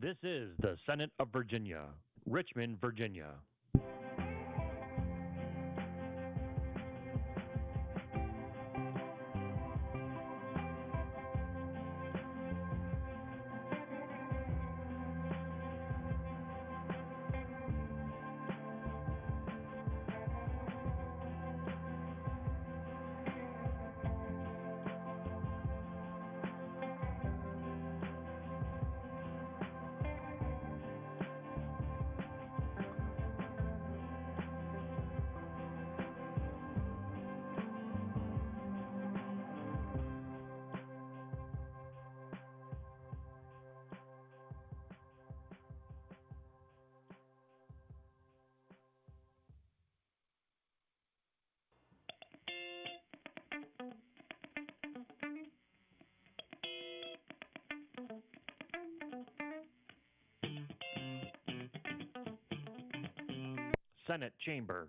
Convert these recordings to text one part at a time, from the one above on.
This is the Senate of Virginia, Richmond, Virginia. Senate Chamber.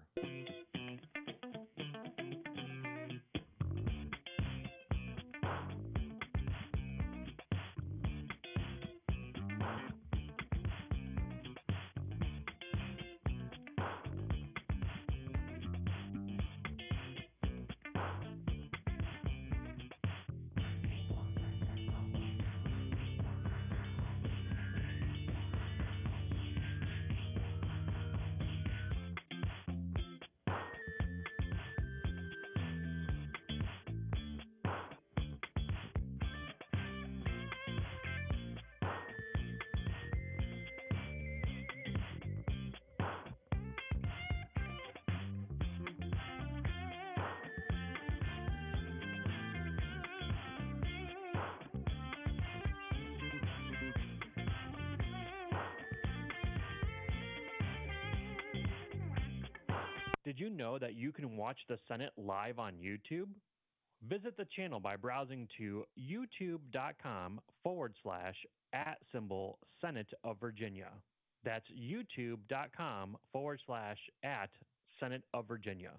Did you know that you can watch the Senate live on YouTube? Visit the channel by browsing to youtube.com/@Senate of Virginia. That's youtube.com/@Senate of Virginia.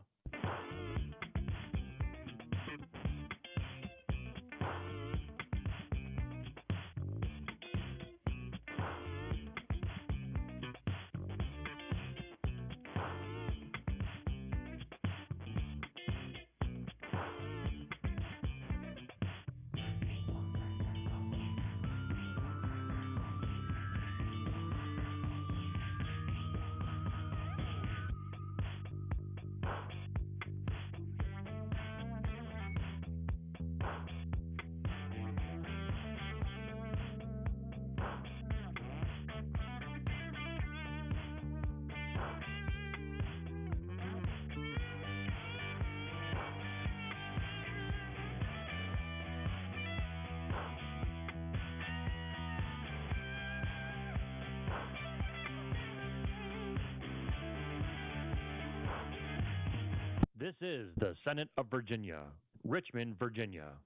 This is the Senate of Virginia, Richmond, Virginia.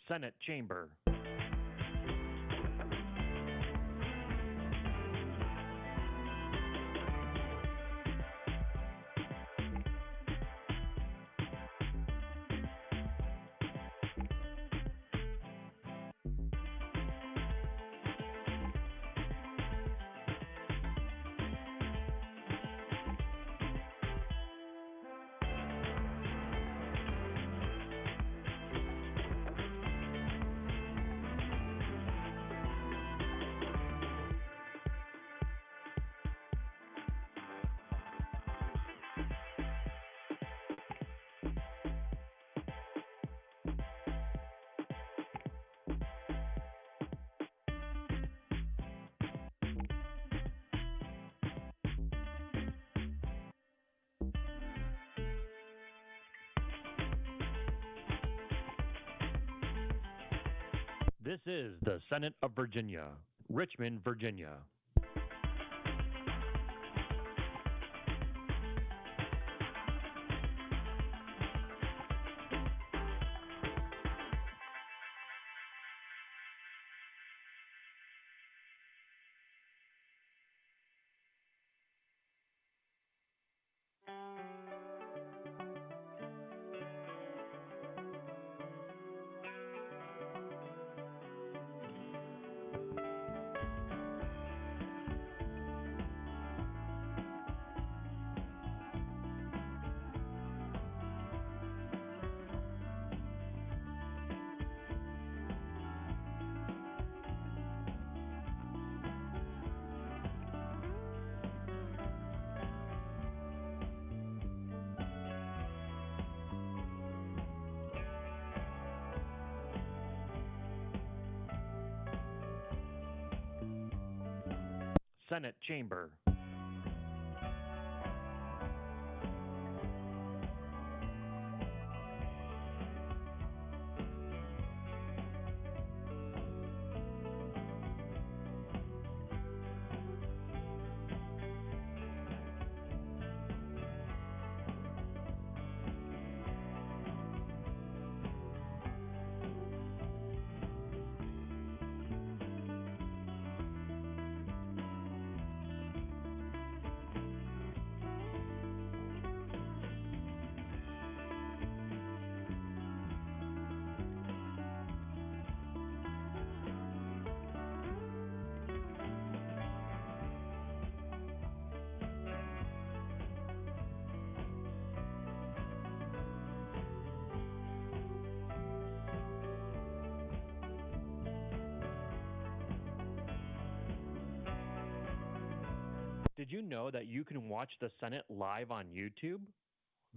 Senate Chamber. This is the Senate of Virginia, Richmond, Virginia. Senate Chamber. Did you know that you can watch the Senate live on YouTube?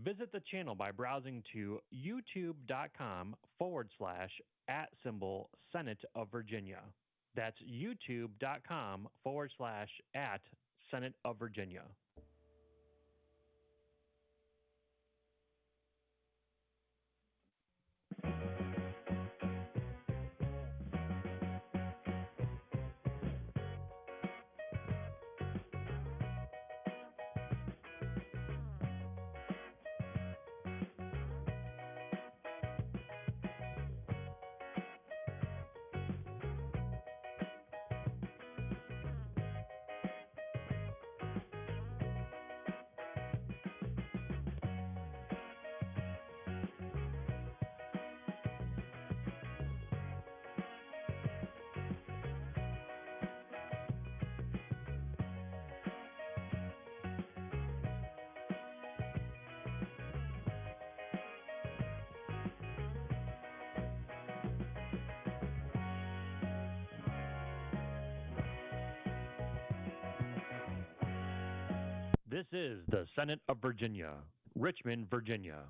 Visit the channel by browsing to youtube.com/@Senate of Virginia. That's youtube.com/@Senate of Virginia. This is the Senate of Virginia, Richmond, Virginia.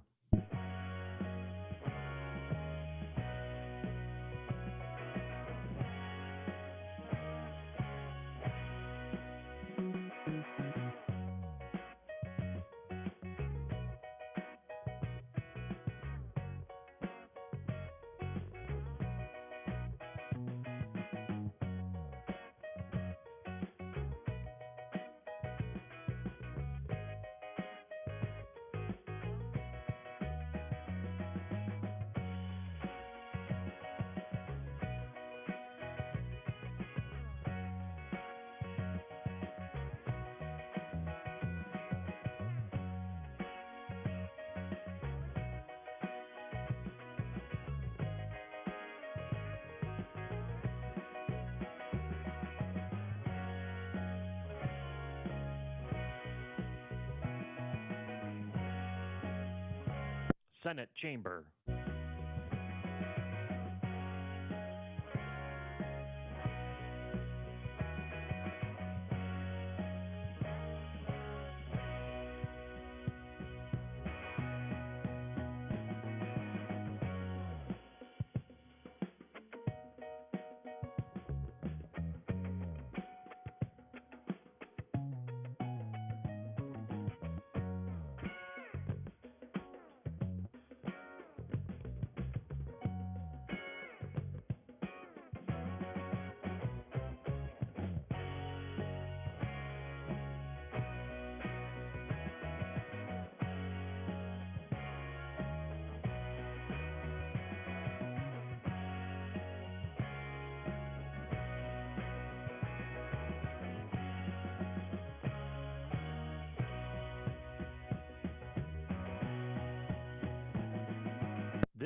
Senate Chamber.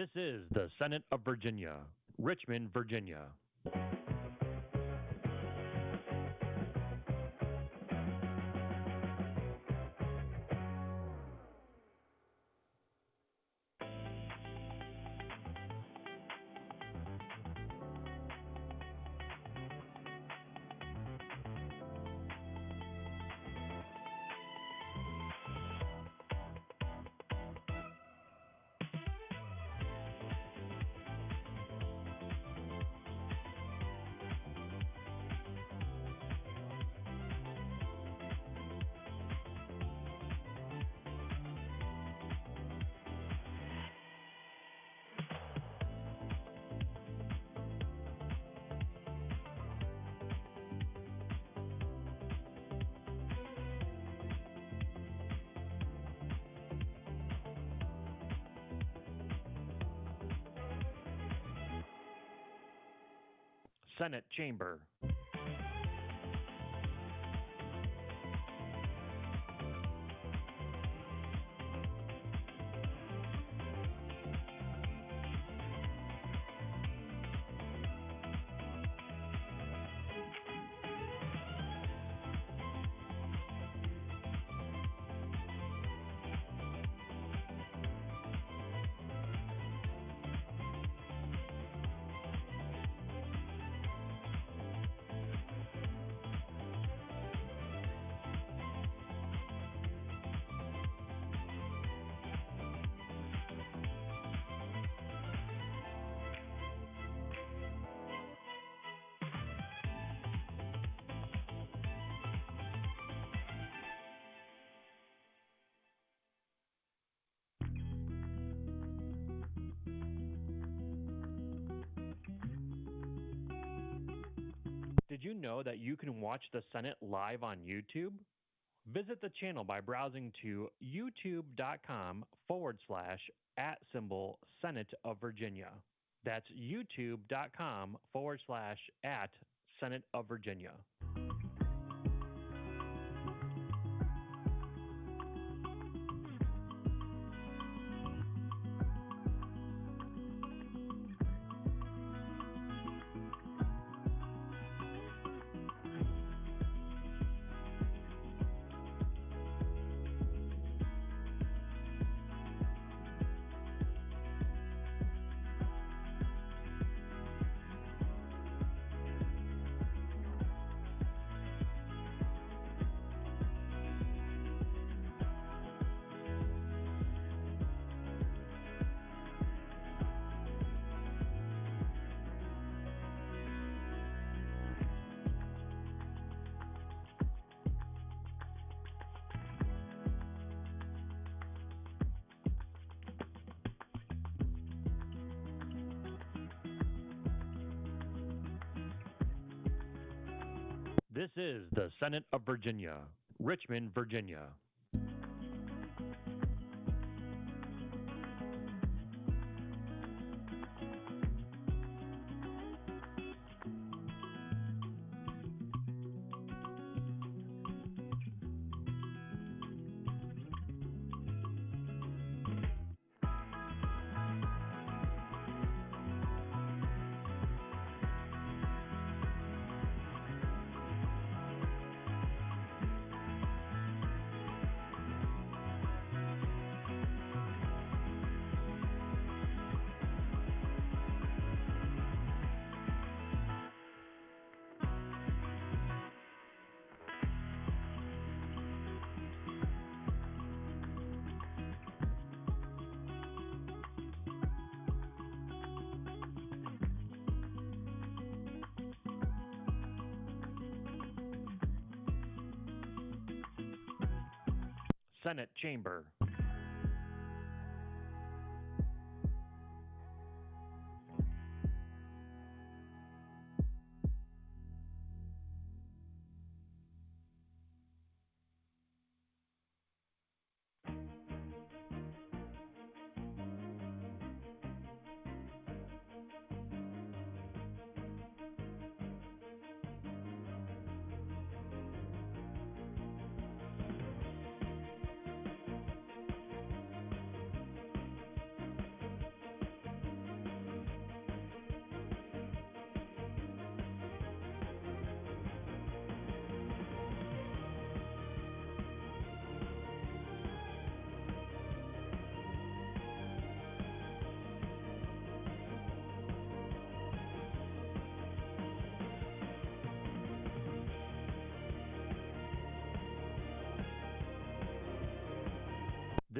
This is the Senate of Virginia, Richmond, Virginia. Senate Chamber. Did you know that you can watch the Senate live on YouTube? Visit the channel by browsing to youtube.com/@Senate of Virginia. That's youtube.com/@Senate of Virginia. This is the Senate of Virginia, Richmond, Virginia. Senate Chamber.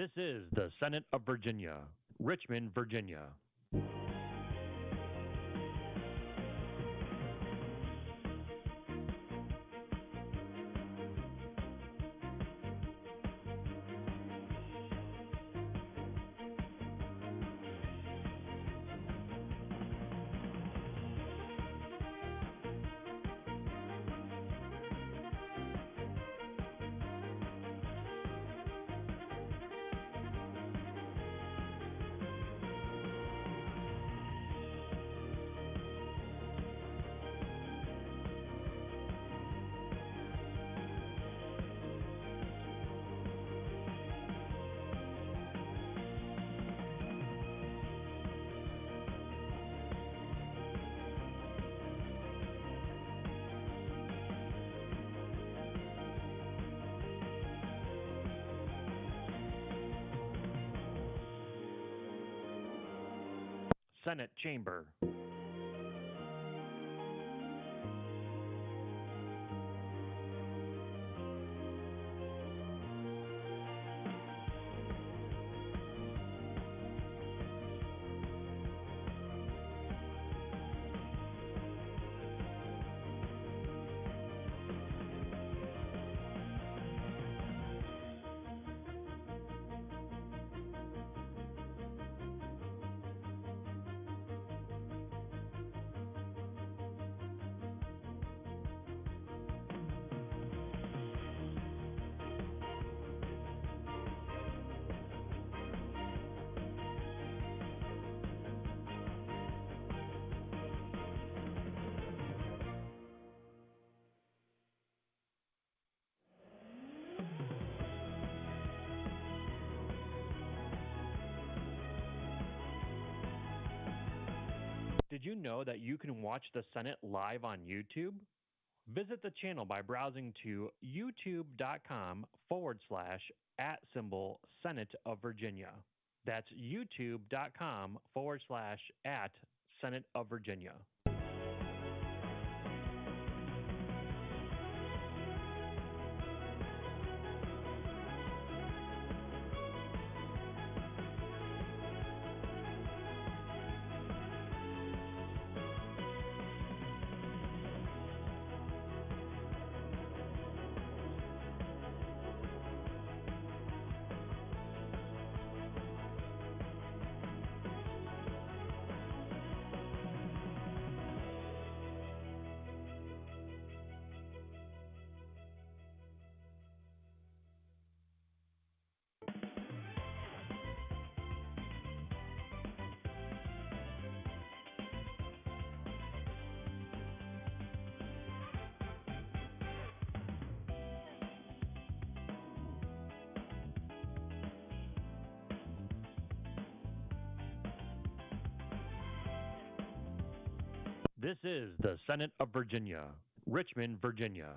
This is the Senate of Virginia, Richmond, Virginia. Senate Chamber. Did you know that you can watch the Senate live on YouTube? Visit the channel by browsing to youtube.com/@Senate of Virginia. That's youtube.com/@Senate of Virginia. This is the Senate of Virginia, Richmond, Virginia.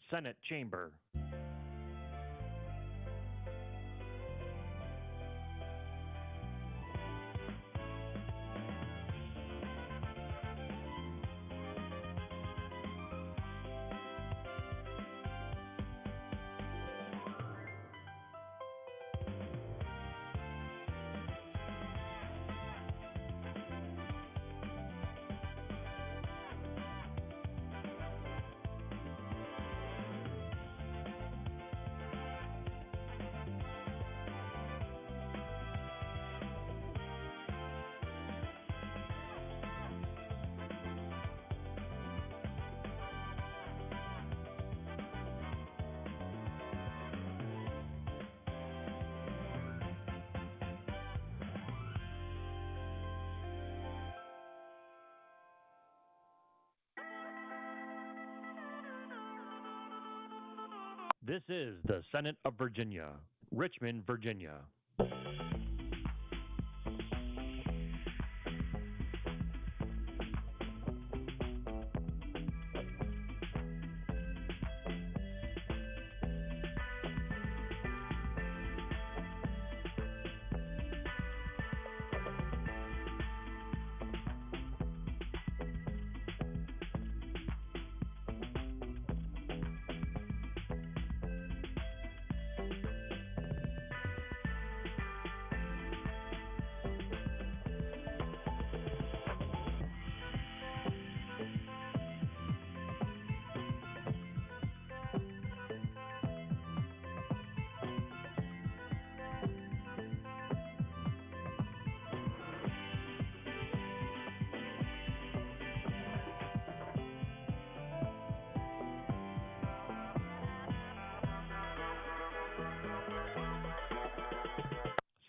Senate Chamber. This is the Senate of Virginia, Richmond, Virginia.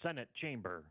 Senate Chamber.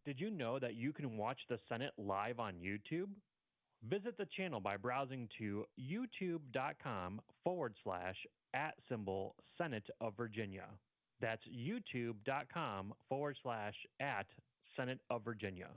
Did you know that you can watch the Senate live on YouTube? Visit the channel by browsing to youtube.com/@Senate of Virginia. That's youtube.com/@Senate of Virginia.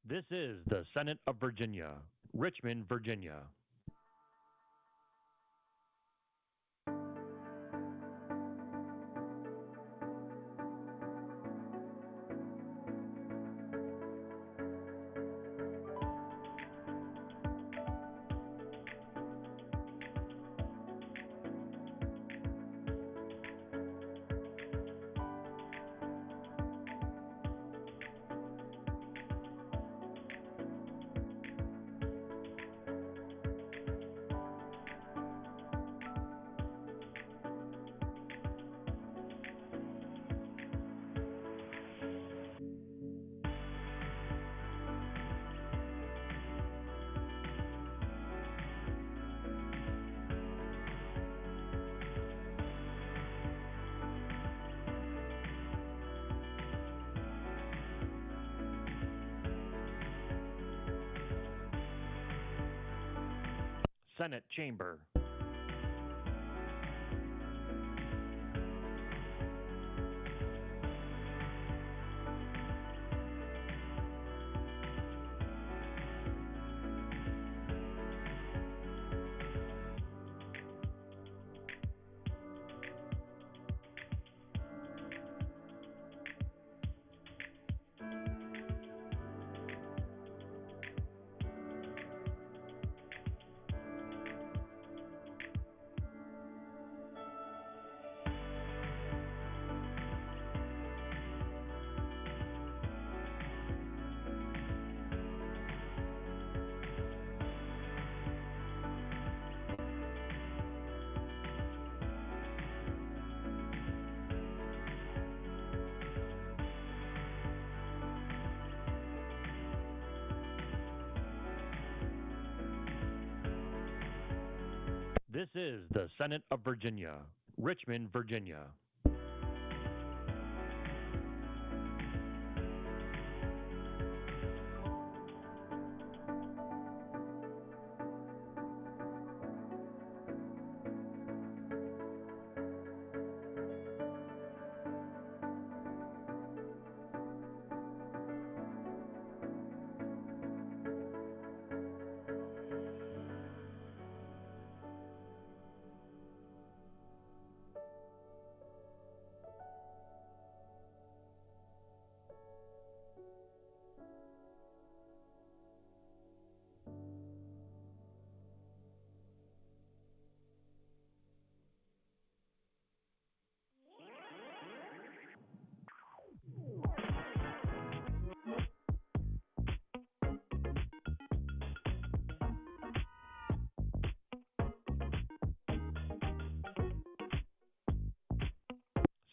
This is the Senate of Virginia, Richmond, Virginia. Senate Chamber. This is the Senate of Virginia, Richmond, Virginia.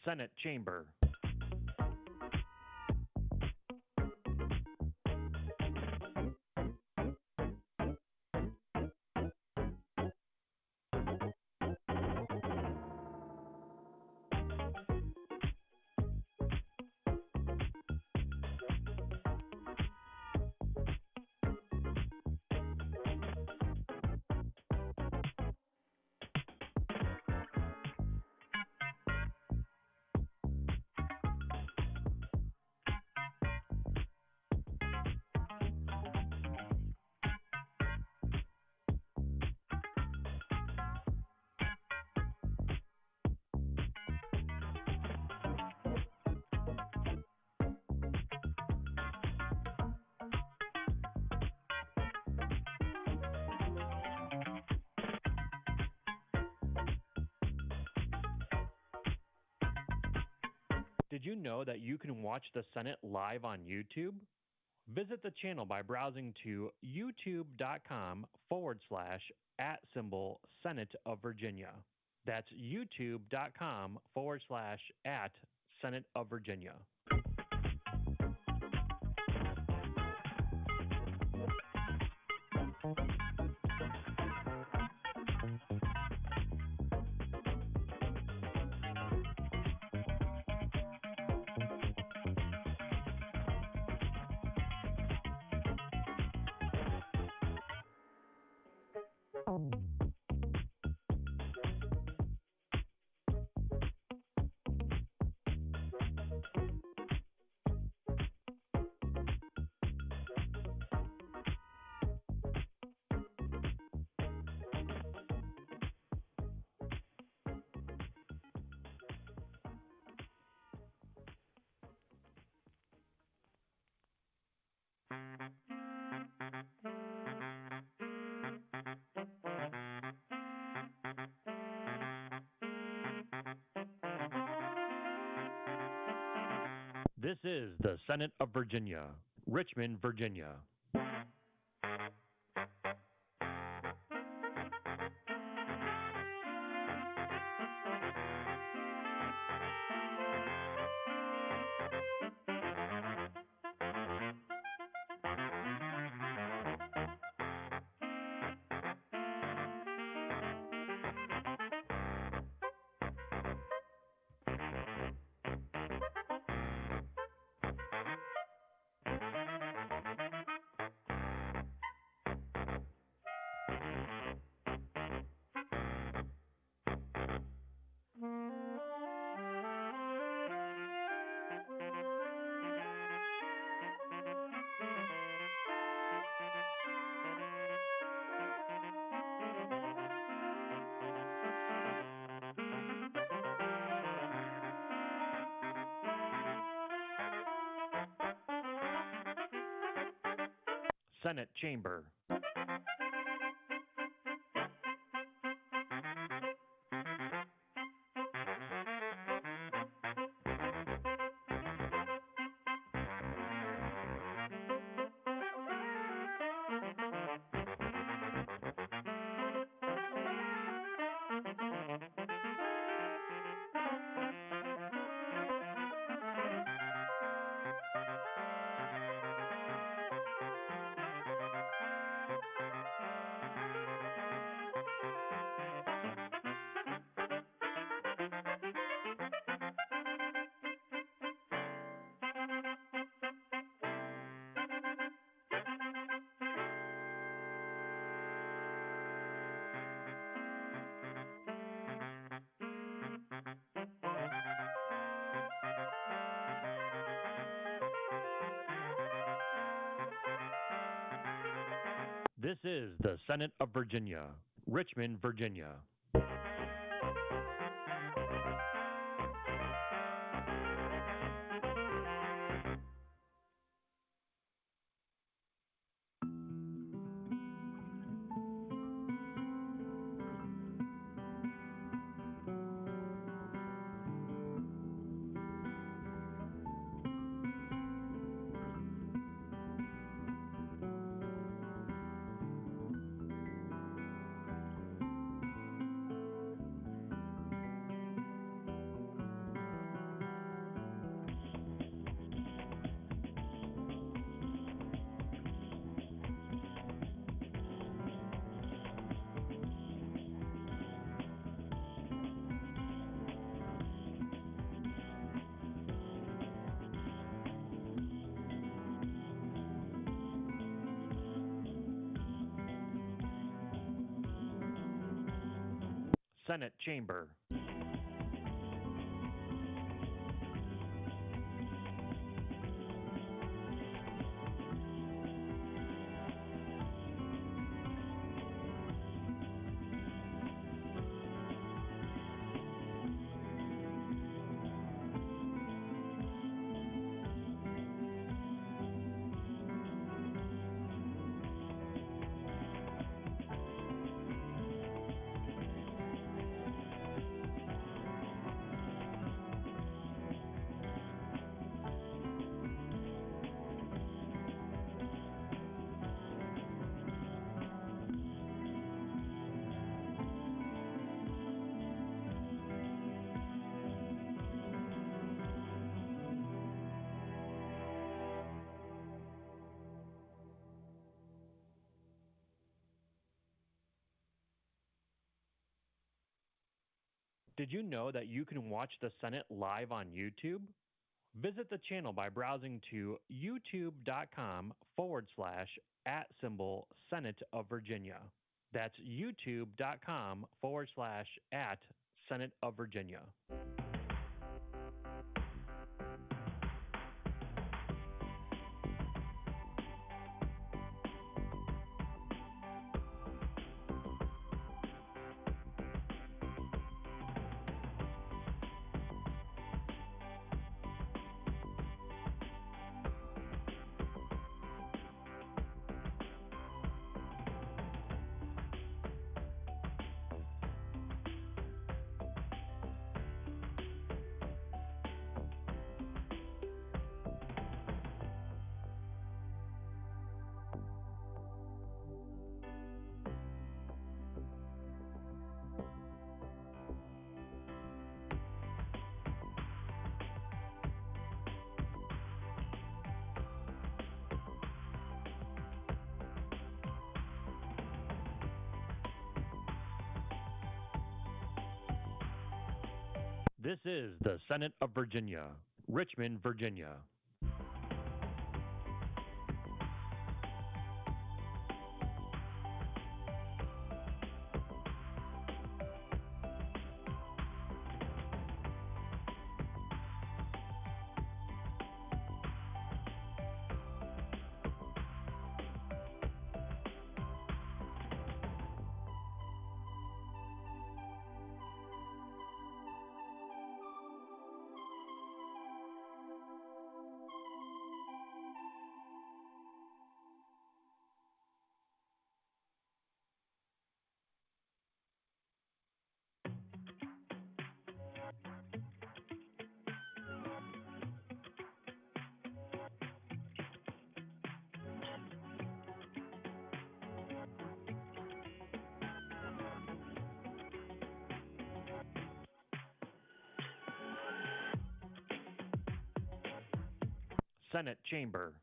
Senate Chamber. Did you know that you can watch the Senate live on YouTube? Visit the channel by browsing to youtube.com/@Senate of Virginia. That's youtube.com/@Senate of Virginia. This is the Senate of Virginia, Richmond, Virginia. Senate Chamber. This is the Senate of Virginia, Richmond, Virginia. Senate Chamber. Did you know that you can watch the Senate live on YouTube? Visit the channel by browsing to youtube.com/@Senate of Virginia. That's youtube.com/@Senate of Virginia. This is the Senate of Virginia, Richmond, Virginia. Senate Chamber.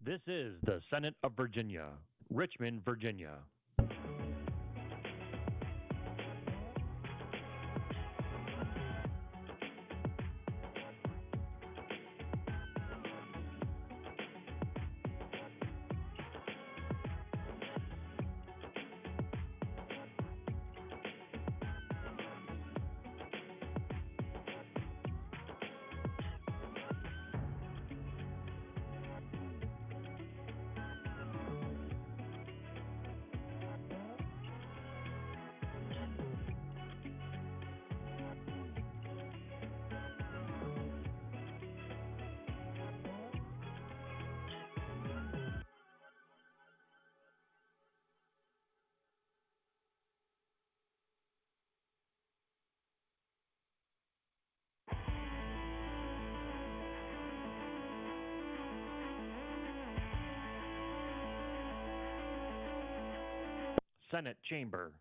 This is the Senate of Virginia, Richmond, Virginia. Senate Chamber.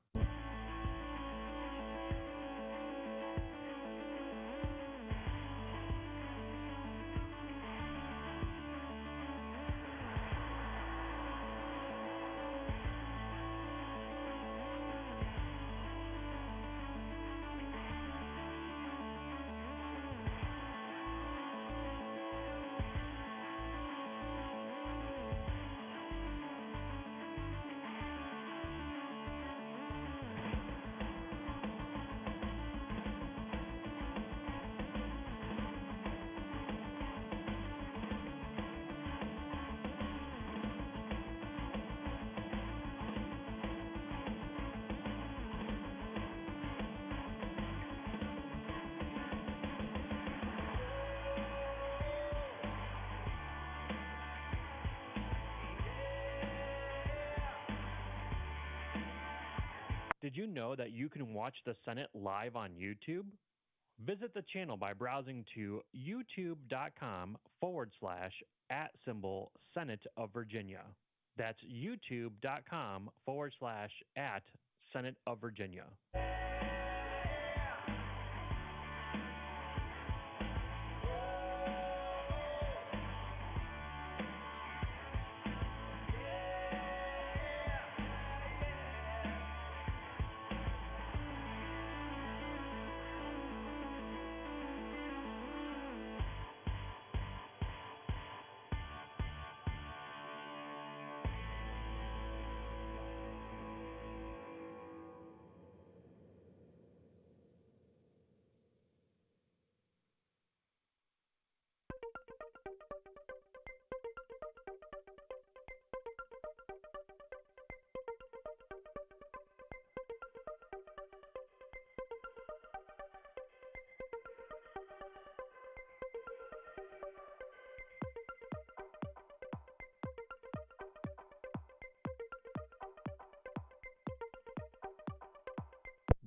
Did you know that you can watch the Senate live on YouTube? Visit the channel by browsing to youtube.com/@Senate of Virginia. That's youtube.com/@Senate of Virginia.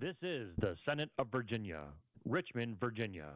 This is the Senate of Virginia, Richmond, Virginia.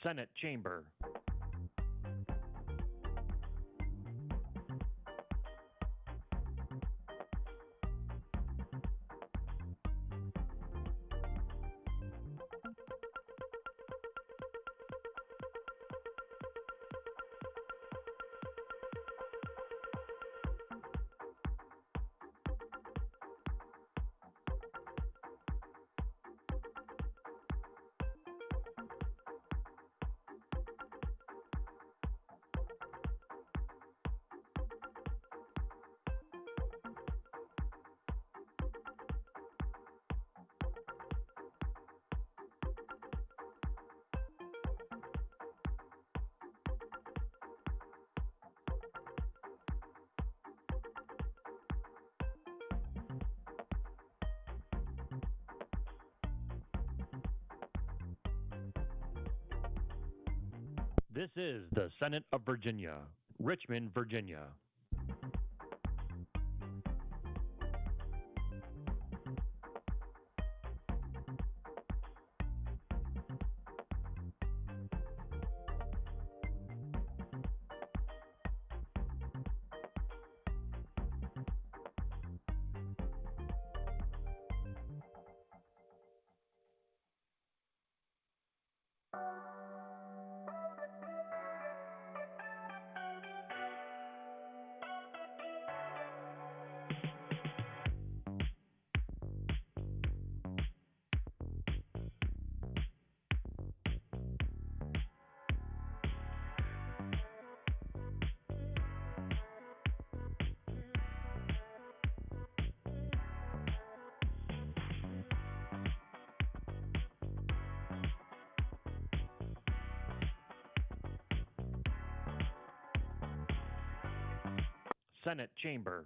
Senate Chamber. This is the Senate of Virginia, Richmond, Virginia. Senate Chamber.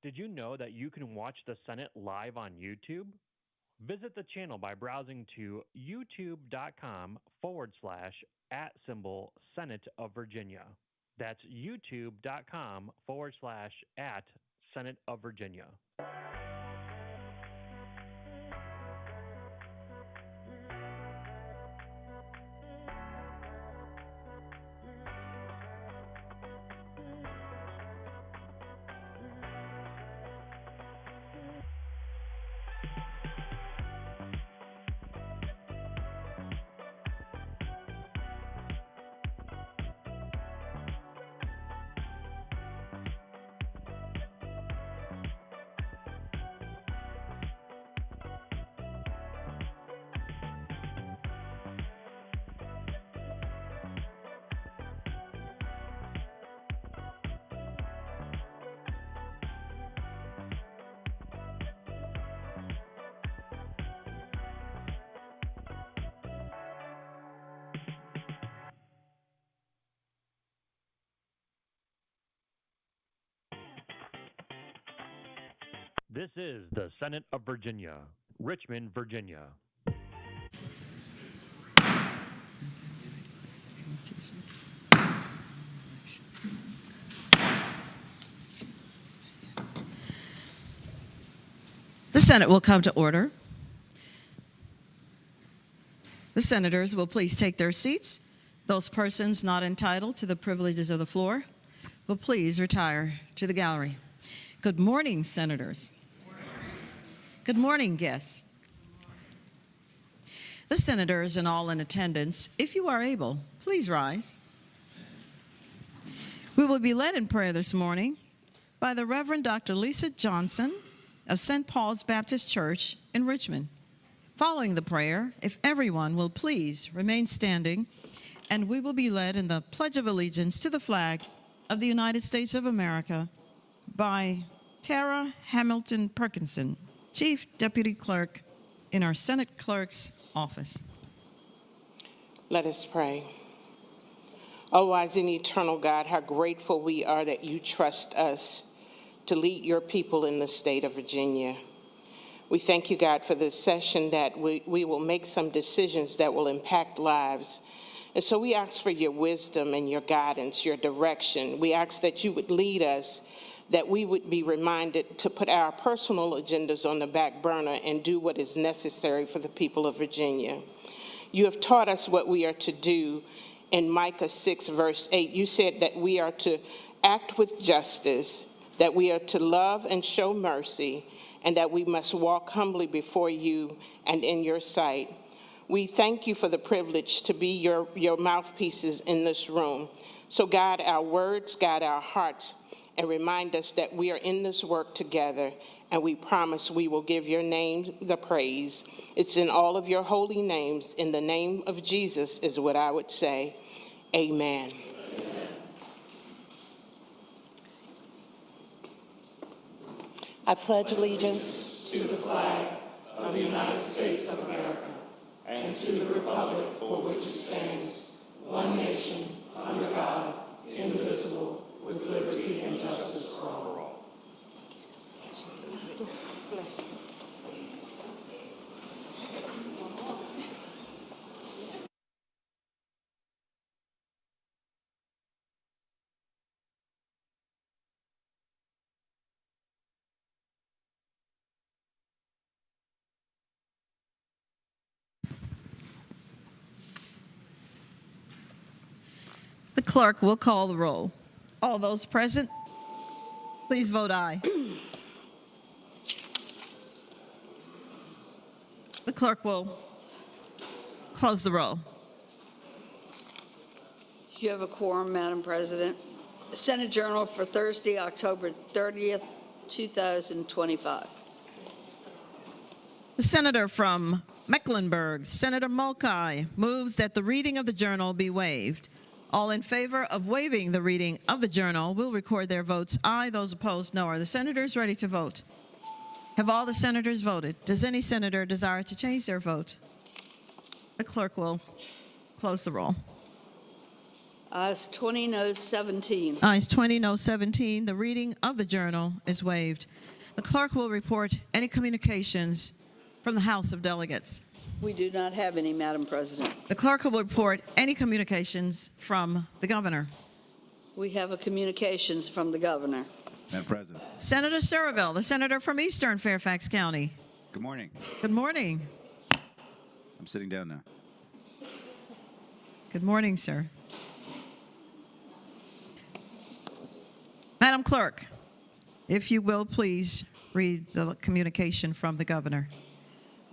Did you know that you can watch the Senate live on YouTube? Visit the channel by browsing to youtube.com/@Senate of Virginia. That's youtube.com/@Senate of Virginia. This is the Senate of Virginia, Richmond, Virginia. The Senate will come to order. The senators will please take their seats. Those persons not entitled to the privileges of the floor will please retire to the gallery. Good morning, senators. Good morning, guests. The senators and all in attendance, if you are able, please rise. We will be led in prayer this morning by the Reverend Dr. Lisa Johnson of St. Paul's Baptist Church in Richmond. Following the prayer, if everyone will please remain standing, and we will be led in the Pledge of Allegiance to the flag of the United States of America by Tara Hamilton Perkinson, Chief Deputy Clerk in our Senate Clerk's office. Let us pray. O wise and eternal God, how grateful we are that you trust us to lead your people in the state of Virginia. We thank you, God, for this session that we will make some decisions that will impact lives. And so we ask for your wisdom and your guidance, your direction. We ask that you would lead us, that we would be reminded to put our personal agendas on the back burner and do what is necessary for the people of Virginia. You have taught us what we are to do, in Micah 6, verse 8, you said that we are to act with justice, that we are to love and show mercy, and that we must walk humbly before you and in your sight. We thank you for the privilege to be your mouthpieces in this room. So guide our words, guide our hearts, and remind us that we are in this work together, and we promise we will give your name the praise. It's in all of your holy names, in the name of Jesus is what I would say. Amen. I pledge allegiance to the flag of the United States of America and to the republic for which it stands, one nation, under God, indivisible, with liberty and justice for all. The clerk will call the roll. All those present, please vote aye. The clerk will close the roll. You have a quorum, Madam President. Senate Journal for Thursday, October 30th, 2025. The senator from Mecklenburg, Senator Mulcahy, moves that the reading of the journal be waived. All in favor of waiving the reading of the journal will record their votes aye. Those opposed, no. Are the senators ready to vote? Have all the senators voted? Does any senator desire to change their vote? The clerk will close the roll. Ayes 20, noes 17. Ayes 20, no 17. The reading of the journal is waived. The clerk will report any communications from the House of Delegates. We do not have any, Madam President. The clerk will report any communications from the governor. We have a communications from the governor. Madam President. Senator Surville, the senator from Eastern Fairfax County. Good morning. Good morning. I'm sitting down now. Good morning, sir. Madam Clerk, if you will, please read the communication from the governor.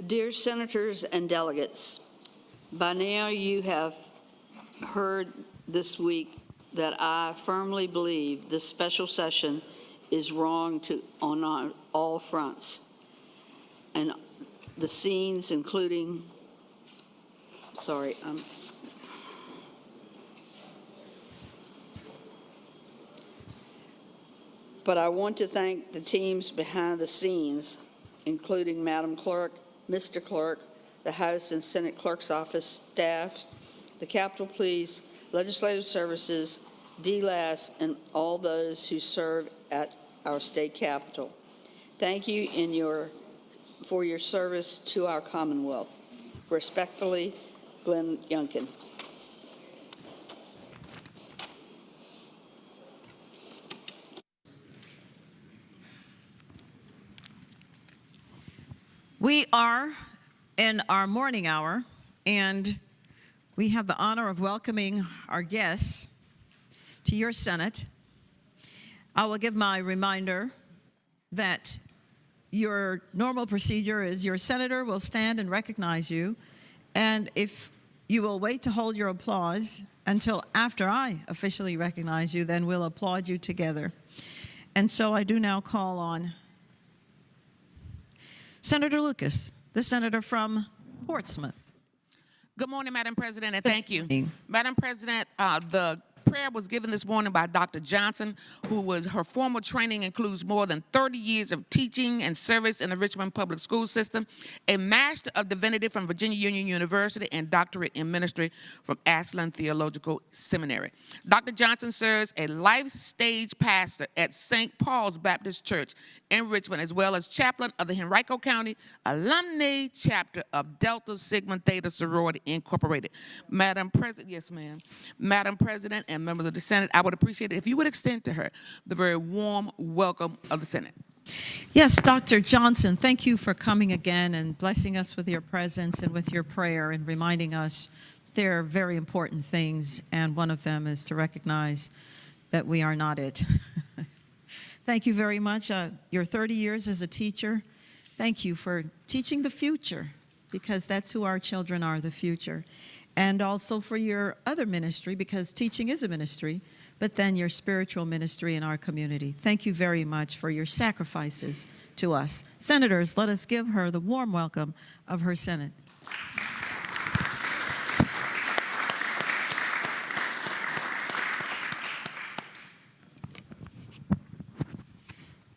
Dear senators and delegates, by now you have heard this week that I firmly believe this special session is wrong on all fronts. And the scenes, including, but I want to thank the teams behind the scenes, including Madam Clerk, Mr. Clerk, the House and Senate Clerk's Office staff, the Capitol Police, Legislative Services, DLAS, and all those who serve at our state capitol. Thank you for your service to our Commonwealth. Respectfully, Glenn Youngkin. We are in our morning hour, and we have the honor of welcoming our guests to your Senate. I will give my reminder that your normal procedure is your senator will stand and recognize you, and if you will wait to hold your applause until after I officially recognize you, then we'll applaud you together. And so I do now call on Senator Lucas, the senator from Portsmouth. Good morning, Madam President, and thank you. Madam President, the prayer was given this morning by Dr. Johnson, her formal training includes more than 30 years of teaching and service in the Richmond public school system, a Master of Divinity from Virginia Union University, and doctorate in ministry from Ashland Theological Seminary. Dr. Johnson serves a life stage pastor at St. Paul's Baptist Church in Richmond, as well as chaplain of the Henrico County Alumni Chapter of Delta Sigma Theta Sorority Incorporated. Madam President, yes, ma'am. Madam President and members of the Senate, I would appreciate it if you would extend to her the very warm welcome of the Senate. Yes, Dr. Johnson, thank you for coming again and blessing us with your presence and with your prayer and reminding us there are very important things, and one of them is to recognize that we are not it. Thank you very much. Your 30 years as a teacher, thank you for teaching the future, because that's who our children are, the future. And also for your other ministry, because teaching is a ministry, but then your spiritual ministry in our community. Thank you very much for your sacrifices to us. Senators, let us give her the warm welcome of her Senate.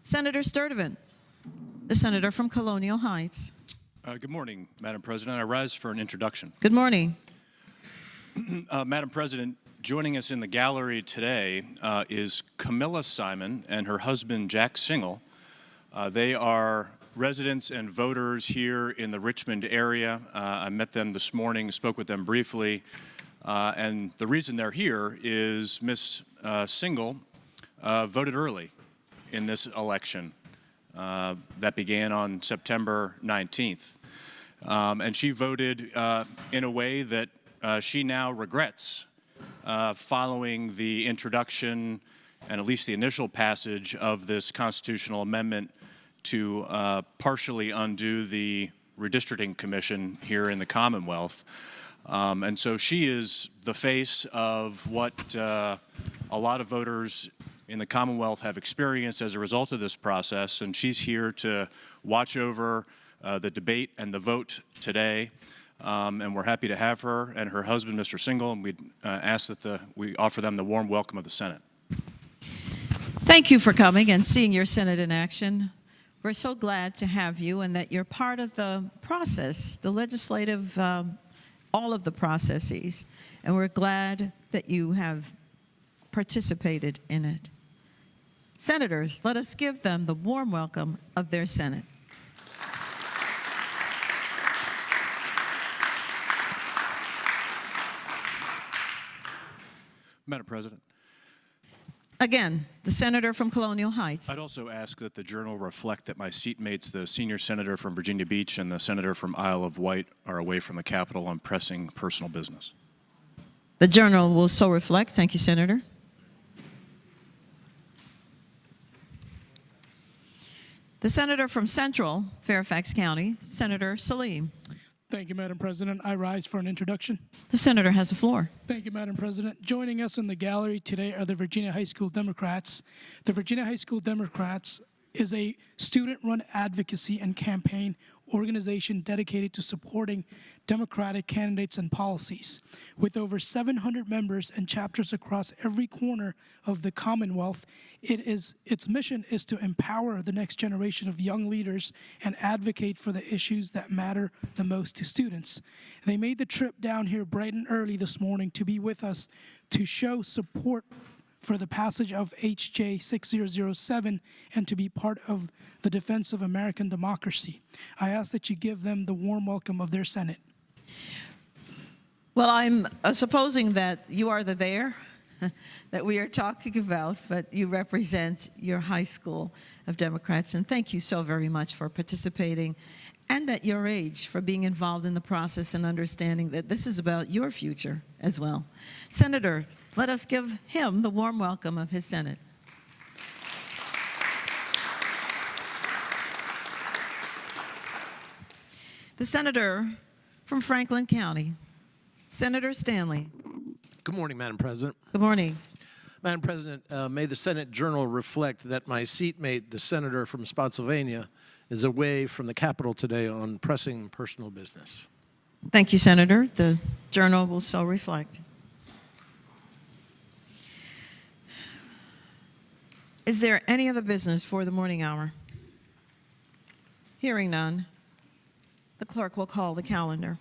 Senator Sturdivant, the senator from Colonial Heights. Good morning, Madam President. I rise for an introduction. Good morning. Madam President, joining us in the gallery today is Camilla Simon and her husband, Jack Singal. They are residents and voters here in the Richmond area. I met them this morning, spoke with them briefly, and the reason they're here is Ms. Singal voted early in this election that began on September 19th. And she voted in a way that she now regrets following the introduction and at least the initial passage of this constitutional amendment to partially undo the redistricting commission here in the Commonwealth. And so she is the face of what a lot of voters in the Commonwealth have experienced as a result of this process, and she's here to watch over the debate and the vote today. And we're happy to have her and her husband, Mr. Singal, and we'd ask that we offer them the warm welcome of the Senate. Thank you for coming and seeing your Senate in action. We're so glad to have you and that you're part of the process, the legislative, all of the processes, and we're glad that you have participated in it. Senators, let us give them the warm welcome of their Senate. Madam President. Again, the senator from Colonial Heights. I'd also ask that the journal reflect that my seatmates, the senior senator from Virginia Beach and the senator from Isle of Wight, are away from the Capitol on pressing personal business. The journal will so reflect. Thank you, Senator. The senator from Central Fairfax County, Senator Salim. Thank you, Madam President. I rise for an introduction. The senator has the floor. Thank you, Madam President. Joining us in the gallery today are the Virginia High School Democrats. The Virginia High School Democrats is a student-run advocacy and campaign organization dedicated to supporting Democratic candidates and policies. With over 700 members and chapters across every corner of the Commonwealth, its mission is to empower the next generation of young leaders and advocate for the issues that matter the most to students. They made the trip down here bright and early this morning to be with us to show support for the passage of H.J. 6007 and to be part of the defense of American democracy. I ask that you give them the warm welcome of their Senate. Well, I'm supposing that you are the there that we are talking about, but you represent your high school of Democrats, and thank you so very much for participating and at your age for being involved in the process and understanding that this is about your future as well. Senator, let us give him the warm welcome of his Senate. The senator from Franklin County, Senator Stanley. Good morning, Madam President. Good morning. Madam President, may the Senate Journal reflect that my seatmate, the senator from Spotsylvania, is away from the Capitol today on pressing personal business. Thank you, Senator. The Journal will so reflect. Is there any other business for the morning hour? Hearing none, the clerk will call the calendar.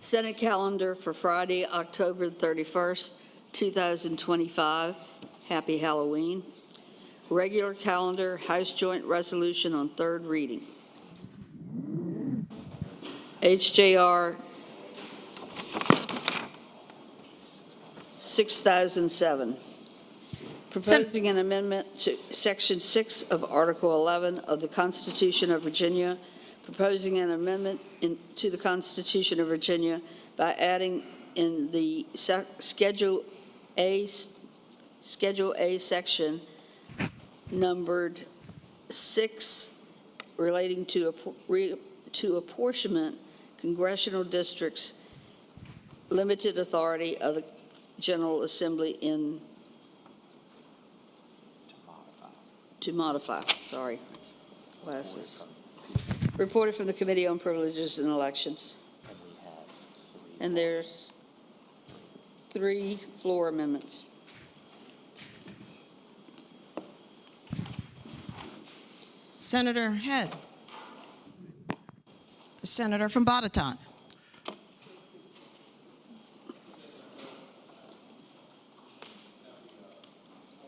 Senate calendar for Friday, October 31st, 2025. Happy Halloween. Regular calendar, House Joint Resolution on third reading. HJR 6007. Proposing an amendment to Section 6 of Article 11 of the Constitution of Virginia, proposing an amendment to the Constitution of Virginia by adding in the Schedule A section numbered 6 relating to apportionment, congressional districts, limited authority of the General Assembly to modify, glasses. Reported from the Committee on Privileges and Elections. And there's 3 floor amendments. Senator Head. The senator from Botetourt.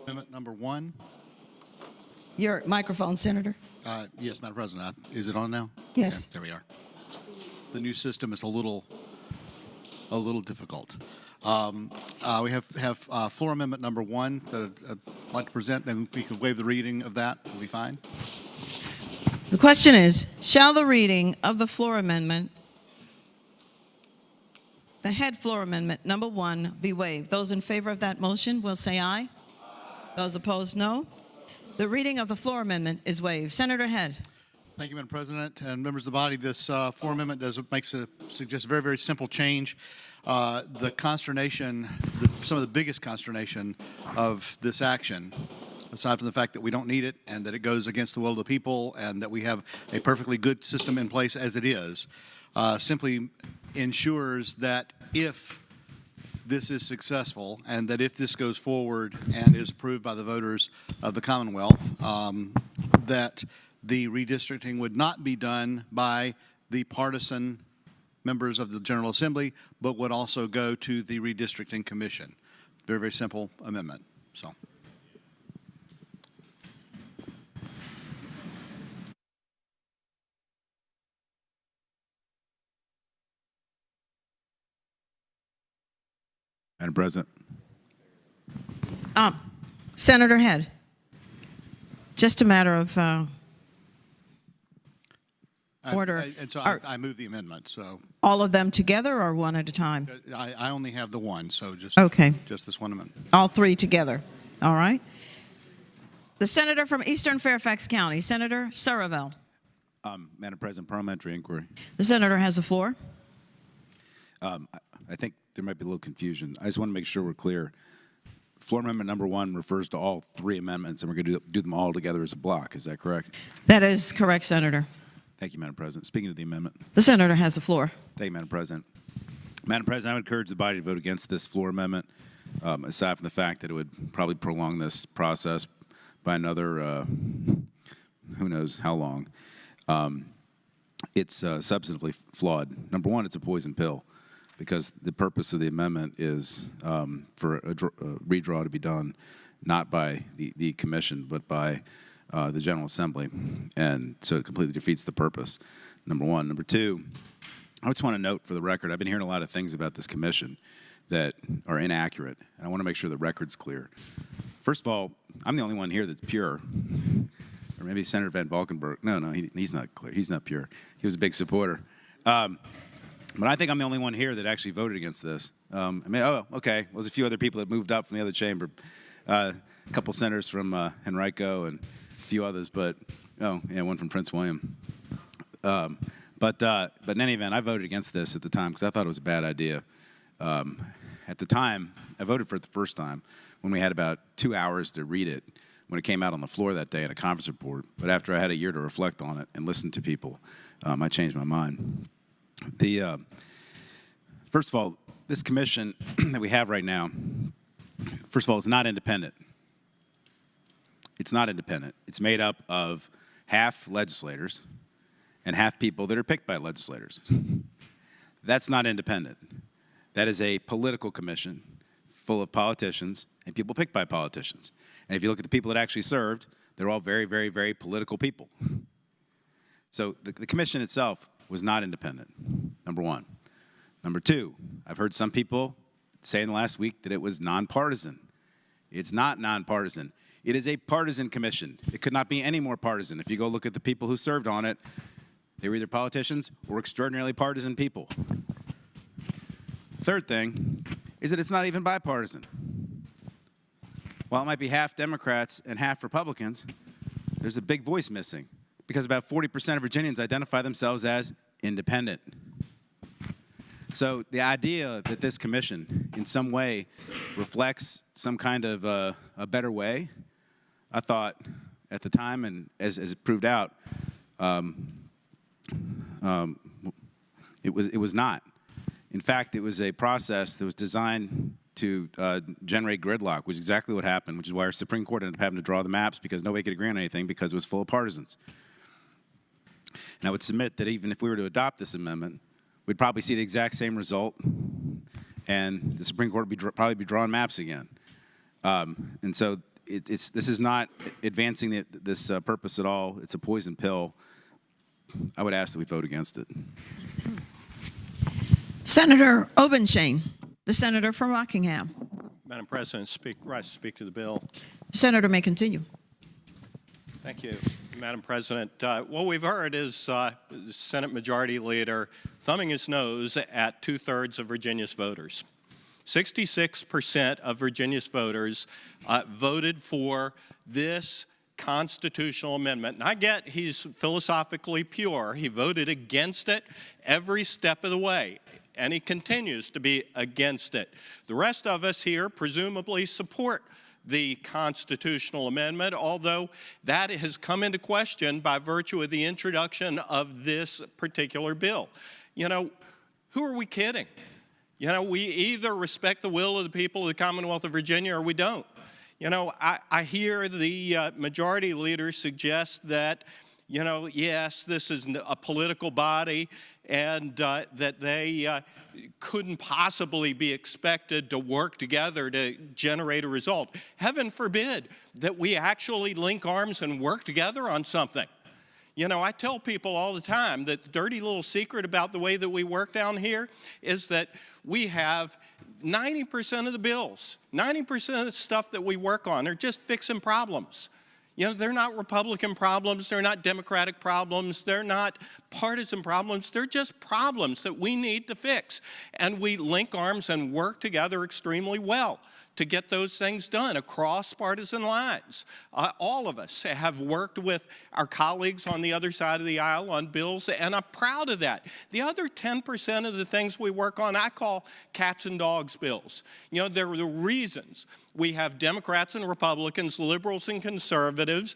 Amendment number 1. Your microphone, Senator. Yes, Madam President. Is it on now? Yes. There we are. The new system is a little difficult. We have floor amendment number 1 that I'd like to present, and we could waive the reading of that. We'll be fine. The question is, shall the reading of the floor amendment, the head floor amendment number 1, be waived? Those in favor of that motion will say aye. Those opposed, no. The reading of the floor amendment is waived. Senator Head. Thank you, Madam President, and members of the body. This floor amendment suggests a very, very simple change. The consternation, some of the biggest consternation of this action, aside from the fact that we don't need it and that it goes against the will of the people and that we have a perfectly good system in place as it is, simply ensures that if this is successful and that if this goes forward and is approved by the voters of the Commonwealth, that the redistricting would not be done by the partisan members of the General Assembly, but would also go to the redistricting commission. Very, very simple amendment. So. Madam President. Senator Head, just a matter of order. And so I move the amendment. So all of them together or one at a time? I only have the one, so just this one amendment. All 3 together. All right. The senator from Eastern Fairfax County, Senator Surivel. Madam President, parliamentary inquiry. The senator has the floor. I think there might be a little confusion. I just want to make sure we're clear. Floor amendment number 1 refers to all 3 amendments, and we're going to do them all together as a block. Is that correct? That is correct, Senator. Thank you, Madam President. Speaking of the amendment. The senator has the floor. Thank you, Madam President. Madam President, I would encourage the body to vote against this floor amendment, aside from the fact that it would probably prolong this process by another, who knows how long. It's substantively flawed. Number 1, it's a poison pill, because the purpose of the amendment is for a redraw to be done not by the commission, but by the General Assembly. And so it completely defeats the purpose, number 1. Number 2, I just want to note for the record, I've been hearing a lot of things about this commission that are inaccurate, and I want to make sure the record's clear. First of all, I'm the only one here that's pure. Or maybe Senator Van Valkenburg. No, he's not clear. He's not pure. He was a big supporter. But I think I'm the only one here that actually voted against this. Okay. There's a few other people that moved up from the other chamber. A couple senators from Henrico and a few others, but one from Prince William. But in any event, I voted against this at the time because I thought it was a bad idea. At the time, I voted for it the first time when we had about 2 hours to read it when it came out on the floor that day in a conference report. But after I had a year to reflect on it and listen to people, I changed my mind. First of all, this commission that we have right now, first of all, it's not independent. It's not independent. It's made up of half legislators and half people that are picked by legislators. That's not independent. That is a political commission full of politicians and people picked by politicians. And if you look at the people that actually served, they're all very, very, very political people. So the commission itself was not independent, number 1. Number 2, I've heard some people say in the last week that it was nonpartisan. It's not nonpartisan. It is a partisan commission. It could not be any more partisan. If you go look at the people who served on it, they were either politicians or extraordinarily partisan people. Third thing is that it's not even bipartisan. While it might be half Democrats and half Republicans, there's a big voice missing because about 40% of Virginians identify themselves as independent. So the idea that this commission in some way reflects some kind of a better way, I thought at the time, and as it proved out, it was not. In fact, it was a process that was designed to generate gridlock, which is exactly what happened, which is why our Supreme Court ended up having to draw the maps because nobody could agree on anything because it was full of partisans. And I would submit that even if we were to adopt this amendment, we'd probably see the exact same result, and the Supreme Court would probably be drawing maps again. And so this is not advancing this purpose at all. It's a poison pill. I would ask that we vote against it. Senator Obenshain, the senator from Rockingham. Madam President, rise to speak to the bill. The senator may continue. Thank you, Madam President. What we've heard is the Senate Majority Leader thumbing his nose at 2/3 of Virginia's voters. 66% of Virginia's voters voted for this constitutional amendment. And I get he's philosophically pure. He voted against it every step of the way, and he continues to be against it. The rest of us here presumably support the constitutional amendment, although that has come into question by virtue of the introduction of this particular bill. You know, who are we kidding? You know, we either respect the will of the people of the Commonwealth of Virginia or we don't. You know, I hear the majority leader suggest that, you know, yes, this is a political body and that they couldn't possibly be expected to work together to generate a result. Heaven forbid that we actually link arms and work together on something. You know, I tell people all the time that the dirty little secret about the way that we work down here is that we have 90% of the bills, 90% of the stuff that we work on are just fixing problems. You know, they're not Republican problems, they're not Democratic problems, they're not partisan problems, they're just problems that we need to fix. And we link arms and work together extremely well to get those things done across partisan lines. All of us have worked with our colleagues on the other side of the aisle on bills, and I'm proud of that. The other 10% of the things we work on, I call cats and dogs bills. You know, there are the reasons we have Democrats and Republicans, liberals and conservatives.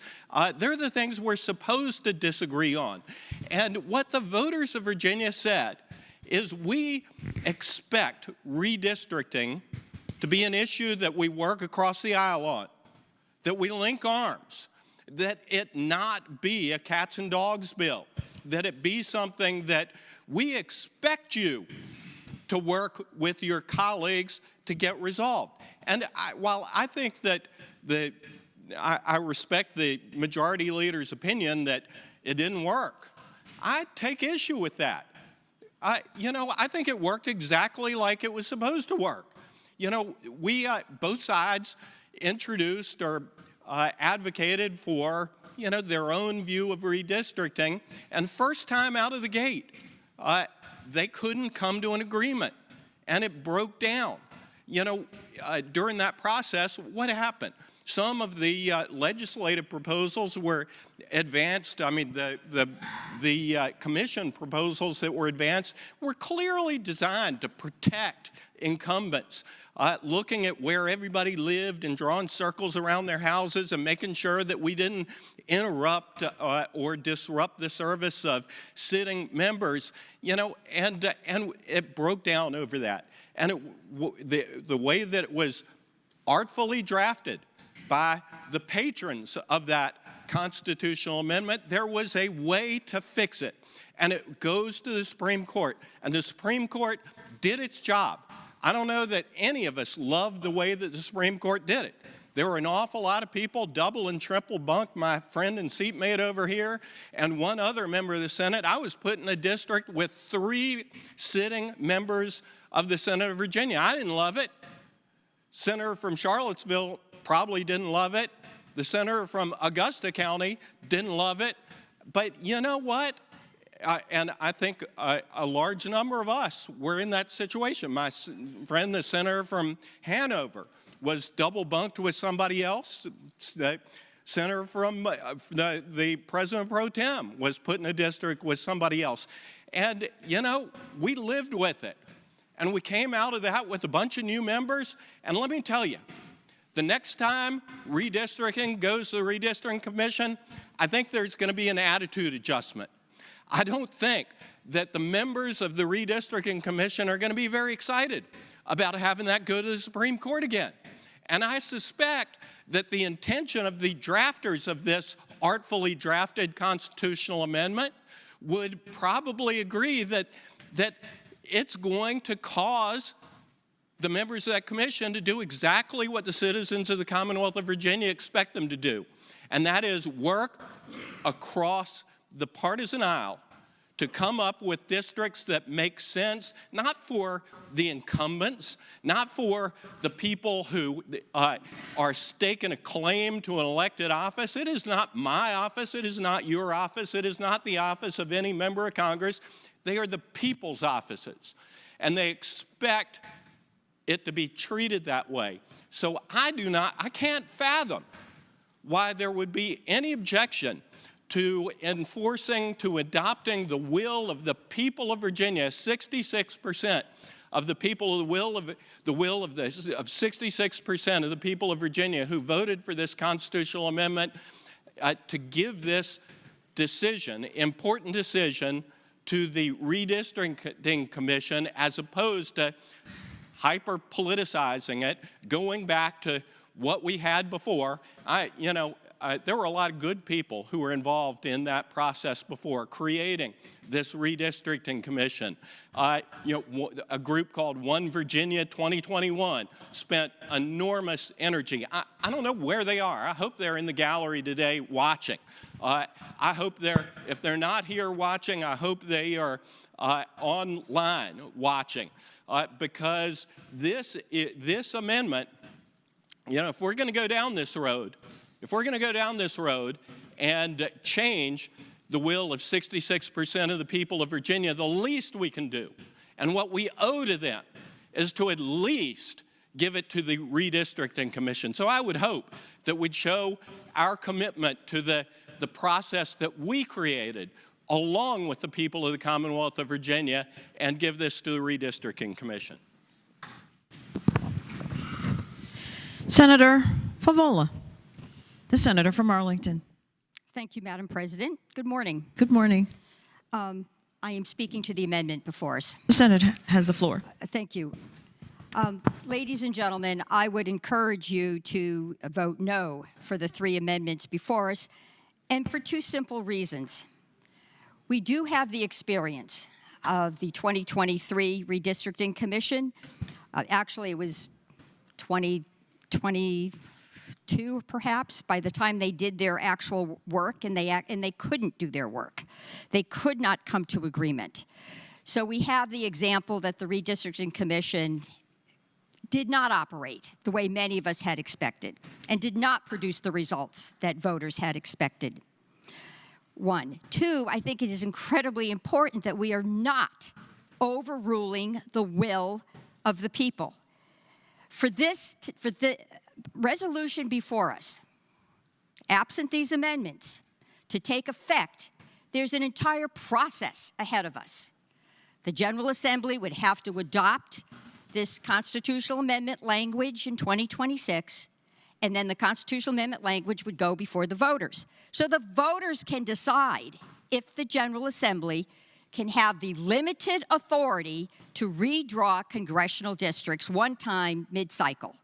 They're the things we're supposed to disagree on. And what the voters of Virginia said is we expect redistricting to be an issue that we work across the aisle on, that we link arms, that it not be a cats and dogs bill, that it be something that we expect you to work with your colleagues to get resolved. And while I think that I respect the majority leader's opinion that it didn't work, I take issue with that. You know, I think it worked exactly like it was supposed to work. You know, we, both sides introduced or advocated for, you know, their own view of redistricting. And first time out of the gate, they couldn't come to an agreement. And it broke down. You know, during that process, what happened? Some of the legislative proposals were advanced. I mean, the commission proposals that were advanced were clearly designed to protect incumbents, looking at where everybody lived and drawing circles around their houses and making sure that we didn't interrupt or disrupt the service of sitting members, you know, and it broke down over that. And the way that it was artfully drafted by the patrons of that constitutional amendment, there was a way to fix it. And it goes to the Supreme Court. And the Supreme Court did its job. I don't know that any of us loved the way that the Supreme Court did it. There were an awful lot of people, double and triple bunked, my friend and seatmate over here, and one other member of the Senate. I was put in a district with 3 sitting members of the Senate of Virginia. I didn't love it. Senator from Charlottesville probably didn't love it. The senator from Augusta County didn't love it. But you know what? And I think a large number of us were in that situation. My friend, the senator from Hanover, was double bunked with somebody else. The senator from the president pro tem was put in a district with somebody else. And, you know, we lived with it. And we came out of that with a bunch of new members. And let me tell you, the next time redistricting goes to the redistricting commission, I think there's going to be an attitude adjustment. I don't think that the members of the redistricting commission are going to be very excited about having that go to the Supreme Court again. And I suspect that the intention of the drafters of this artfully drafted constitutional amendment would probably agree that it's going to cause the members of that commission to do exactly what the citizens of the Commonwealth of Virginia expect them to do, and that is work across the partisan aisle to come up with districts that make sense, not for the incumbents, not for the people who are staking a claim to an elected office. It is not my office. It is not your office. It is not the office of any member of Congress. They are the people's offices, and they expect it to be treated that way. So I can't fathom why there would be any objection to adopting the will of the people of Virginia. 66% of the people, of 66% of the people of Virginia who voted for this constitutional amendment to give this decision, important decision, to the redistricting commission, as opposed to hyper-politicizing it, going back to what we had before. There were a lot of good people who were involved in that process before, creating this redistricting commission. A group called One Virginia 2021 spent enormous energy. I don't know where they are. I hope they're in the gallery today watching. I hope if they're not here watching, I hope they are online watching. Because this amendment, if we're going to go down this road, and change the will of 66% of the people of Virginia, the least we can do, and what we owe to them, is to at least give it to the redistricting commission. So I would hope that we'd show our commitment to the process that we created along with the people of the Commonwealth of Virginia, and give this to the redistricting commission. Senator Favola, the senator from Arlington. Thank you, Madam President. Good morning. Good morning. I am speaking to the amendment before us. The Senate has the floor. Thank you. Ladies and gentlemen, I would encourage you to vote no for the three amendments before us, and for two simple reasons. We do have the experience of the 2023 Redistricting Commission. Actually, it was 2022, perhaps, by the time they did their actual work, and they couldn't do their work. They could not come to agreement. So we have the example that the Redistricting Commission did not operate the way many of us had expected, and did not produce the results that voters had expected. One. Two, I think it is incredibly important that we are not overruling the will of the people. For the resolution before us, absent these amendments, to take effect, there's an entire process ahead of us. The General Assembly would have to adopt this constitutional amendment language in 2026, and then the constitutional amendment language would go before the voters. So the voters can decide if the General Assembly can have the limited authority to redraw congressional districts one time mid-cycle.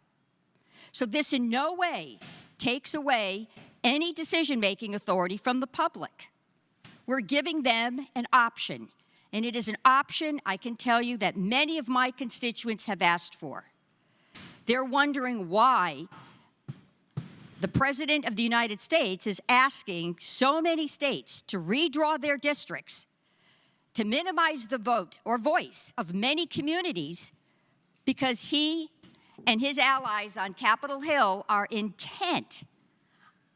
So this in no way takes away any decision-making authority from the public. We're giving them an option, and it is an option, I can tell you, that many of my constituents have asked for. They're wondering why the President of the United States is asking so many states to redraw their districts to minimize the vote or voice of many communities, because he and his allies on Capitol Hill are intent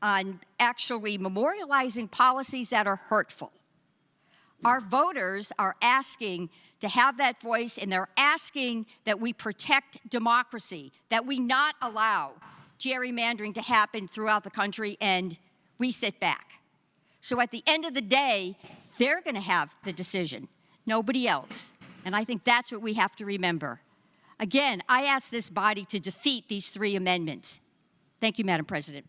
on actually memorializing policies that are hurtful. Our voters are asking to have that voice, and they're asking that we protect democracy, that we not allow gerrymandering to happen throughout the country, and we sit back. So at the end of the day, they're going to have the decision, nobody else. And I think that's what we have to remember. Again, I ask this body to defeat these 3 amendments. Thank you, Madam President.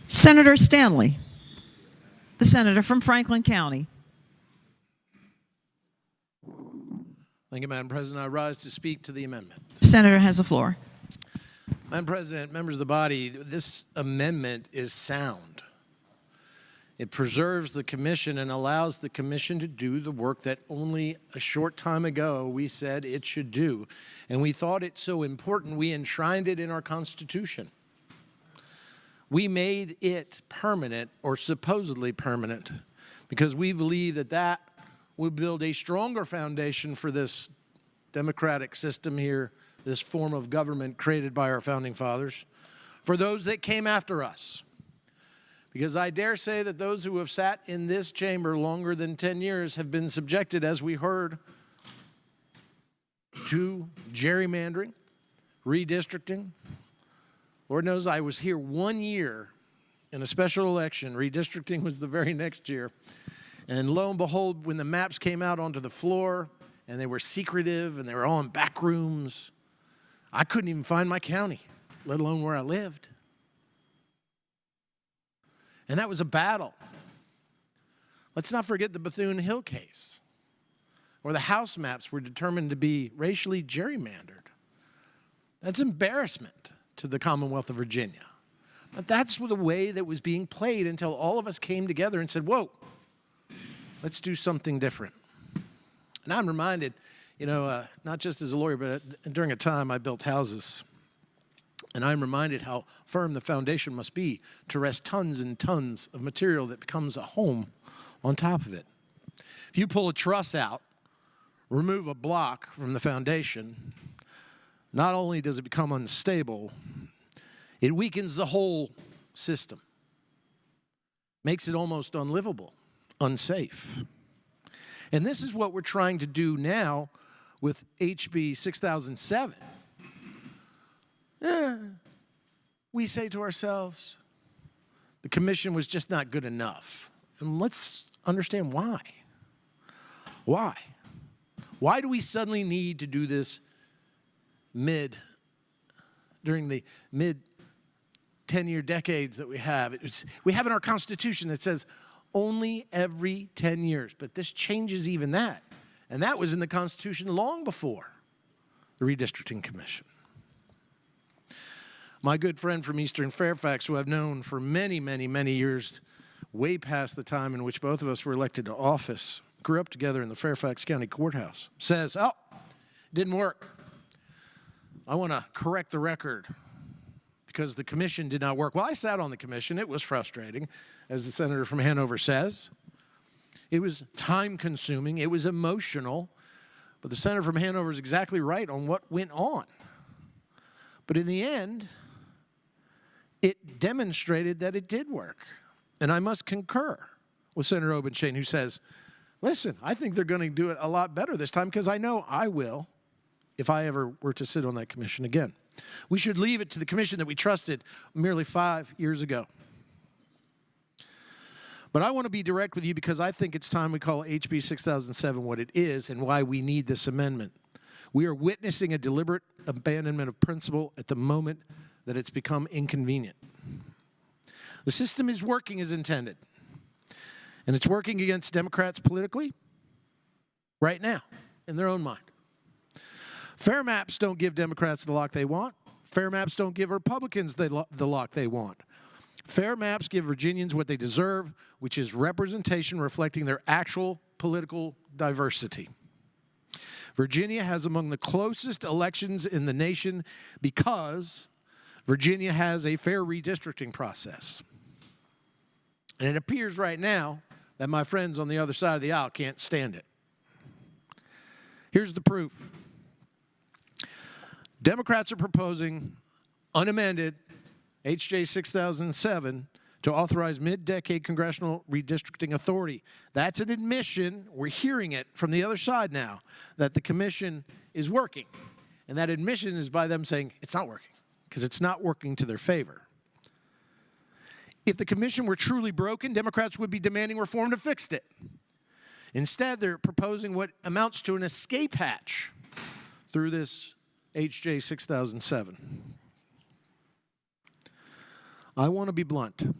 Senator Stanley, the senator from Franklin County. Thank you, Madam President. I rise to speak to the amendment. The senator has the floor. Madam President, members of the body, this amendment is sound. It preserves the commission and allows the commission to do the work that only a short time ago we said it should do. And we thought it so important, we enshrined it in our Constitution. We made it permanent, or supposedly permanent, because we believe that that will build a stronger foundation for this democratic system here, this form of government created by our founding fathers, for those that came after us. Because I dare say that those who have sat in this chamber longer than 10 years have been subjected, as we heard, to gerrymandering, redistricting. Lord knows I was here 1 year in a special election. Redistricting was the very next year. And lo and behold, when the maps came out onto the floor and they were secretive and they were all in back rooms, I couldn't even find my county, let alone where I lived. And that was a battle. Let's not forget the Bethune Hill case, where the House maps were determined to be racially gerrymandered. That's embarrassment to the Commonwealth of Virginia. But that's the way that was being played until all of us came together and said, whoa, let's do something different. And I'm reminded, not just as a lawyer, but during a time I built houses. And I'm reminded how firm the foundation must be to rest tons and tons of material that becomes a home on top of it. If you pull a truss out, remove a block from the foundation, not only does it become unstable, it weakens the whole system, makes it almost unlivable, unsafe. And this is what we're trying to do now with HB 6007. We say to ourselves, the commission was just not good enough. And let's understand why. Why? Why do we suddenly need to do this during the mid 10-year decades that we have? We have in our Constitution that says only every 10 years, but this changes even that. And that was in the Constitution long before the Redistricting Commission. My good friend from Eastern Fairfax, who I've known for many, many, many years, way past the time in which both of us were elected to office, grew up together in the Fairfax County Courthouse, says, oh, didn't work. I want to correct the record because the commission did not work. Well, I sat on the commission. It was frustrating, as the senator from Hanover says. It was time-consuming. It was emotional. But the senator from Hanover is exactly right on what went on. But in the end, it demonstrated that it did work. And I must concur with Senator Obenshain, who says, listen, I think they're going to do it a lot better this time because I know I will if I ever were to sit on that commission again. We should leave it to the commission that we trusted merely 5 years ago. But I want to be direct with you because I think it's time we call HB 6007 what it is and why we need this amendment. We are witnessing a deliberate abandonment of principle at the moment that it's become inconvenient. The system is working as intended, and it's working against Democrats politically right now in their own mind. Fair maps don't give Democrats the lock they want. Fair maps don't give Republicans the lock they want. Fair maps give Virginians what they deserve, which is representation reflecting their actual political diversity. Virginia has among the closest elections in the nation because Virginia has a fair redistricting process. And it appears right now that my friends on the other side of the aisle can't stand it. Here's the proof. Democrats are proposing unamended H.J. 6007 to authorize mid-decade congressional redistricting authority. That's an admission, we're hearing it from the other side now, that the commission is working. And that admission is by them saying it's not working, because it's not working to their favor. If the commission were truly broken, Democrats would be demanding reform to fix it. Instead, they're proposing what amounts to an escape hatch through this H.J. 6007. I want to be blunt.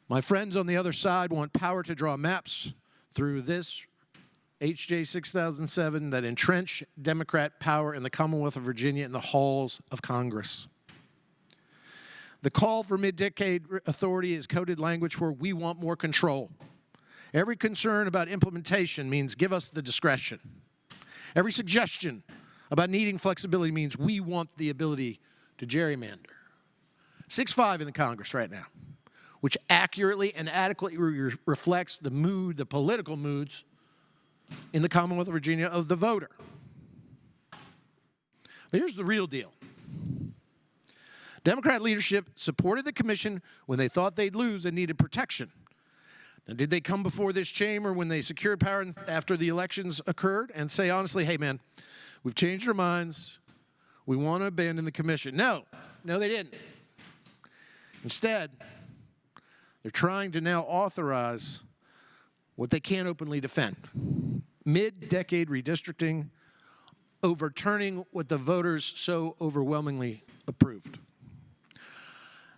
My friends on the other side want power to draw maps through this H.J. 6007 that entrench Democrat power in the Commonwealth of Virginia in the halls of Congress. The call for mid-decade authority is coded language for we want more control. Every concern about implementation means give us the discretion. Every suggestion about needing flexibility means we want the ability to gerrymander. 6-5 in the Congress right now, which accurately and adequately reflects the mood, the political moods in the Commonwealth of Virginia of the voter. But here's the real deal. Democrat leadership supported the commission when they thought they'd lose and needed protection. Now, did they come before this chamber when they secured power after the elections occurred and say honestly, hey man, we've changed our minds, we want to abandon the commission? No, they didn't. Instead, they're trying to now authorize what they can't openly defend. Mid-decade redistricting, overturning what the voters so overwhelmingly approved.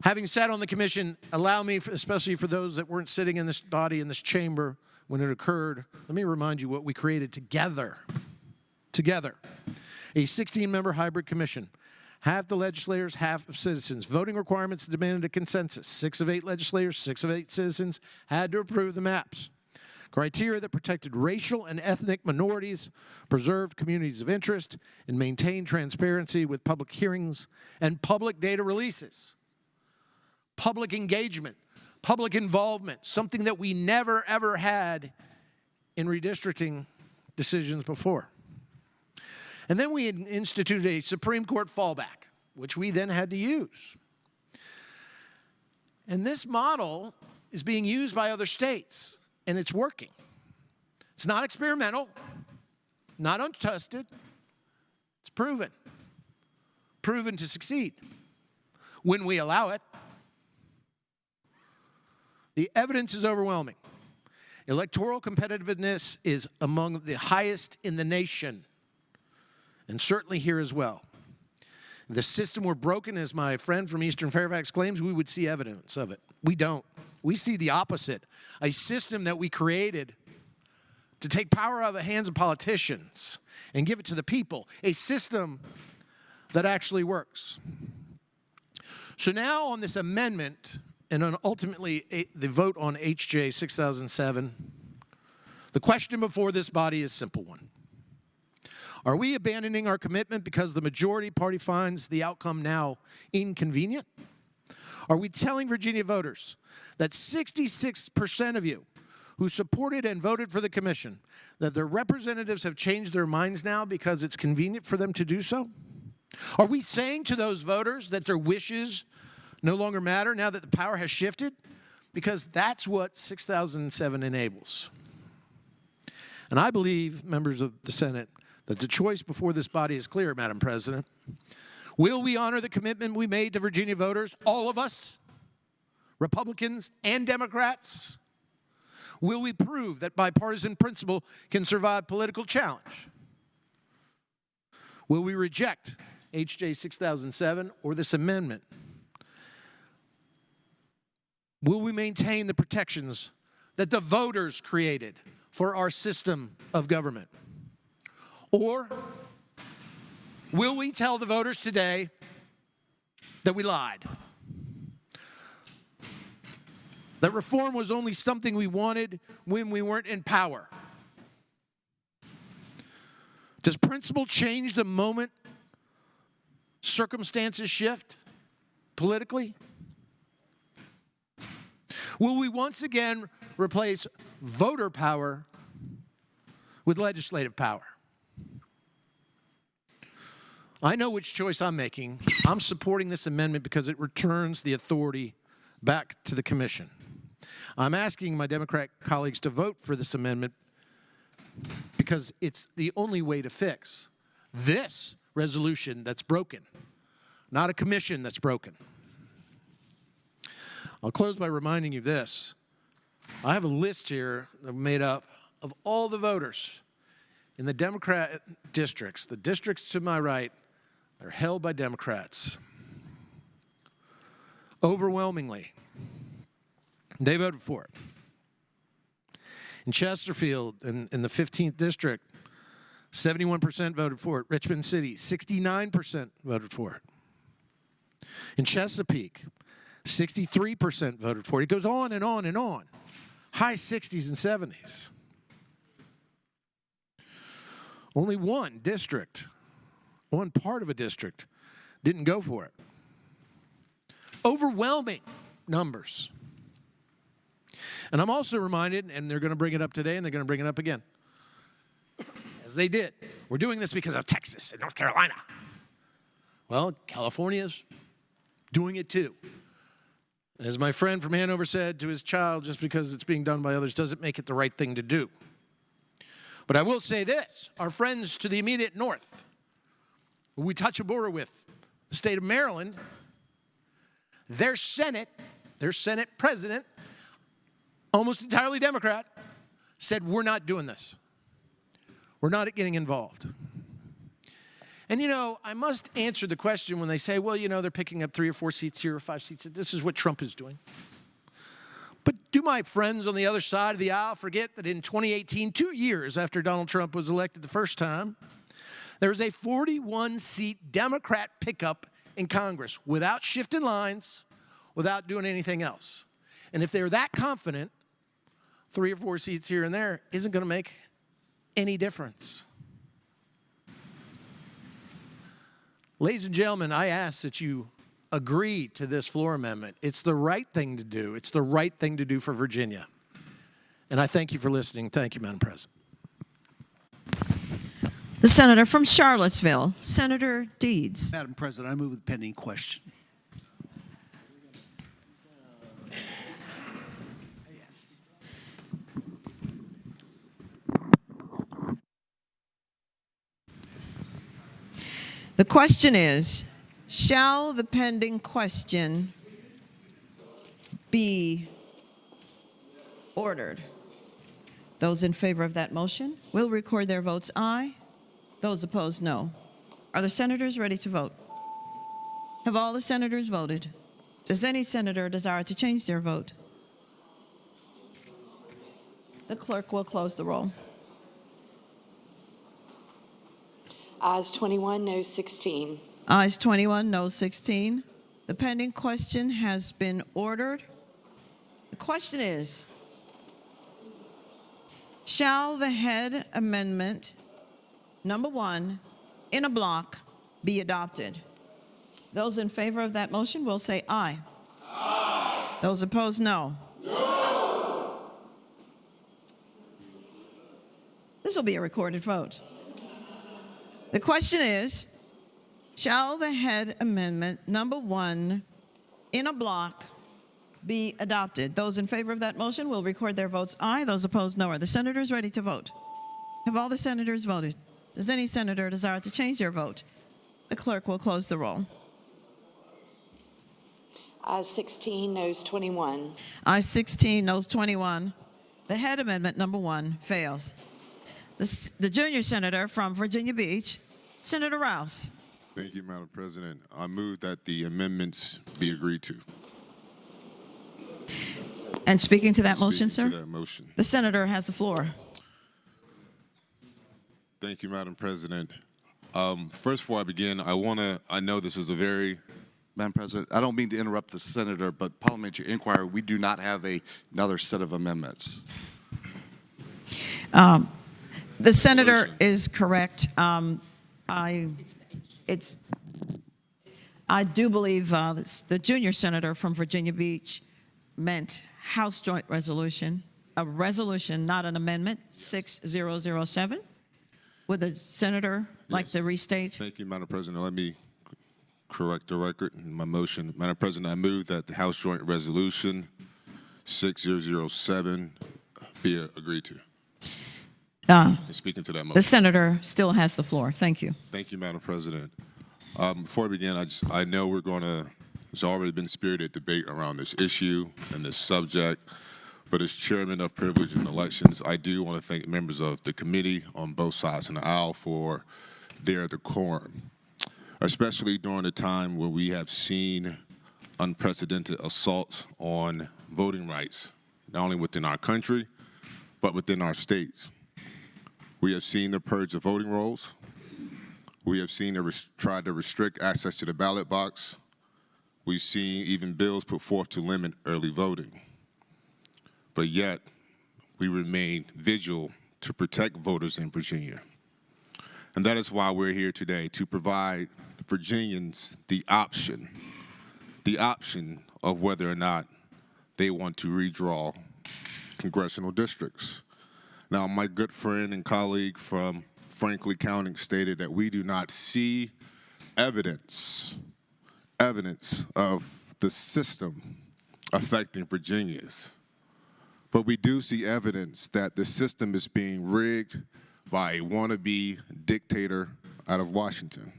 Having sat on the commission, allow me, especially for those that weren't sitting in this body, in this chamber when it occurred, let me remind you what we created together. Together. A 16-member hybrid commission. Half the legislators, half of citizens. Voting requirements demanded a consensus. 6 of 8 legislators, 6 of 8 citizens had to approve the maps. Criteria that protected racial and ethnic minorities, preserved communities of interest, and maintained transparency with public hearings and public data releases. Public engagement, public involvement, something that we never ever had in redistricting decisions before. And then we instituted a Supreme Court fallback, which we then had to use. And this model is being used by other states, and it's working. It's not experimental, not untested. It's proven. Proven to succeed when we allow it. The evidence is overwhelming. Electoral competitiveness is among the highest in the nation, and certainly here as well. If the system were broken, as my friend from Eastern Fairfax claims, we would see evidence of it. We don't. We see the opposite. A system that we created to take power out of the hands of politicians and give it to the people. A system that actually works. So now on this amendment, and on ultimately the vote on H.J. 6007, the question before this body is a simple one. Are we abandoning our commitment because the majority party finds the outcome now inconvenient? Are we telling Virginia voters that 66% of you who supported and voted for the commission, that their representatives have changed their minds now because it's convenient for them to do so? Are we saying to those voters that their wishes no longer matter now that the power has shifted? Because that's what 6007 enables. And I believe, members of the Senate, that the choice before this body is clear, Madam President. Will we honor the commitment we made to Virginia voters, all of us, Republicans and Democrats? Will we prove that bipartisan principle can survive political challenge? Will we reject H.J. 6007 or this amendment? Will we maintain the protections that the voters created for our system of government? Or will we tell the voters today that we lied? That reform was only something we wanted when we weren't in power? Does principle change the moment circumstances shift politically? Will we once again replace voter power with legislative power? I know which choice I'm making. I'm supporting this amendment because it returns the authority back to the commission. I'm asking my Democrat colleagues to vote for this amendment because it's the only way to fix this resolution that's broken, not a commission that's broken. I'll close by reminding you this. I have a list here made up of all the voters in the Democrat districts. The districts to my right are held by Democrats. Overwhelmingly, they voted for it. In Chesterfield, in the 15th district, 71% voted for it. Richmond City, 69% voted for it. In Chesapeake, 63% voted for it. It goes on and on and on. High 60s and 70s. Only one district, one part of a district, didn't go for it. Overwhelming numbers. And I'm also reminded, and they're going to bring it up today, and they're going to bring it up again, as they did. We're doing this because of Texas and North Carolina. Well, California's doing it too. As my friend from Hanover said to his child, just because it's being done by others doesn't make it the right thing to do. But I will say this, our friends to the immediate north, who we touch a border with, the state of Maryland, their Senate president, almost entirely Democrat, said, we're not doing this. We're not getting involved. And, you know, I must answer the question when they say, well, you know, they're picking up 3 or 4 seats here or 5 seats. This is what Trump is doing. But do my friends on the other side of the aisle forget that in 2018, 2 years after Donald Trump was elected the first time, there was a 41-seat Democrat pickup in Congress without shifting lines, without doing anything else. And if they're that confident, 3 or 4 seats here and there isn't going to make any difference. Ladies and gentlemen, I ask that you agree to this floor amendment. It's the right thing to do. It's the right thing to do for Virginia. And I thank you for listening. Thank you, Madam President. The senator from Charlottesville, Senator Deeds. Madam President, I move with pending question. The question is, shall the pending question be ordered? Those in favor of that motion will record their votes aye. Those opposed, no. Are the senators ready to vote? Have all the senators voted? Does any senator desire to change their vote? The clerk will close the roll. Ayes 21, no 16. Ayes 21, no 16. The pending question has been ordered. The question is, shall the head amendment number 1 in a block be adopted? Those in favor of that motion will say aye. Aye. Those opposed, no. No. This will be a recorded vote. The question is, shall the head amendment number 1 in a block be adopted? Those in favor of that motion will record their votes aye. Those opposed, no. Are the senators ready to vote? Have all the senators voted? Does any senator desire to change their vote? The clerk will close the roll. Ayes 16, noes 21. Ayes 16, noes 21. The head amendment number 1 fails. The junior senator from Virginia Beach, Senator Rouse. Thank you, Madam President. I move that the amendments be agreed to. And speaking to that motion, sir? To that motion. The senator has the floor. Thank you, Madam President. First, before I begin, I know this is a very... Madam President, I don't mean to interrupt the senator, but parliamentary inquiry, we do not have another set of amendments. The senator is correct. I do believe the junior senator from Virginia Beach meant House Joint Resolution, a resolution, not an amendment, 6007. Would the senator like to restate? Thank you, Madam President. Let me correct the record in my motion. Madam President, I move that the House Joint Resolution 6007 be agreed to. Speaking to that motion. The senator still has the floor. Thank you. Thank you, Madam President. Before I begin, I know there's already been spirited debate around this issue and this subject, but as chairman of Privilege and Elections, I do want to thank members of the committee on both sides of the aisle for their decorum, especially during a time where we have seen unprecedented assaults on voting rights, not only within our country, but within our states. We have seen the purge of voting rolls. We have seen tried to restrict access to the ballot box. We've seen even bills put forth to limit early voting. But yet, we remain vigilant to protect voters in Virginia. And that is why we're here today, to provide Virginians the option of whether or not they want to redraw congressional districts. Now, my good friend and colleague from Franklin County stated that we do not see evidence of the system affecting Virginians. But we do see evidence that the system is being rigged by a wannabe dictator out of Washington.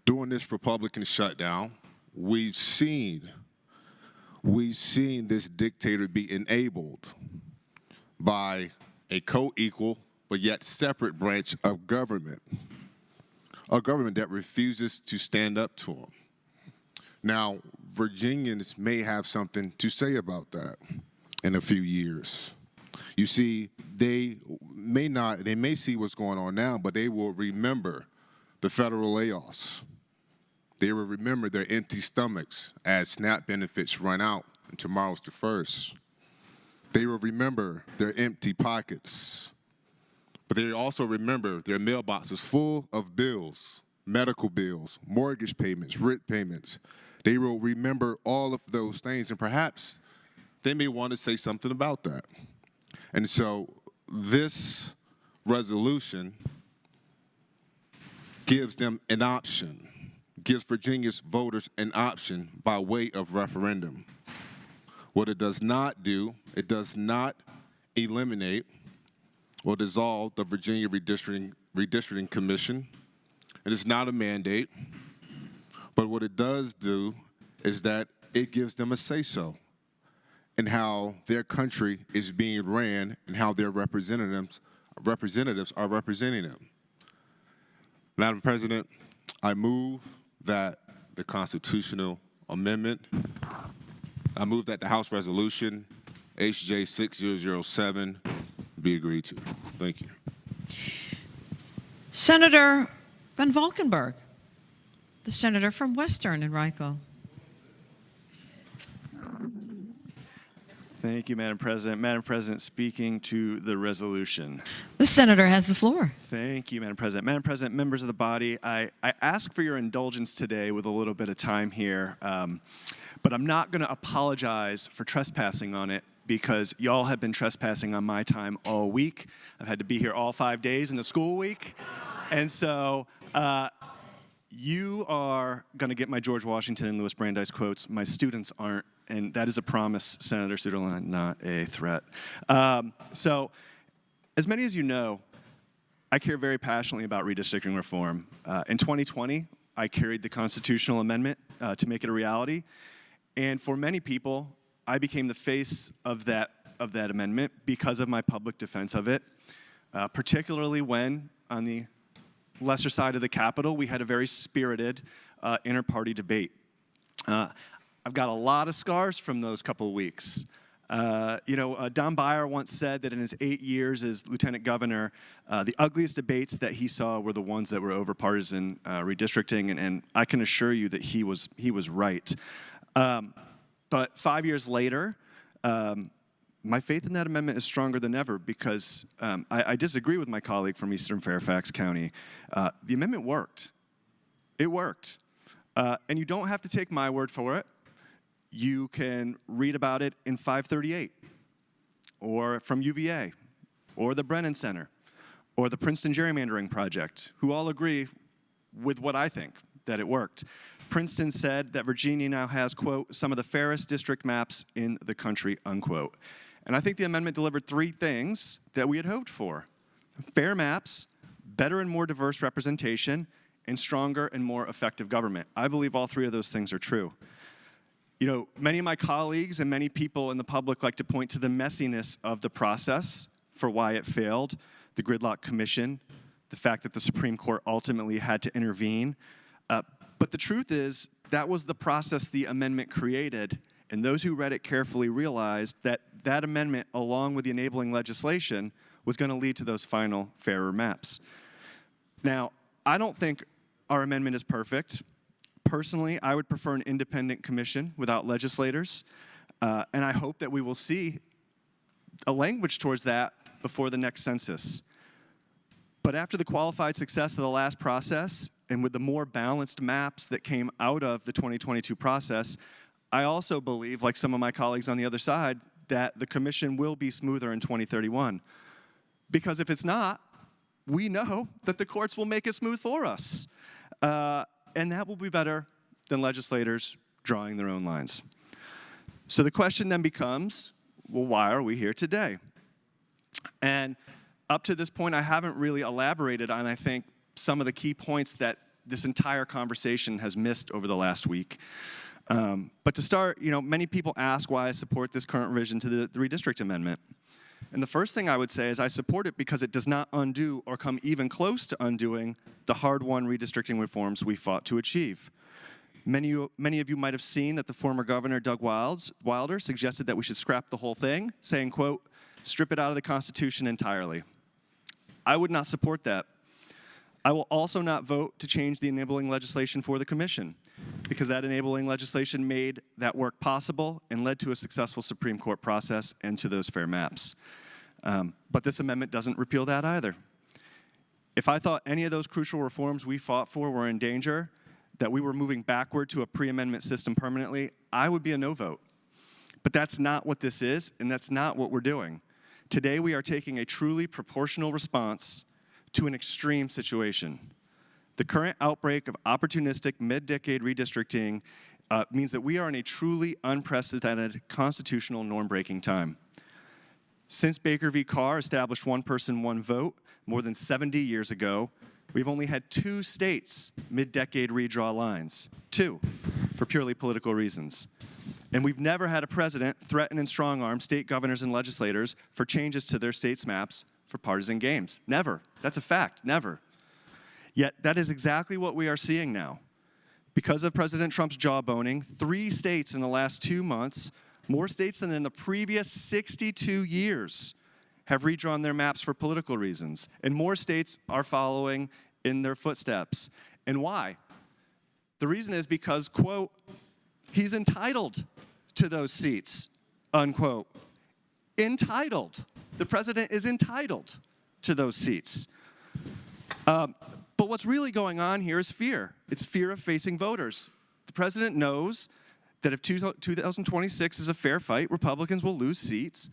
During this Republican shutdown, we've seen this dictator be enabled by a co-equal but yet separate branch of government, a government that refuses to stand up to him. Now, Virginians may have something to say about that in a few years. You see, they may see what's going on now, but they will remember the federal layoffs. They will remember their empty stomachs as SNAP benefits run out and tomorrow's the 1st. They will remember their empty pockets. But they also remember their mailboxes full of bills, medical bills, mortgage payments, rent payments. They will remember all of those things, and perhaps they may want to say something about that. And so this resolution gives them an option, gives Virginia's voters an option by way of referendum. What it does not do, it does not eliminate or dissolve the Virginia Redistricting Commission. It is not a mandate, but what it does do is that it gives them a say-so in how their country is being ran and how their representatives are representing them. Madam President, I move that the constitutional amendment, I move that the House Resolution HJ 6007 be agreed to. Thank you. Senator Van Valkenburg, the senator from Western Henrico. Thank you, Madam President. Madam President, speaking to the resolution. The senator has the floor. Thank you, Madam President. Madam President, members of the body, I ask for your indulgence today with a little bit of time here, but I'm not going to apologize for trespassing on it because y'all have been trespassing on my time all week. I've had to be here all 5 days in the school week. And so you are going to get my George Washington and Louis Brandeis quotes. My students aren't. And that is a promise, Senator Suderline, not a threat. So, as many as you know, I care very passionately about redistricting reform. In 2020, I carried the constitutional amendment to make it a reality. And for many people, I became the face of that amendment because of my public defense of it, particularly when, on the lesser side of the Capitol, we had a very spirited inter-party debate. I've got a lot of scars from those couple of weeks. Don Beyer once said that in his 8 years as lieutenant governor, the ugliest debates that he saw were the ones that were over partisan redistricting, and I can assure you that he was right. But 5 years later, my faith in that amendment is stronger than ever because I disagree with my colleague from Eastern Fairfax County. The amendment worked. It worked. And you don't have to take my word for it. You can read about it in 538 or from UVA or the Brennan Center or the Princeton gerrymandering project, who all agree with what I think, that it worked. Princeton said that Virginia now has, quote, some of the fairest district maps in the country, unquote. And I think the amendment delivered three things that we had hoped for: fair maps, better and more diverse representation, and stronger and more effective government. I believe all three of those things are true. You know, many of my colleagues and many people in the public like to point to the messiness of the process for why it failed, the Gridlock Commission, the fact that the Supreme Court ultimately had to intervene. But the truth is, that was the process the amendment created, and those who read it carefully realized that that amendment, along with the enabling legislation, was going to lead to those final fairer maps. Now, I don't think our amendment is perfect. Personally, I would prefer an independent commission without legislators, and I hope that we will see a language towards that before the next census. But after the qualified success of the last process, and with the more balanced maps that came out of the 2022 process, I also believe, like some of my colleagues on the other side, that the commission will be smoother in 2031. Because if it's not, we know that the courts will make it smooth for us. And that will be better than legislators drawing their own lines. So the question then becomes, well, why are we here today? And up to this point, I haven't really elaborated on, I think, some of the key points that this entire conversation has missed over the last week. But to start, you know, many people ask why I support this current revision to the redistrict amendment. And the first thing I would say is I support it because it does not undo or come even close to undoing the hard-won redistricting reforms we fought to achieve. Many of you might have seen that the former governor, Doug Wilder, suggested that we should scrap the whole thing, saying, quote, strip it out of the Constitution entirely. I would not support that. I will also not vote to change the enabling legislation for the commission, because that enabling legislation made that work possible and led to a successful Supreme Court process and to those fair maps. But this amendment doesn't repeal that either. If I thought any of those crucial reforms we fought for were in danger, that we were moving backward to a pre-amendment system permanently, I would be a no vote. But that's not what this is, and that's not what we're doing. Today we are taking a truly proportional response to an extreme situation. The current outbreak of opportunistic mid-decade redistricting means that we are in a truly unprecedented constitutional norm-breaking time. Since Baker v. Carr established one person, one vote more than 70 years ago, we've only had 2 states mid-decade redraw lines, 2, for purely political reasons. And we've never had a president threaten and strong-arm state governors and legislators for changes to their state's maps for partisan games. Never. That's a fact. Never. Yet that is exactly what we are seeing now. Because of President Trump's jawboning, 3 states in the last 2 months, more states than in the previous 62 years, have redrawn their maps for political reasons. And more states are following in their footsteps. And why? The reason is because, quote, he's entitled to those seats, unquote. Entitled. The president is entitled to those seats. But what's really going on here is fear. It's fear of facing voters. The president knows that if 2026 is a fair fight, Republicans will lose seats,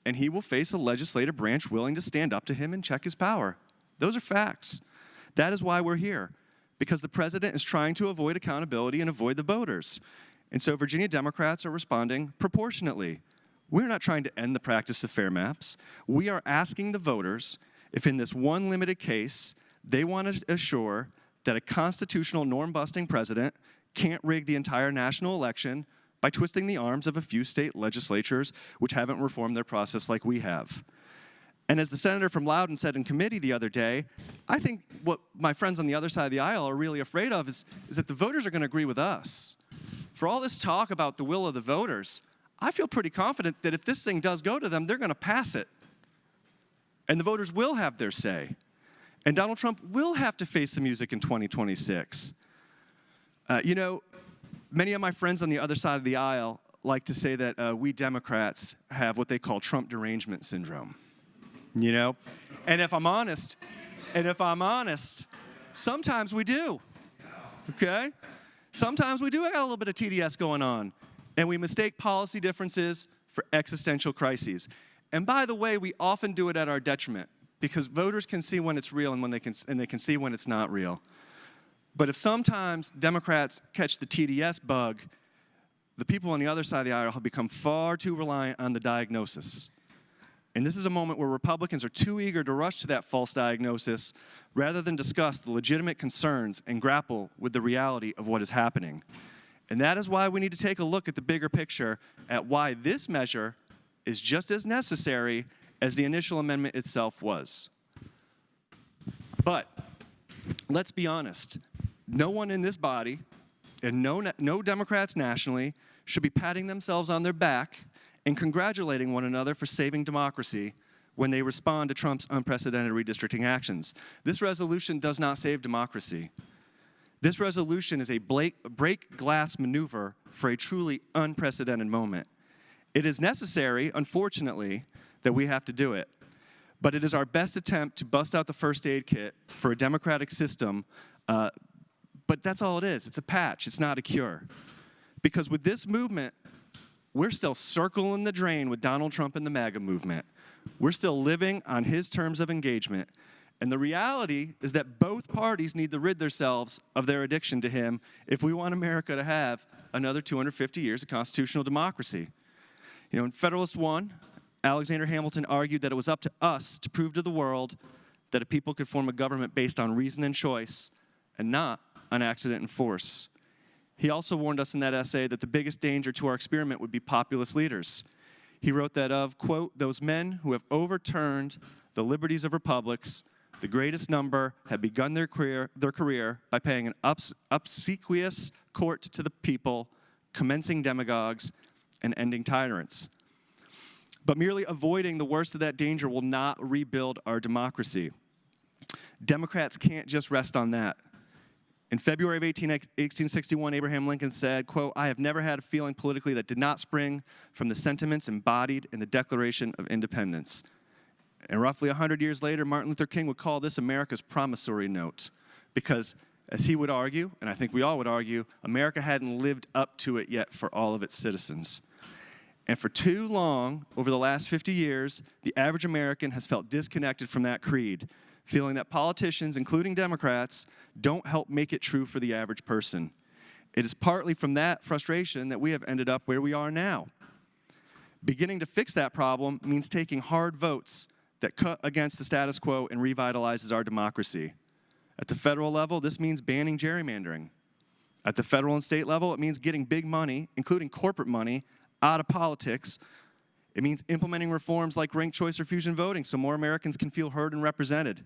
and he will face a legislative branch willing to stand up to him and check his power. Those are facts. That is why we're here, because the president is trying to avoid accountability and avoid the voters. And so Virginia Democrats are responding proportionately. We're not trying to end the practice of fair maps. We are asking the voters if in this one limited case, they want to assure that a constitutional norm-busting president can't rig the entire national election by twisting the arms of a few state legislatures which haven't reformed their process like we have. And as the senator from Loudoun said in committee the other day, I think what my friends on the other side of the aisle are really afraid of is that the voters are going to agree with us. For all this talk about the will of the voters, I feel pretty confident that if this thing does go to them, they're going to pass it. And the voters will have their say. And Donald Trump will have to face the music in 2026. You know, many of my friends on the other side of the aisle like to say that we Democrats have what they call Trump derangement syndrome. You know? And if I'm honest, sometimes we do. Okay? Sometimes we do have a little bit of TDS going on. And we mistake policy differences for existential crises. And by the way, we often do it at our detriment, because voters can see when it's real and they can see when it's not real. But if sometimes Democrats catch the TDS bug, the people on the other side of the aisle have become far too reliant on the diagnosis. And this is a moment where Republicans are too eager to rush to that false diagnosis rather than discuss the legitimate concerns and grapple with the reality of what is happening. And that is why we need to take a look at the bigger picture at why this measure is just as necessary as the initial amendment itself was. But let's be honest, no one in this body and no Democrats nationally should be patting themselves on their back and congratulating one another for saving democracy when they respond to Trump's unprecedented redistricting actions. This resolution does not save democracy. This resolution is a break glass maneuver for a truly unprecedented moment. It is necessary, unfortunately, that we have to do it. But it is our best attempt to bust out the first aid kit for a democratic system. But that's all it is. It's a patch. It's not a cure. Because with this movement, we're still circling the drain with Donald Trump and the MAGA movement. We're still living on his terms of engagement. And the reality is that both parties need to rid themselves of their addiction to him if we want America to have another 250 years of constitutional democracy. You know, in Federalist 1, Alexander Hamilton argued that it was up to us to prove to the world that a people could form a government based on reason and choice and not on accident and force. He also warned us in that essay that the biggest danger to our experiment would be populist leaders. He wrote that of, quote, those men who have overturned the liberties of republics, the greatest number have begun their career by paying an obsequious court to the people, commencing demagogues, and ending tyrants. But merely avoiding the worst of that danger will not rebuild our democracy. Democrats can't just rest on that. In February of 1861, Abraham Lincoln said, quote, I have never had a feeling politically that did not spring from the sentiments embodied in the Declaration of Independence. And roughly 100 years later, Martin Luther King would call this America's promissory note because, as he would argue, and I think we all would argue, America hadn't lived up to it yet for all of its citizens. And for too long, over the last 50 years, the average American has felt disconnected from that creed, feeling that politicians, including Democrats, don't help make it true for the average person. It is partly from that frustration that we have ended up where we are now. Beginning to fix that problem means taking hard votes that cut against the status quo and revitalizes our democracy. At the federal level, this means banning gerrymandering. At the federal and state level, it means getting big money, including corporate money, out of politics. It means implementing reforms like ranked choice or fusion voting so more Americans can feel heard and represented.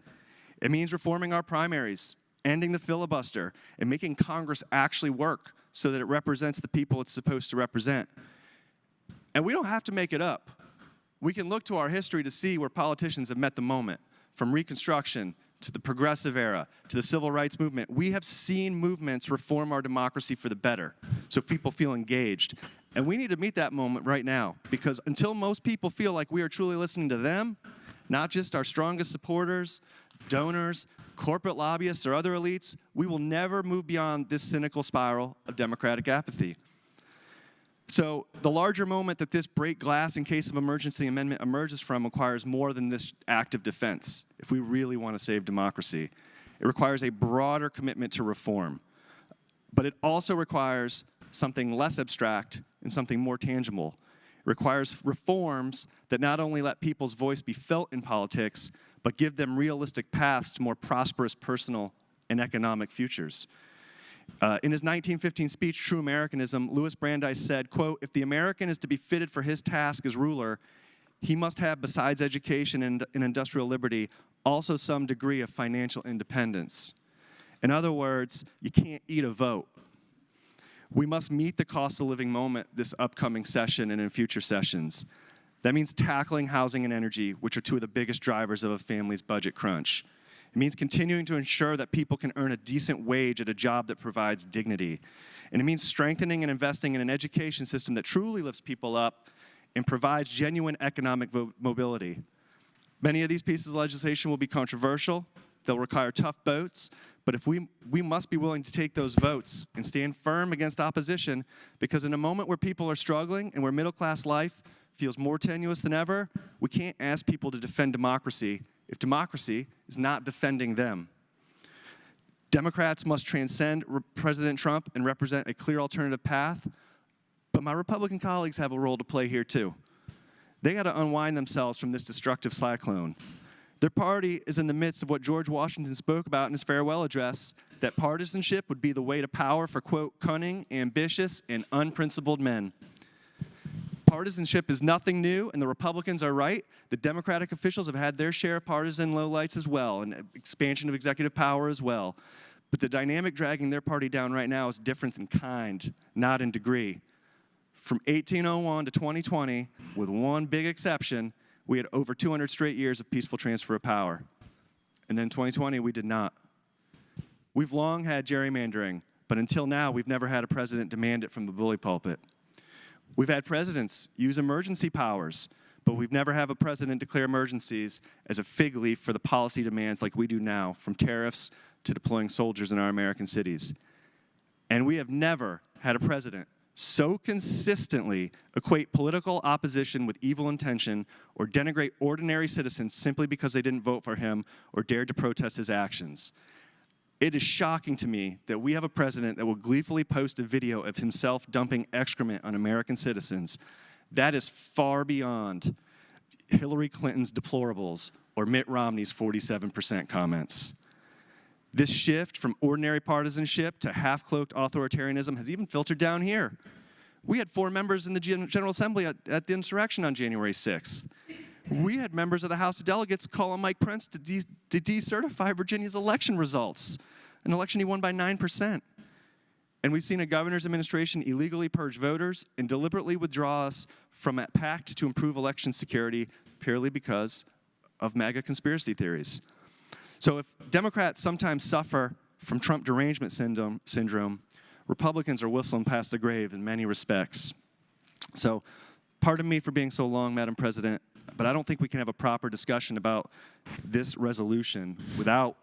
It means reforming our primaries, ending the filibuster, and making Congress actually work so that it represents the people it's supposed to represent. And we don't have to make it up. We can look to our history to see where politicians have met the moment, from Reconstruction to the Progressive Era to the Civil Rights Movement. We have seen movements reform our democracy for the better, so people feel engaged. And we need to meet that moment right now, because until most people feel like we are truly listening to them, not just our strongest supporters, donors, corporate lobbyists, or other elites, we will never move beyond this cynical spiral of democratic apathy. So the larger moment that this break glass in case of emergency amendment emerges from requires more than this act of defense if we really want to save democracy. It requires a broader commitment to reform. But it also requires something less abstract and something more tangible. It requires reforms that not only let people's voice be felt in politics, but give them realistic paths to more prosperous personal and economic futures. In his 1915 speech, True Americanism, Louis Brandeis said, quote, if the American is to be fitted for his task as ruler, he must have, besides education and industrial liberty, also some degree of financial independence. In other words, you can't eat a vote. We must meet the cost of living moment this upcoming session and in future sessions. That means tackling housing and energy, which are two of the biggest drivers of a family's budget crunch. It means continuing to ensure that people can earn a decent wage at a job that provides dignity. And it means strengthening and investing in an education system that truly lifts people up and provides genuine economic mobility. Many of these pieces of legislation will be controversial. They'll require tough votes. But if we must be willing to take those votes and stand firm against opposition, because in a moment where people are struggling and where middle-class life feels more tenuous than ever, we can't ask people to defend democracy if democracy is not defending them. Democrats must transcend President Trump and represent a clear alternative path, but my Republican colleagues have a role to play here too. They got to unwind themselves from this destructive cyclone. Their party is in the midst of what George Washington spoke about in his farewell address, that partisanship would be the way to power for, quote, cunning, ambitious, and unprincipled men. Partisanship is nothing new, and the Republicans are right. The Democratic officials have had their share of partisan lowlights as well, and expansion of executive power as well. But the dynamic dragging their party down right now is difference in kind, not in degree. From 1801 to 2020, with one big exception, we had over 200 straight years of peaceful transfer of power. And then 2020, we did not. We've long had gerrymandering, but until now, we've never had a president demand it from the bully pulpit. We've had presidents use emergency powers, but we've never had a president declare emergencies as a fig leaf for the policy demands like we do now, from tariffs to deploying soldiers in our American cities. And we have never had a president so consistently equate political opposition with evil intention or denigrate ordinary citizens simply because they didn't vote for him or dared to protest his actions. It is shocking to me that we have a president that will gleefully post a video of himself dumping excrement on American citizens. That is far beyond Hillary Clinton's deplorables or Mitt Romney's 47% comments. This shift from ordinary partisanship to half-cloaked authoritarianism has even filtered down here. We had 4 members in the General Assembly at the insurrection on January 6th. We had members of the House of Delegates call on Mike Pence to decertify Virginia's election results, an election he won by 9%. And we've seen a governor's administration illegally purge voters and deliberately withdraw us from a pact to improve election security purely because of MAGA conspiracy theories. So if Democrats sometimes suffer from Trump derangement syndrome, Republicans are whistling past the grave in many respects. So pardon me for being so long, Madam President, but I don't think we can have a proper discussion about this resolution without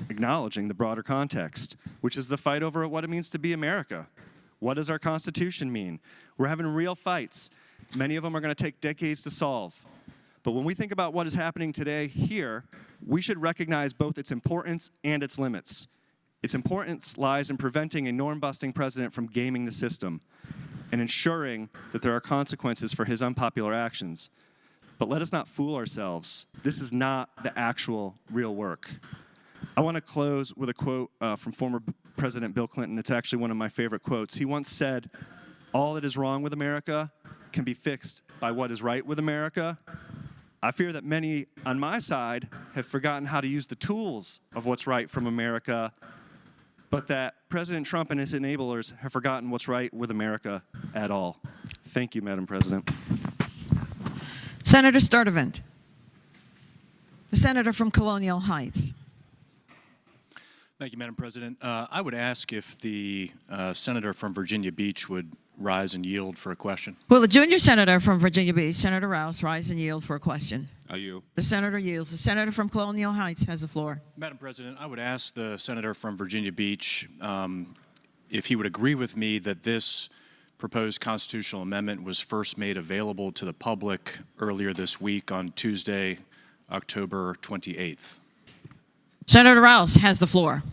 acknowledging the broader context, which is the fight over what it means to be America. What does our Constitution mean? We're having real fights. Many of them are going to take decades to solve. But when we think about what is happening today here, we should recognize both its importance and its limits. Its importance lies in preventing a norm-busting president from gaming the system and ensuring that there are consequences for his unpopular actions. But let us not fool ourselves. This is not the actual real work. I want to close with a quote from former President Bill Clinton. It's actually one of my favorite quotes. He once said, "All that is wrong with America can be fixed by what is right with America." I fear that many on my side have forgotten how to use the tools of what's right from America, but that President Trump and his enablers have forgotten what's right with America at all. Thank you, Madam President. Senator Sturdivant, the senator from Colonial Heights. Thank you, Madam President. I would ask if the senator from Virginia Beach would rise and yield for a question. Will the junior senator from Virginia Beach, Senator Rouse, rise and yield for a question? I yield. The senator yields. The senator from Colonial Heights has the floor. Madam President, I would ask the senator from Virginia Beach if he would agree with me that this proposed constitutional amendment was first made available to the public earlier this week on Tuesday, October 28th. Senator Rouse has the floor.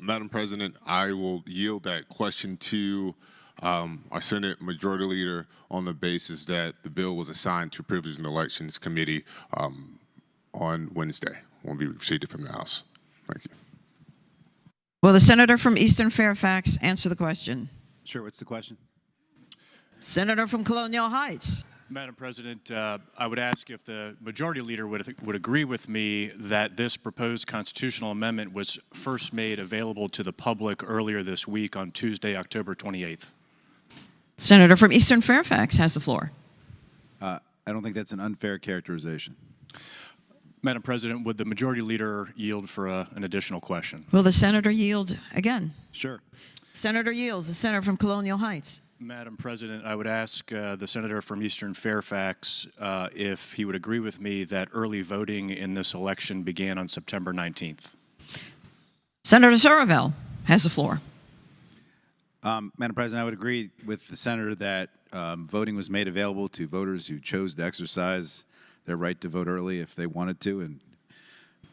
Madam President, I will yield that question to our Senate Majority Leader on the basis that the bill was assigned to Privilege and Elections Committee on Wednesday when we received it from the House. Thank you. Will the senator from Eastern Fairfax answer the question? Sure, what's the question? Senator from Colonial Heights. Madam President, I would ask if the Majority Leader would agree with me that this proposed constitutional amendment was first made available to the public earlier this week on Tuesday, October 28th. Senator from Eastern Fairfax has the floor. I don't think that's an unfair characterization. Madam President, would the Majority Leader yield for an additional question? Will the senator yield again? Sure. Senator yields. The senator from Colonial Heights. Madam President, I would ask the senator from Eastern Fairfax if he would agree with me that early voting in this election began on September 19th. Senator Sorovell has the floor. Madam President, I would agree with the senator that voting was made available to voters who chose to exercise their right to vote early if they wanted to, and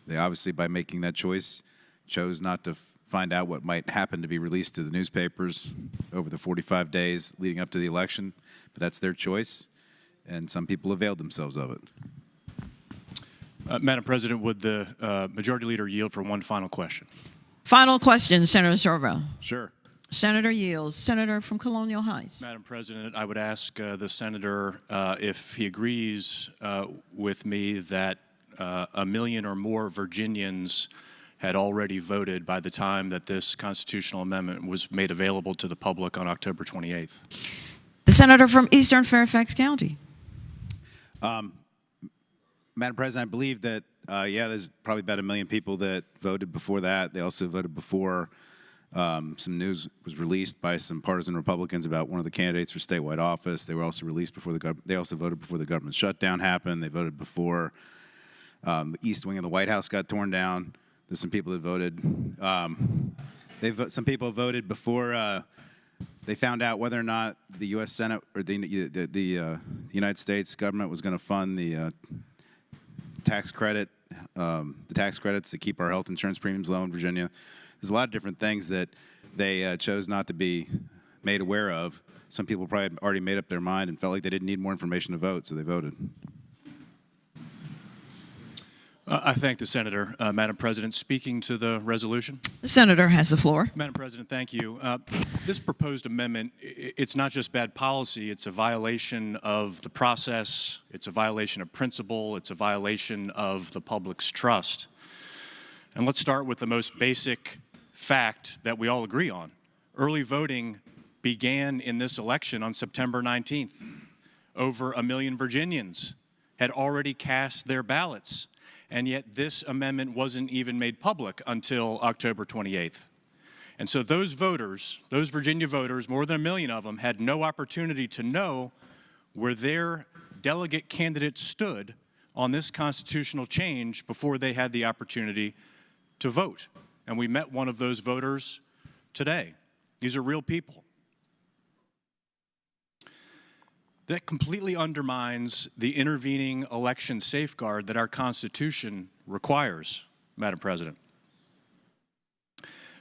they obviously, by making that choice, chose not to find out what might happen to be released to the newspapers over the 45 days leading up to the election. But that's their choice, and some people availed themselves of it. Madam President, would the Majority Leader yield for one final question? Final question, Senator Sorrell. Sure. Senator yields. Senator from Colonial Heights. Madam President, I would ask the Senator if he agrees with me that 1 million or more Virginians had already voted by the time that this constitutional amendment was made available to the public on October 28th. The Senator from Eastern Fairfax County. Madam President, I believe that, there's probably about 1 million people that voted before that. They also voted before some news was released by some partisan Republicans about one of the candidates for statewide office. They were also released before they also voted before the government shutdown happened. They voted before the east wing of the White House got torn down. There's some people that voted. Some people voted before they found out whether or not the U.S. Senate or the United States government was going to fund the tax credits to keep our health insurance premiums low in Virginia. There's a lot of different things that they chose not to be made aware of. Some people probably had already made up their mind and felt like they didn't need more information to vote, so they voted. I thank the Senator. Madam President, speaking to the resolution. The Senator has the floor. Madam President, thank you. This proposed amendment, it's not just bad policy, it's a violation of the process, it's a violation of principle, it's a violation of the public's trust. And let's start with the most basic fact that we all agree on. Early voting began in this election on September 19th. Over 1 million Virginians had already cast their ballots, and yet this amendment wasn't even made public until October 28th. And so those voters, those Virginia voters, more than 1 million of them, had no opportunity to know where their delegate candidates stood on this constitutional change before they had the opportunity to vote. And we met one of those voters today. These are real people. That completely undermines the intervening election safeguard that our Constitution requires, Madam President.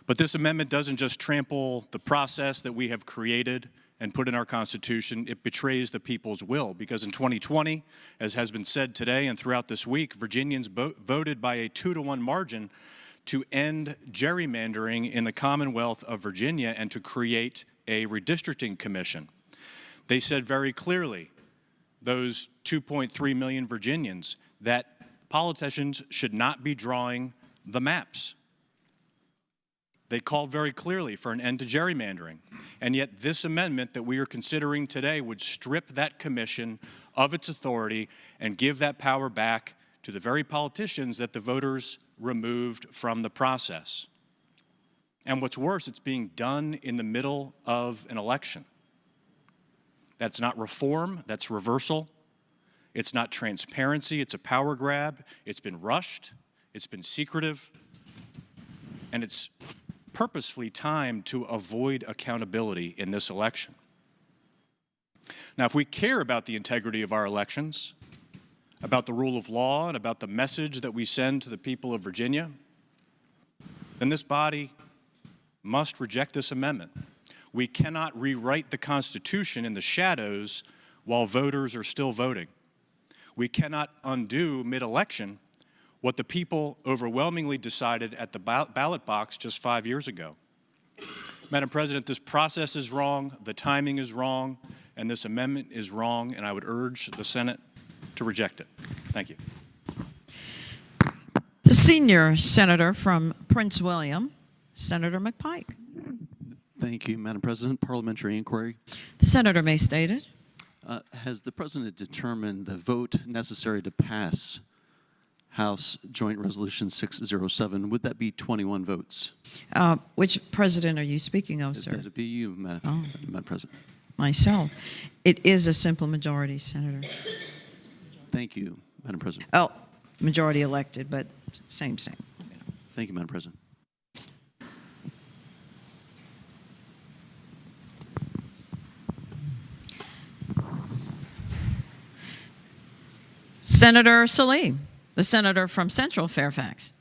But this amendment doesn't just trample the process that we have created and put in our Constitution, it betrays the people's will, because in 2020, as has been said today and throughout this week, Virginians voted by a 2-to-1 margin to end gerrymandering in the Commonwealth of Virginia and to create a redistricting commission. They said very clearly, those 2.3 million Virginians, that politicians should not be drawing the maps. They called very clearly for an end to gerrymandering. And yet this amendment that we are considering today would strip that commission of its authority and give that power back to the very politicians that the voters removed from the process. And what's worse, it's being done in the middle of an election. That's not reform, that's reversal. It's not transparency, it's a power grab. It's been rushed, it's been secretive, and it's purposefully timed to avoid accountability in this election. Now, if we care about the integrity of our elections, about the rule of law, and about the message that we send to the people of Virginia, then this body must reject this amendment. We cannot rewrite the Constitution in the shadows while voters are still voting. We cannot undo mid-election what the people overwhelmingly decided at the ballot box just 5 years ago. Madam President, this process is wrong, the timing is wrong, and this amendment is wrong, and I would urge the Senate to reject it. Thank you. The senior senator from Prince William, Senator McPike. Thank you, Madam President. Parliamentary inquiry. The senator may state it. Has the President determined the vote necessary to pass House Joint Resolution 607? Would that be 21 votes? Which president are you speaking of, sir? That would be you, Madam President. Myself. It is a simple majority, Senator. Thank you, Madam President. Oh, majority elected, but same. Thank you, Madam President. Senator Salim, the senator from Central Fairfax.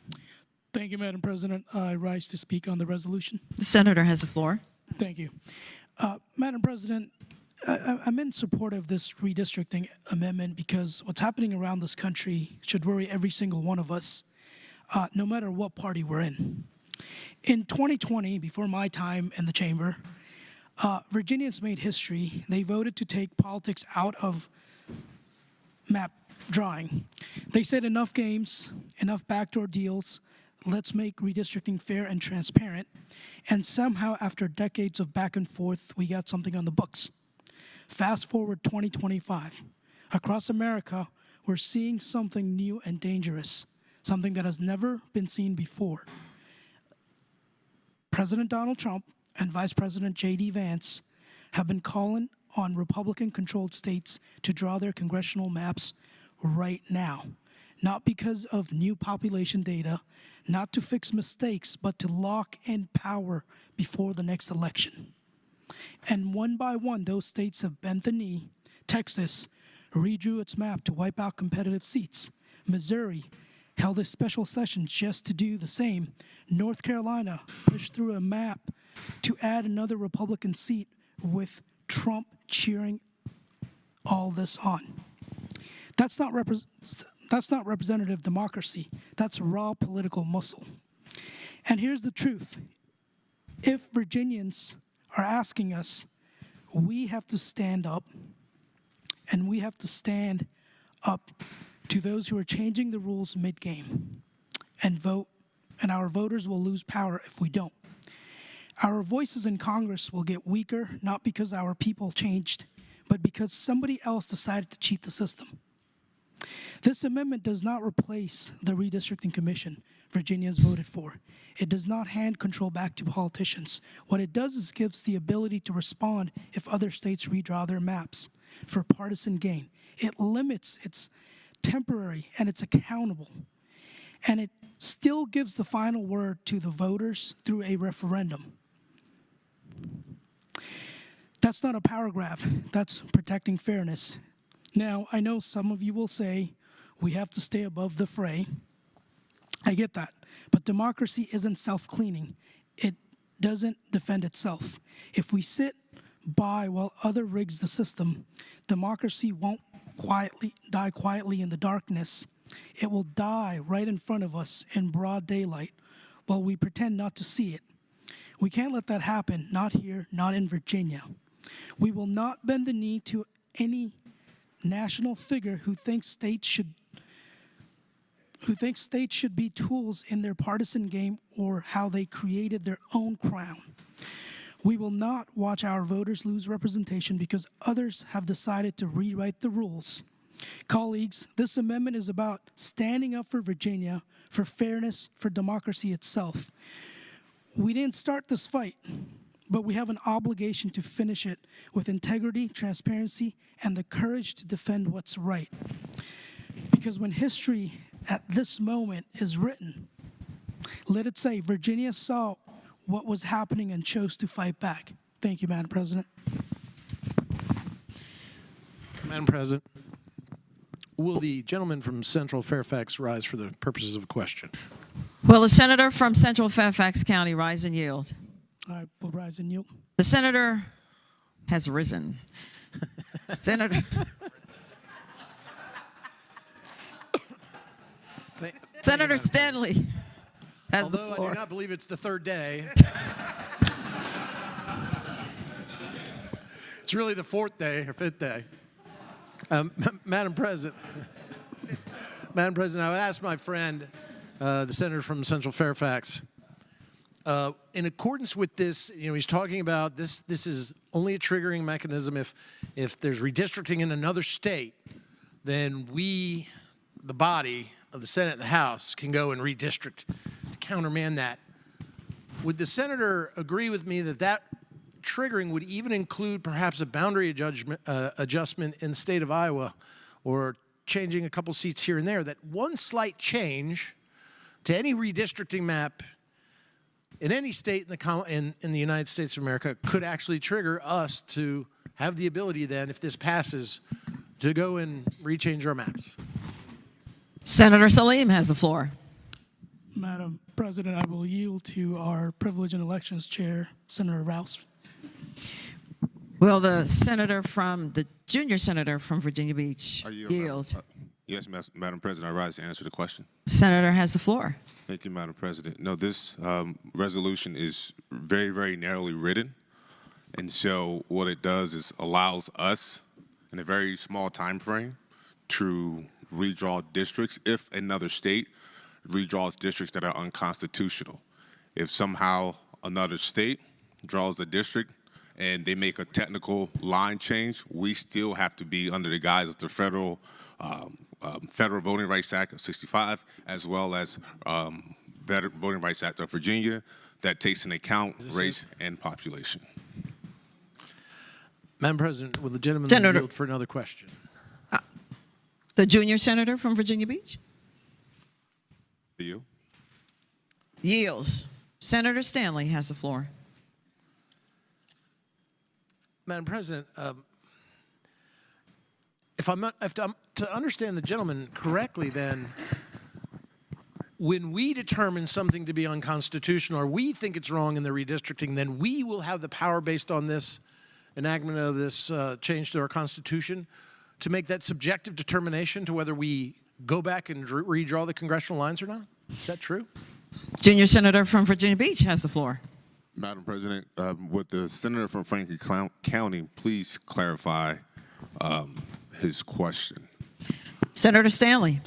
Thank you, Madam President. I rise to speak on the resolution. The senator has the floor. Thank you. Madam President, I'm in support of this redistricting amendment because what's happening around this country should worry every single one of us, no matter what party we're in. In 2020, before my time in the chamber, Virginians made history. They voted to take politics out of map drawing. They said enough games, enough backdoor deals, let's make redistricting fair and transparent. And somehow, after decades of back and forth, we got something on the books. Fast forward 2025. Across America, we're seeing something new and dangerous, something that has never been seen before. President Donald Trump and Vice President J.D. Vance have been calling on Republican-controlled states to draw their congressional maps right now. Not because of new population data, not to fix mistakes, but to lock in power before the next election. And one by one, those states have bent the knee. Texas redrew its map to wipe out competitive seats. Missouri held a special session just to do the same. North Carolina pushed through a map to add another Republican seat with Trump cheering all this on. That's not representative democracy. That's raw political muscle. And here's the truth. If Virginians are asking us, we have to stand up, and we have to stand up to those who are changing the rules mid-game and vote, and our voters will lose power if we don't. Our voices in Congress will get weaker, not because our people changed, but because somebody else decided to cheat the system. This amendment does not replace the redistricting commission Virginians voted for. It does not hand control back to politicians. What it does is gives the ability to respond if other states redraw their maps for partisan gain. It limits, it's temporary, and it's accountable. And it still gives the final word to the voters through a referendum. That's not a power grab. That's protecting fairness. Now, I know some of you will say we have to stay above the fray. I get that. But democracy isn't self-cleaning. It doesn't defend itself. If we sit by while other rigs the system, democracy won't die quietly in the darkness. It will die right in front of us in broad daylight while we pretend not to see it. We can't let that happen, not here, not in Virginia. We will not bend the knee to any national figure who thinks states should be tools in their partisan game or how they created their own crown. We will not watch our voters lose representation because others have decided to rewrite the rules. Colleagues, this amendment is about standing up for Virginia, for fairness, for democracy itself. We didn't start this fight, but we have an obligation to finish it with integrity, transparency, and the courage to defend what's right. Because when history at this moment is written, let it say Virginia saw what was happening and chose to fight back. Thank you, Madam President. Madam President, will the gentleman from Central Fairfax rise for the purposes of a question? Will the senator from Central Fairfax County rise and yield? I will rise and yield. The senator has risen. Senator. Senator Stanley has the floor. Although I do not believe it's the third day. It's really the fourth day or fifth day. Madam President, Madam President, I would ask my friend, the senator from Central Fairfax, in accordance with this, he's talking about this is only a triggering mechanism if there's redistricting in another state, then we, the body of the Senate and the House, can go and redistrict to countermand that. Would the senator agree with me that triggering would even include perhaps a boundary adjustment in the state of Iowa, or changing a couple seats here and there, that one slight change to any redistricting map in any state in the United States of America could actually trigger us to have the ability then, if this passes, to go and rechange our maps? Senator Salim has the floor. Madam President, I will yield to our Privilege and Elections Chair, Senator Rouse. Will the junior senator from Virginia Beach yield? Yes, Madam President, I rise to answer the question. Senator has the floor. Thank you, Madam President. No, this resolution is very, very narrowly written. And so what it does is allows us, in a very small time frame, to redraw districts if another state redraws districts that are unconstitutional. If somehow another state draws a district and they make a technical line change, we still have to be under the guise of the Federal Voting Rights Act of '65, as well as Voting Rights Act of Virginia, that takes into account race and population. Madam President, will the gentleman yield for another question? The junior senator from Virginia Beach? You? Yields. Senator Stanley has the floor. Madam President, if I'm to understand the gentleman correctly, then when we determine something to be unconstitutional or we think it's wrong in the redistricting, then we will have the power based on this enactment of this change to our Constitution to make that subjective determination to whether we go back and redraw the congressional lines or not? Is that true? Junior senator from Virginia Beach has the floor. Madam President, would the senator from Franklin County please clarify his question? Senator Stanley.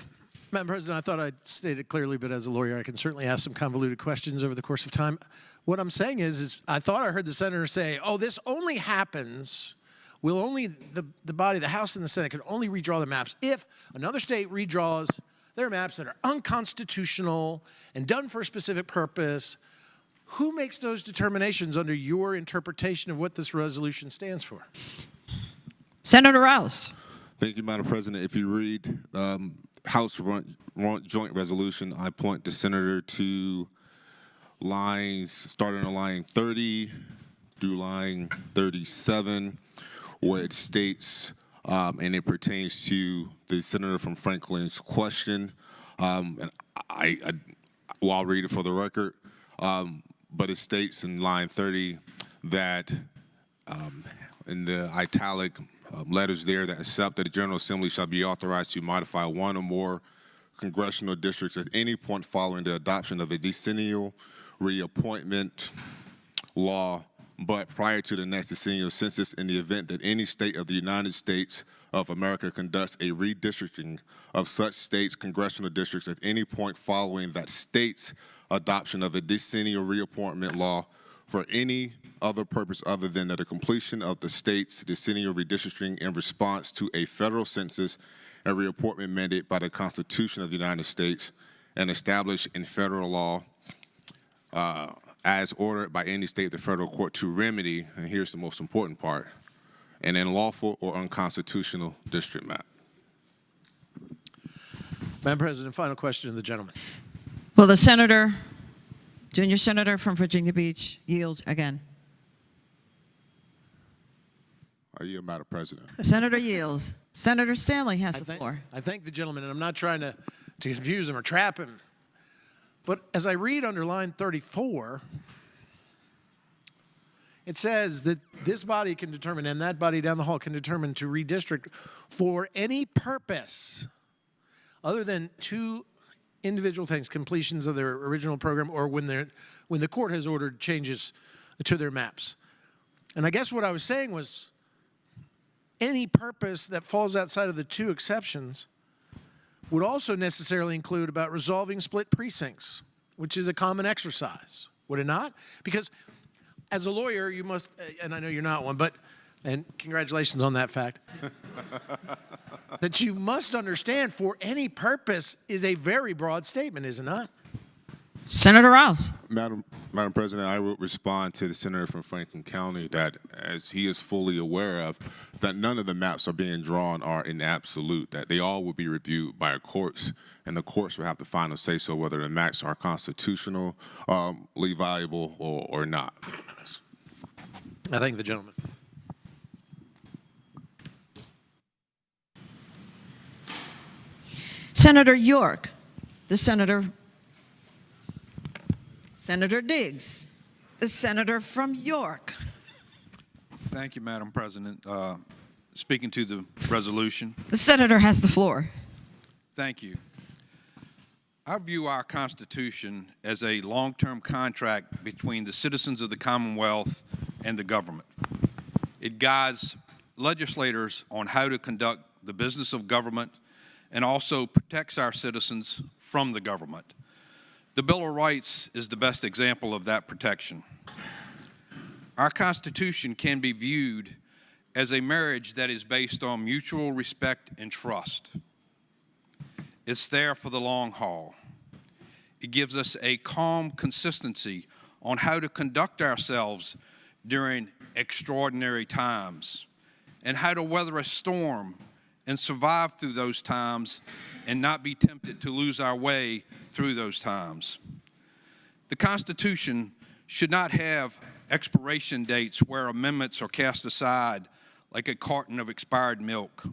Madam President, I thought I'd stated it clearly, but as a lawyer, I can certainly ask some convoluted questions over the course of time. What I'm saying is I thought I heard the senator say, oh, this only happens, the body, the House and the Senate can only redraw the maps if another state redraws their maps that are unconstitutional and done for a specific purpose. Who makes those determinations under your interpretation of what this resolution stands for? Senator Rouse. Thank you, Madam President. If you read House Joint Resolution, I point the senator to lines starting on line 30 through line 37, where it states, and it pertains to the senator from Franklin's question, and I'll read it for the record, but it states in line 30 that in the italic letters there, that accept that the General Assembly shall be authorized to modify one or more congressional districts at any point following the adoption of a decennial reappointment law, but prior to the next decennial census, in the event that any state of the United States of America conducts a redistricting of such states' congressional districts at any point following that state's adoption of a decennial reappointment law for any other purpose other than the completion of the state's decennial redistricting in response to a federal census and reapportionment mandated by the Constitution of the United States and established in federal law as ordered by any state, the federal court to remedy, and here's the most important part, an unlawful or unconstitutional district map. Madam President, final question to the gentleman. Will the junior senator from Virginia Beach yield again? I yield, Madam President. Senator yields. Senator Stanley has the floor. I thank the gentleman, and I'm not trying to confuse him or trap him. But as I read under line 34, it says that this body can determine, and that body down the hall can determine to redistrict for any purpose other than two individual things, completions of their original program or when the court has ordered changes to their maps. And I guess what I was saying was any purpose that falls outside of the two exceptions would also necessarily include about resolving split precincts, which is a common exercise, would it not? Because as a lawyer, you must, and I know you're not one, and congratulations on that fact, that you must understand for any purpose is a very broad statement, is it not? Senator Rouse. Madam President, I will respond to the senator from Franklin County that, as he is fully aware of, that none of the maps are being drawn are in absolute, that they all will be reviewed by courts, and the courts will have the final say-so whether the maps are constitutionally viable or not. I thank the gentleman. Senator York, the Senator Diggs, the Senator from York. Thank you, Madam President. Speaking to the resolution. The Senator has the floor. Thank you. I view our Constitution as a long-term contract between the citizens of the Commonwealth and the government. It guides legislators on how to conduct the business of government and also protects our citizens from the government. The Bill of Rights is the best example of that protection. Our Constitution can be viewed as a marriage that is based on mutual respect and trust. It's there for the long haul. It gives us a calm consistency on how to conduct ourselves during extraordinary times and how to weather a storm and survive through those times and not be tempted to lose our way through those times. The Constitution should not have expiration dates where amendments are cast aside like a carton of expired milk.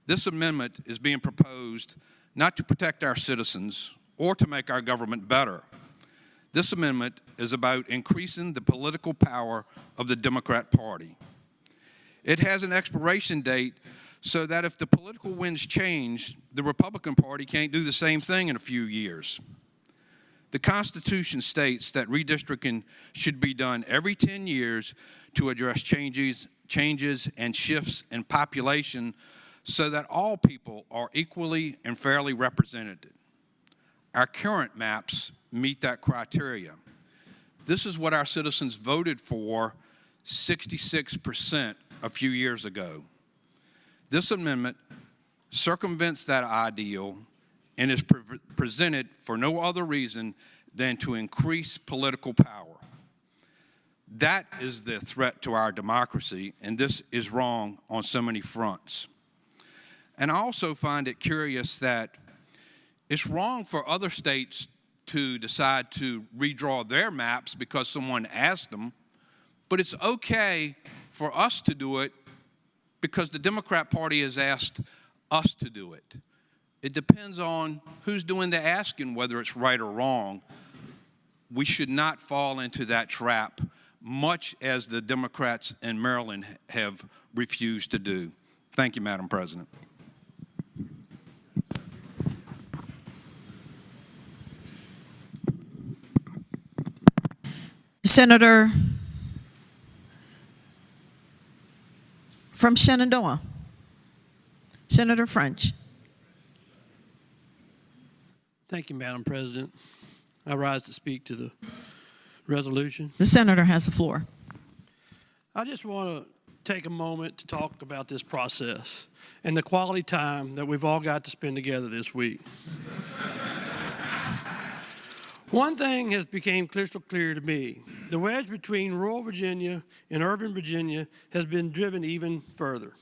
This amendment is being proposed not to protect our citizens or to make our government better. This amendment is about increasing the political power of the Democrat Party. It has an expiration date so that if the political winds change, the Republican Party can't do the same thing in a few years. The Constitution states that redistricting should be done every 10 years to address changes and shifts in population so that all people are equally and fairly represented. Our current maps meet that criteria. This is what our citizens voted for 66% a few years ago. This amendment circumvents that ideal and is presented for no other reason than to increase political power. That is the threat to our democracy, and this is wrong on so many fronts. And I also find it curious that it's wrong for other states to decide to redraw their maps because someone asked them, but it's okay for us to do it because the Democrat Party has asked us to do it. It depends on who's doing the asking, whether it's right or wrong. We should not fall into that trap, much as the Democrats in Maryland have refused to do. Thank you, Madam President. Senator from Shenandoah, Senator French. Thank you, Madam President. I rise to speak to the resolution. The Senator has the floor. I just want to take a moment to talk about this process and the quality time that we've all got to spend together this week. One thing has become crystal clear to me. The wedge between rural Virginia and urban Virginia has been driven even further.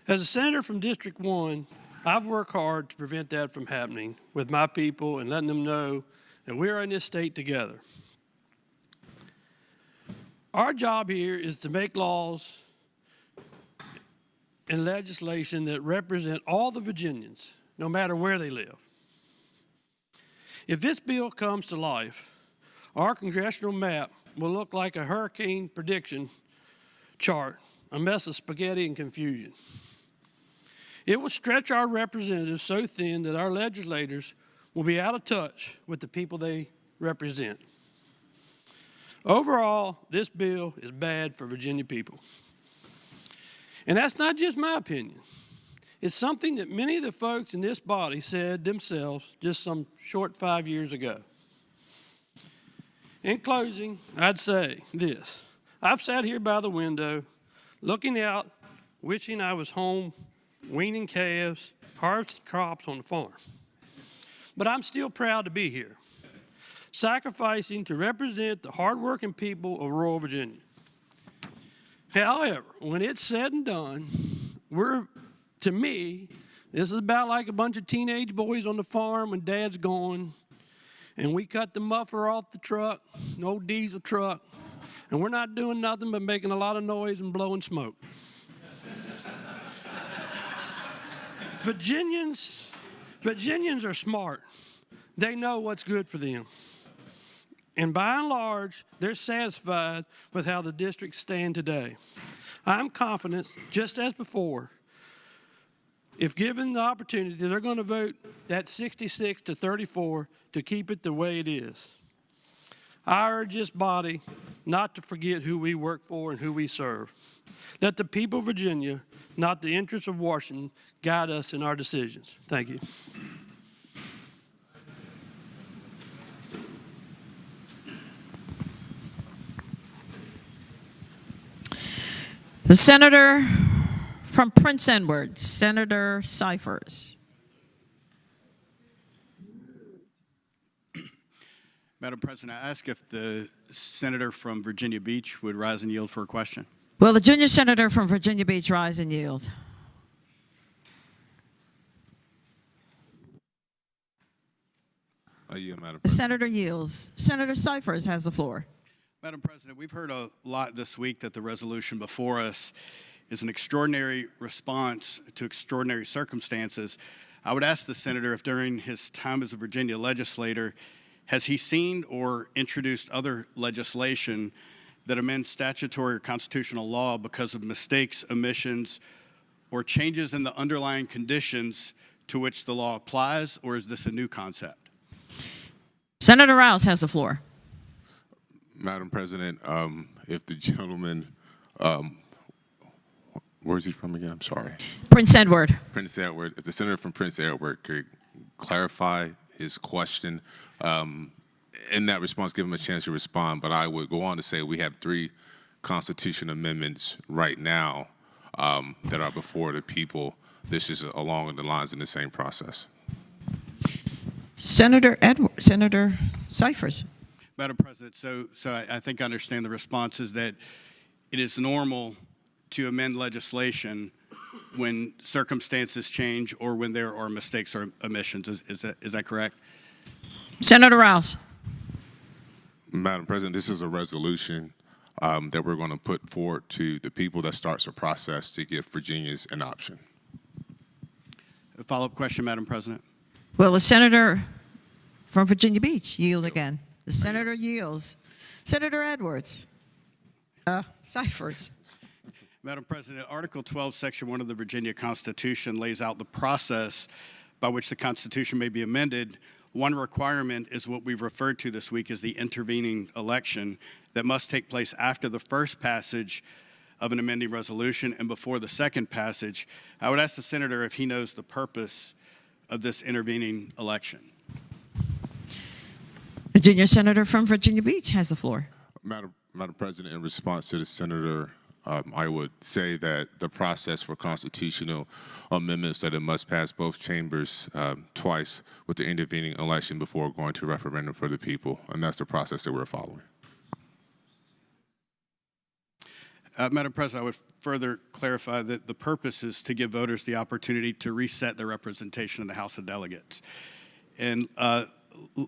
As a senator from District 1, I've worked hard to prevent that from happening with my people and letting them know that we're in this state together. Our job here is to make laws and legislation that represent all the Virginians, no matter where they live. If this bill comes to life, our congressional map will look like a hurricane prediction chart, a mess of spaghetti and confusion. It will stretch our representatives so thin that our legislators will be out of touch with the people they represent. Overall, this bill is bad for Virginia people. And that's not just my opinion. It's something that many of the folks in this body said themselves just some short 5 years ago. In closing, I'd say this. I've sat here by the window, looking out, wishing I was home, weaning calves, harvesting crops on the farm. But I'm still proud to be here, sacrificing to represent the hardworking people of rural Virginia. However, when it's said and done, to me, this is about like a bunch of teenage boys on the farm when Dad's gone, and we cut the muffler off the truck, an old diesel truck, and we're not doing nothing but making a lot of noise and blowing smoke. Virginians Virginians are smart. They know what's good for them. And by and large, they're satisfied with how the districts stand today. I'm confident, just as before, if given the opportunity, they're going to vote that 66 to 34 to keep it the way it is. I urge this body not to forget who we work for and who we serve. Let the people of Virginia, not the interests of Washington, guide us in our decisions. Thank you. The senator from Prince Edward, Senator Cyphers. Madam President, I ask if the senator from Virginia Beach would rise and yield for a question. Will the junior senator from Virginia Beach rise and yield? I yield, Madam The President. senator yields. Senator Cyphers has the floor. Madam President, we've heard a lot this week that the resolution before us is an extraordinary response to extraordinary circumstances. I would ask the senator if during his time as a Virginia legislator, has he seen or introduced other legislation that amends statutory or constitutional law because of mistakes, omissions, or changes in the underlying conditions to which the law applies, or is this a new concept? Senator Rouse has the floor. Madam President, if the gentleman, where's he from again? I'm sorry. Prince Edward. Prince Edward. If the senator from Prince Edward could clarify his question, in that response, give him a chance to respond. But I would go on to say we have 3 Constitution amendments right now that are before the people. This is along the lines in the same process. Senator Cyphers. Madam President, so I think I understand the response is that it is normal to amend legislation when circumstances change or when there are mistakes or omissions. Is that correct? Senator Rouse. Madam President, this is a resolution that we're going to put forward to the people that starts a process to give Virginians an option. A follow-up question, Madam President. Will the senator from Virginia Beach yield again? The senator yields. Senator Edwards. Cyphers. Madam President, Article 12, Section 1 of the Virginia Constitution lays out the process by which the Constitution may be amended. One requirement is what we've referred to this week as the intervening election that must take place after the first passage of an amending resolution and before the second passage. I would ask the senator if he knows the purpose of this intervening election. The junior senator from Virginia Beach has the floor. Madam President, in response to the senator, I would say that the process for constitutional amendments that it must pass both chambers twice with the intervening election before going to referendum for the people, and that's the process that we're following. Madam President, I would further clarify that the purpose is to give voters the opportunity to reset their representation in the House of Delegates. And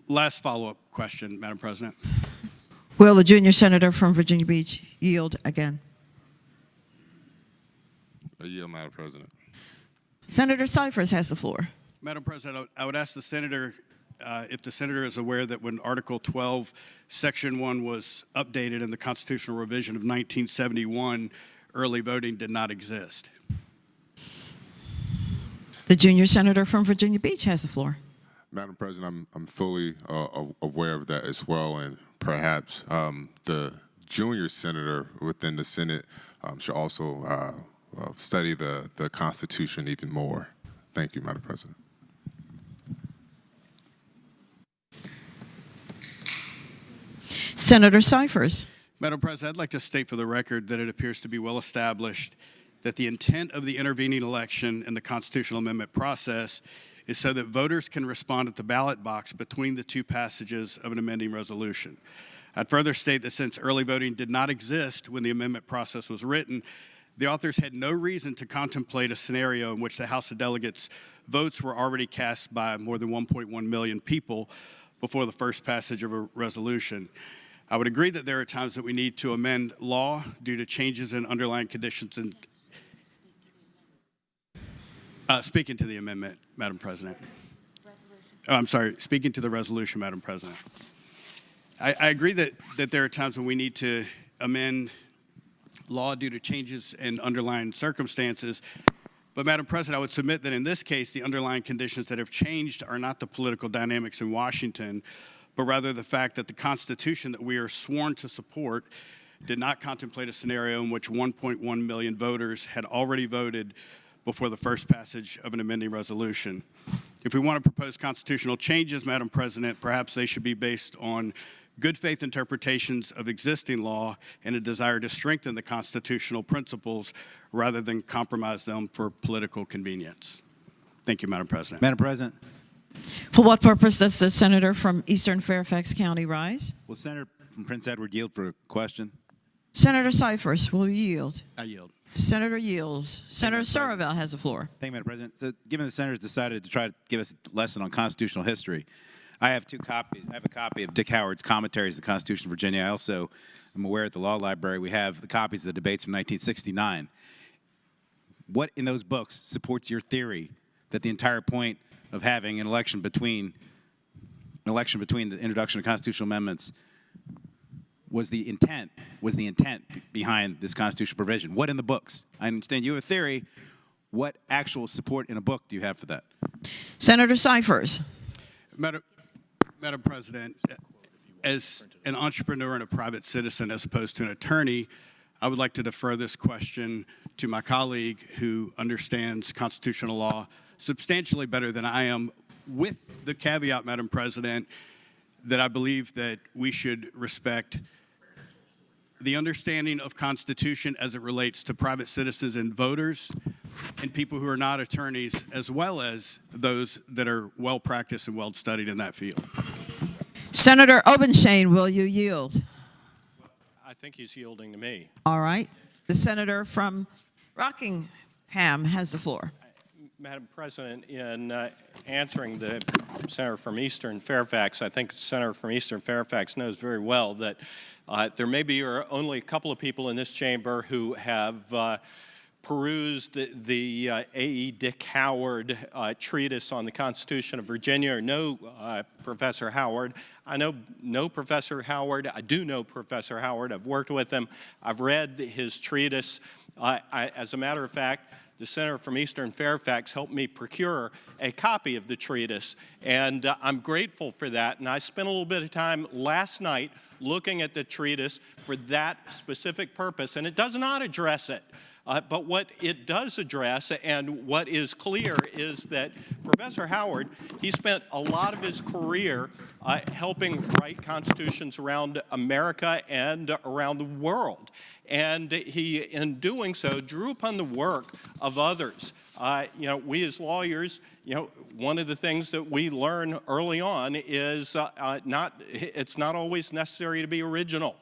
last follow-up question, Madam President. Will the junior senator from Virginia Beach yield again? I yield, Madam President. Senator Cyphers has the floor. Madam President, I would ask the senator if the senator is aware that when Article 12, Section 1 was updated in the constitutional revision of 1971, early voting did not exist. The junior senator from Virginia Beach has the floor. Madam President, I'm fully aware of that as well, and perhaps the junior senator within the Senate should also study the Constitution even more. Thank you, Madam President. Senator Cyphers. Madam President, I'd like to state for the record that it appears to be well established that the intent of the intervening election and the constitutional amendment process is so that voters can respond at the ballot box between the 2 passages of an amending resolution. I'd further state that since early voting did not exist when the amendment process was written, the authors had no reason to contemplate a scenario in which the House of Delegates votes were already cast by more than 1.1 million people before the first passage of a resolution. I would agree that there are times that we need to amend law due to changes in underlying conditions. And speaking to the amendment, Madam President. speaking to the resolution, Madam President. I agree that there are times when we need to amend law due to changes in underlying circumstances. But, Madam President, I would submit that in this case, the underlying conditions that have changed are not the political dynamics in Washington, but rather the fact that the Constitution that we are sworn to support did not contemplate a scenario in which 1.1 million voters had already voted before the first passage of an amending resolution. If we want to propose constitutional changes, Madam President, perhaps they should be based on good faith interpretations of existing law and a desire to strengthen the constitutional principles rather than compromise them for political convenience. Thank you, Madam President. Madam President. For what purpose does the senator from Eastern Fairfax County rise? Will Senator from Prince Edward yield for a question? Senator Cyphers, will you yield? I yield. Senator yields. Senator Saravel has the floor. Thank you, Madam President. So, given the senators decided to try to give us a lesson on constitutional history, I have two copies. I have a copy of Dick Howard's Commentaries of the Constitution of Virginia. I also am aware at the Law Library we have the copies of the debates from 1969. What in those books supports your theory that the entire point of having an election between the introduction of constitutional amendments was the intent behind this constitutional provision? What in the books? I understand you have a theory. What actual support in a book do you have for that? Senator Cyphers. Madam President, as an entrepreneur and a private citizen as opposed to an attorney, I would like to defer this question to my colleague who understands constitutional law substantially better than I am, with the caveat, Madam President, that I believe that we should respect the understanding of Constitution as it relates to private citizens and voters and people who are not attorneys, as well as those that are well-practiced and well-studied in that field. Senator Obenshain, will you yield? I think he's yielding to me. All right. The senator from Rockingham has the floor. Madam President, in answering the senator from Eastern Fairfax, I think the senator from Eastern Fairfax knows very well that there may be only a couple of people in this chamber who have perused the A.E. Dick Howard treatise on the Constitution of Virginia, or know Professor Howard. I know Professor Howard. I do know Professor Howard. I've worked with him. I've read his treatise. As a matter of fact, the senator from Eastern Fairfax helped me procure a copy of the treatise, and I'm grateful for that. And I spent a little bit of time last night looking at the treatise for that specific purpose, and it does not address it. But what it does address, and what is clear, is that Professor Howard, he spent a lot of his career helping write constitutions around America and around the world. And he, in doing so, drew upon the work of others. We as lawyers, one of the things that we learn early on is it's not always necessary to be original.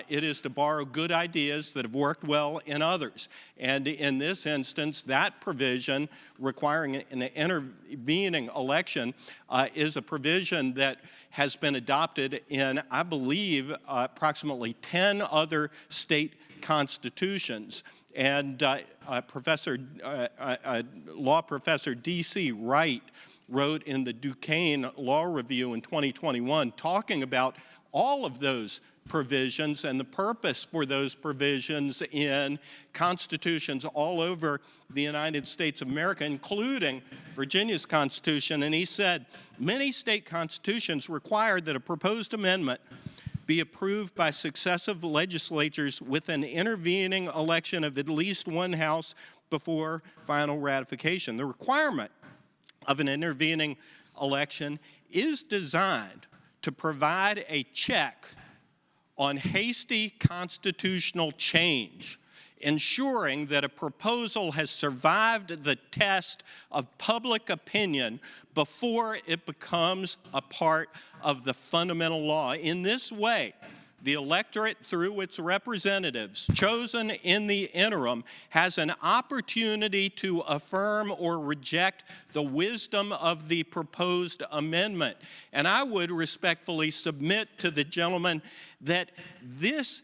It is to borrow good ideas that have worked well in others. And in this instance, that provision requiring an intervening election is a provision that has been adopted in, I believe, approximately 10 other state constitutions. And law professor D.C. Wright wrote in the Duquesne Law Review in 2021 talking about all of those provisions and the purpose for those provisions in constitutions all over the United States of America, including Virginia's Constitution. And he said, many state constitutions require that a proposed amendment be approved by successive legislatures with an intervening election of at least one house before final ratification. The requirement of an intervening election is designed to provide a check on hasty constitutional change, ensuring that a proposal has survived the test of public opinion before it becomes a part of the fundamental law. In this way, the electorate, through its representatives chosen in the interim, has an opportunity to affirm or reject the wisdom of the proposed amendment. And I would respectfully submit to the gentleman that this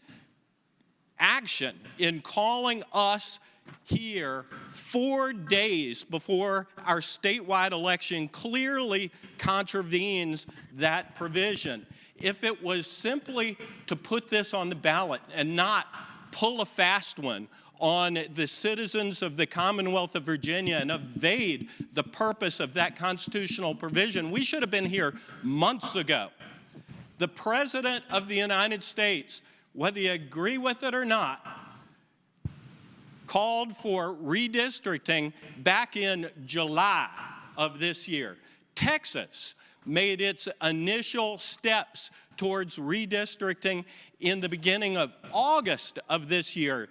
action in calling us here 4 days before our statewide election clearly contravenes that provision. If it was simply to put this on the ballot and not pull a fast one on the citizens of the Commonwealth of Virginia and evade the purpose of that constitutional provision, we should have been here months ago. The President of the United States, whether you agree with it or not, called for redistricting back in July of this year. Texas made its initial steps towards redistricting in the beginning of August of this year.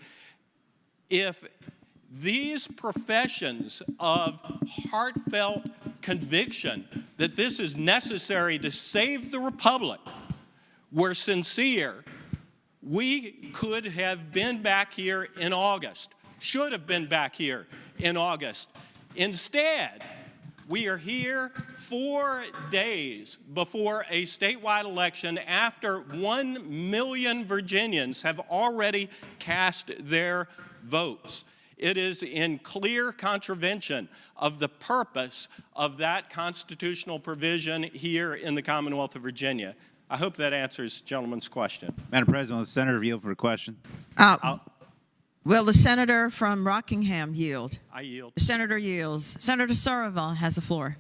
If these professions of heartfelt conviction that this is necessary to save the republic were sincere, we could have been back here in August, should have been back here in August. Instead, we are here 4 days before a statewide election after 1 million Virginians have already cast their votes. It is in clear contravention of the purpose of that constitutional provision here in the Commonwealth of Virginia. I hope that answers the gentleman's question. Madam President, will the senator yield for a question? Will the senator from Rockingham yield? I yield. The senator yields. Senator Somerville has the floor.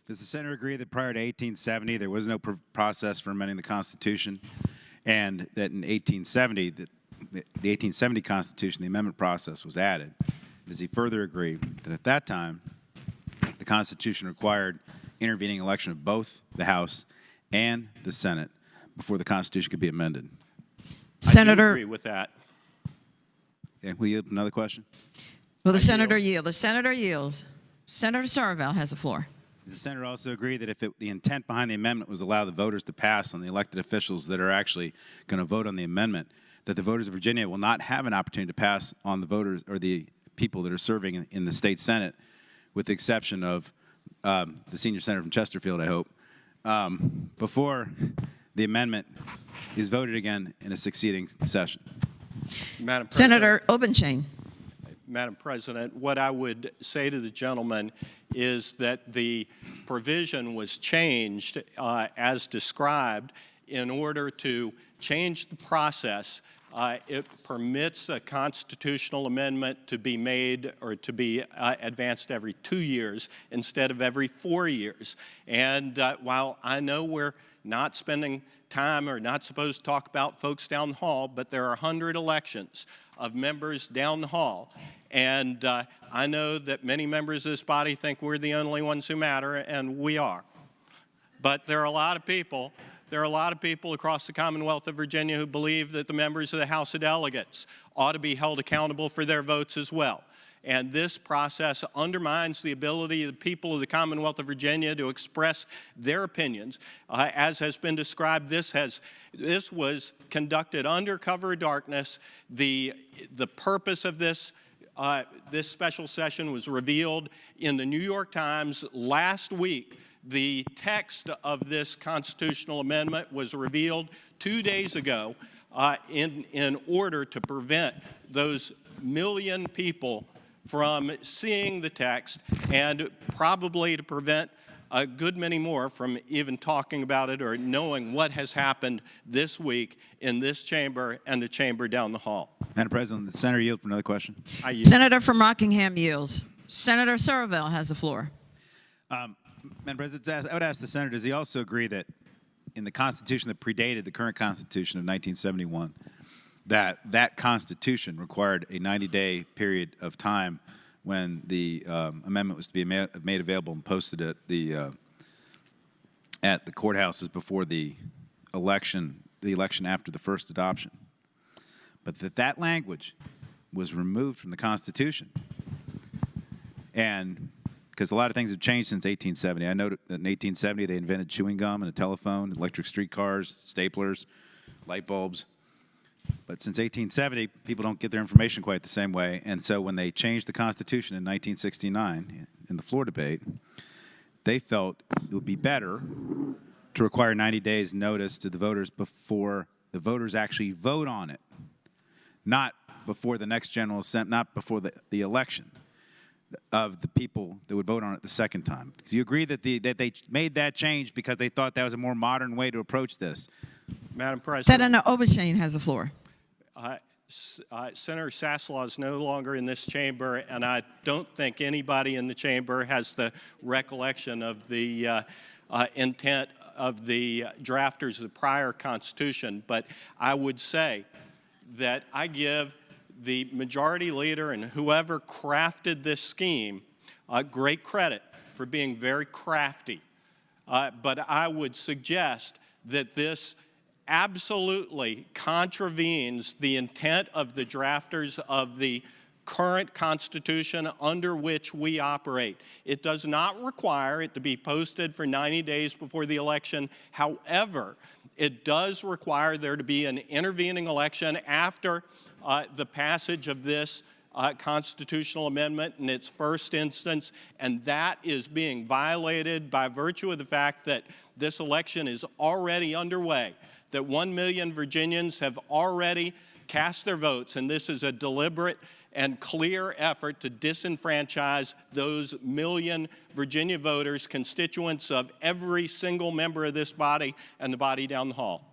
Does the senator agree that prior to 1870 there was no process for amending the Constitution, and that in 1870, the 1870 Constitution, the amendment process was added? Does he further agree that at that time the Constitution required intervening election of both the House and the Senate before the Constitution could be amended? Senator, I do agree with that. Okay, will you yield another question? Will the senator yield? The senator yields. Senator Somerville has the floor. Does the senator also agree that if the intent behind the amendment was allow the voters to pass on the elected officials that are actually going to vote on the amendment, that the voters of Virginia will not have an opportunity to pass on the voters or the people that are serving in the state Senate, with the exception of the senior senator from Chesterfield, I hope, before the amendment is voted again in a succeeding session? Madam President, Senator Obenchain. Madam President, what I would say to the gentleman is that the provision was changed as described in order to change the process. It permits a constitutional amendment to be made or to be advanced every 2 years instead of every 4 years. And while I know we're not spending time or not supposed to talk about folks down the hall, but there are 100 elections of members down the hall. And I know that many members of this body think we're the only ones who matter, and we are. But there are a lot of people across the Commonwealth of Virginia who believe that the members of the House of Delegates ought to be held accountable for their votes as well. And this process undermines the ability of the people of the Commonwealth of Virginia to express their opinions. As has been described, this was conducted under cover of darkness. The purpose of this special session was revealed in the New York Times last week. The text of this constitutional amendment was revealed 2 days ago in order to prevent those million people from seeing the text, and probably to prevent a good many more from even talking about it or knowing what has happened this week in this chamber and the chamber down the hall. Madam President, the senator yield for another question. I yield. Senator from Rockingham yields. Senator Somerville has the floor. Madam President, I would ask the senator, does he also agree that in the Constitution that predated the current Constitution of 1971, that Constitution required a 90-day period of time when the amendment was to be made available and posted at the courthouses before the election after the first adoption, but that language was removed from the Constitution, and because a lot of things have changed since 1870. I know that in 1870 they invented chewing gum and a telephone, electric streetcars, staplers, light bulbs. But since 1870, people don't get their information quite the same way. And so when they changed the Constitution in 1969 in the floor debate, they felt it would be better to require 90 days notice to the voters before the voters actually vote on it, not before the next General Assembly, not before the election of the people that would vote on it the second time. Do you agree that they made that change because they thought that was a more modern way to approach this? Madam President. Senator Obenshain has the floor. Senator Saslaw is no longer in this chamber, and I don't think anybody in the chamber has the recollection of the intent of the drafters of the prior Constitution. But I would say that I give the majority leader and whoever crafted this scheme great credit for being very crafty. But I would suggest that this absolutely contravenes the intent of the drafters of the current Constitution under which we operate. It does not require it to be posted for 90 days before the election. However, it does require there to be an intervening election after the passage of this constitutional amendment in its first instance, and that is being violated by virtue of the fact that this election is already underway, that 1 million Virginians have already cast their votes, and this is a deliberate and clear effort to disenfranchise those million Virginia voters, constituents of every single member of this body and the body down the hall.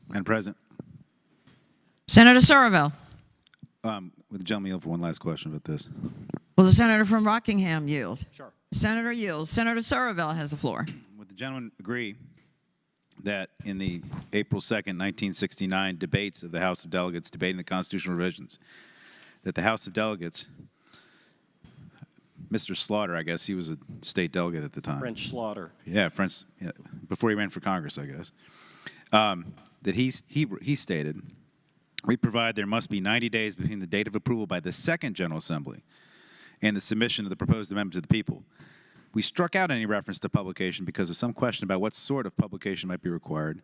Madam President. Senator Somerville. Would the gentleman yield for one last question about this? Will the senator from Rockingham yield? Sure. The senator yields. Senator Somerville has the floor. Would the gentleman agree that in the April 2nd, 1969 debates of the House of Delegates debating the constitutional revisions, that the House of Delegates, Mr. Slaughter, I guess, he was a state delegate at the time. French Slaughter. Yeah, French, yeah, before he ran for Congress, I guess, that he stated, we provide there must be 90 days between the date of approval by the second General Assembly and the submission of the proposed amendment to the people. We struck out any reference to publication because of some question about what sort of publication might be required.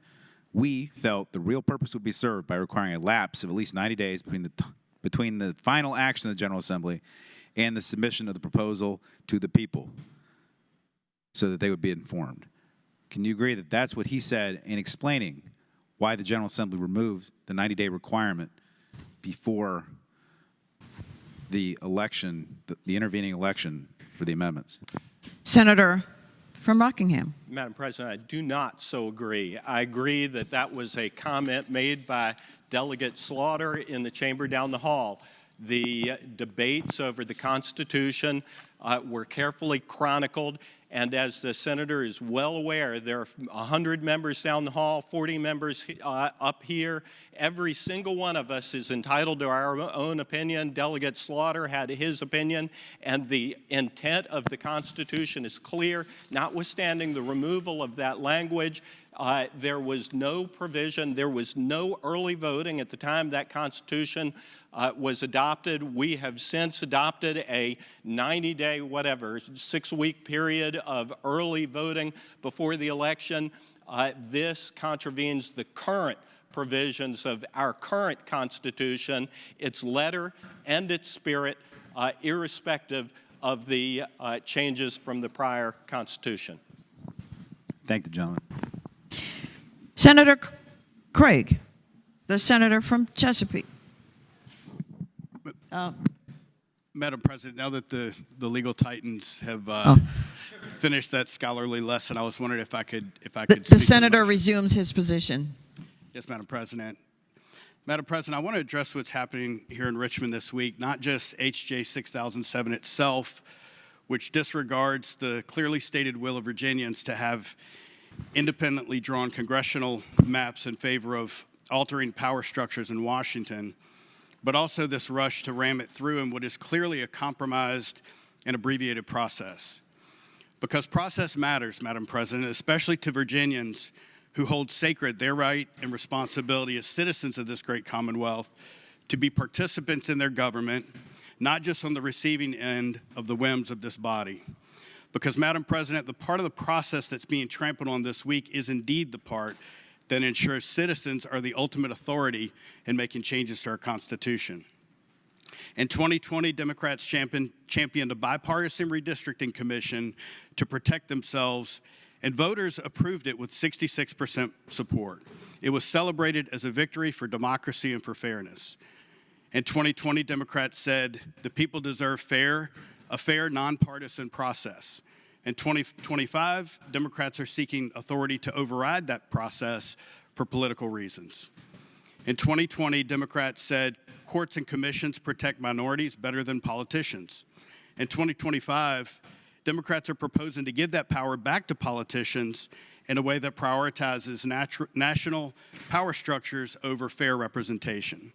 We felt the real purpose would be served by requiring a lapse of at least 90 days between the final action of the General Assembly and the submission of the proposal to the people so that they would be informed. Can you agree that that's what he said in explaining why the General Assembly removed the 90-day requirement before the election, the intervening election for the amendments? Senator from Rockingham. Madam President, I do not so agree. I agree that that was a comment made by Delegate Slaughter in the chamber down the hall. The debates over the Constitution were carefully chronicled, and as the senator is well aware, there are 100 members down the hall, 40 members up here. Every single one of us is entitled to our own opinion. Delegate Slaughter had his opinion, and the intent of the Constitution is clear. Notwithstanding the removal of that language, there was no provision, there was no early voting at the time that Constitution was adopted. We have since adopted a 90-day, 6-week period of early voting before the election. This contravenes the current provisions of our current Constitution, its letter and its spirit, irrespective of the changes from the prior Constitution. Thank the gentleman. Senator Craig, the senator from Chesapeake. Madam President, now that the legal titans have finished that scholarly lesson, I was wondering if I could The senator resumes his position. Yes, Madam President. Madam President, I want to address what's happening here in Richmond this week, not just HJ 6007 itself, which disregards the clearly stated will of Virginians to have independently drawn congressional maps in favor of altering power structures in Washington, but also this rush to ram it through in what is clearly a compromised and abbreviated process. Because process matters, Madam President, especially to Virginians who hold sacred their right and responsibility as citizens of this great Commonwealth to be participants in their government, not just on the receiving end of the whims of this body. Because, Madam President, the part of the process that's being trampled on this week is indeed the part that ensures citizens are the ultimate authority in making changes to our Constitution. In 2020, Democrats championed a bipartisan redistricting commission to protect themselves, and voters approved it with 66% support. It was celebrated as a victory for democracy and for fairness. In 2020, Democrats said the people deserve a fair, nonpartisan process. In 2025, Democrats are seeking authority to override that process for political reasons. In 2020, Democrats said courts and commissions protect minorities better than politicians. In 2025, Democrats are proposing to give that power back to politicians in a way that prioritizes national power structures over fair representation.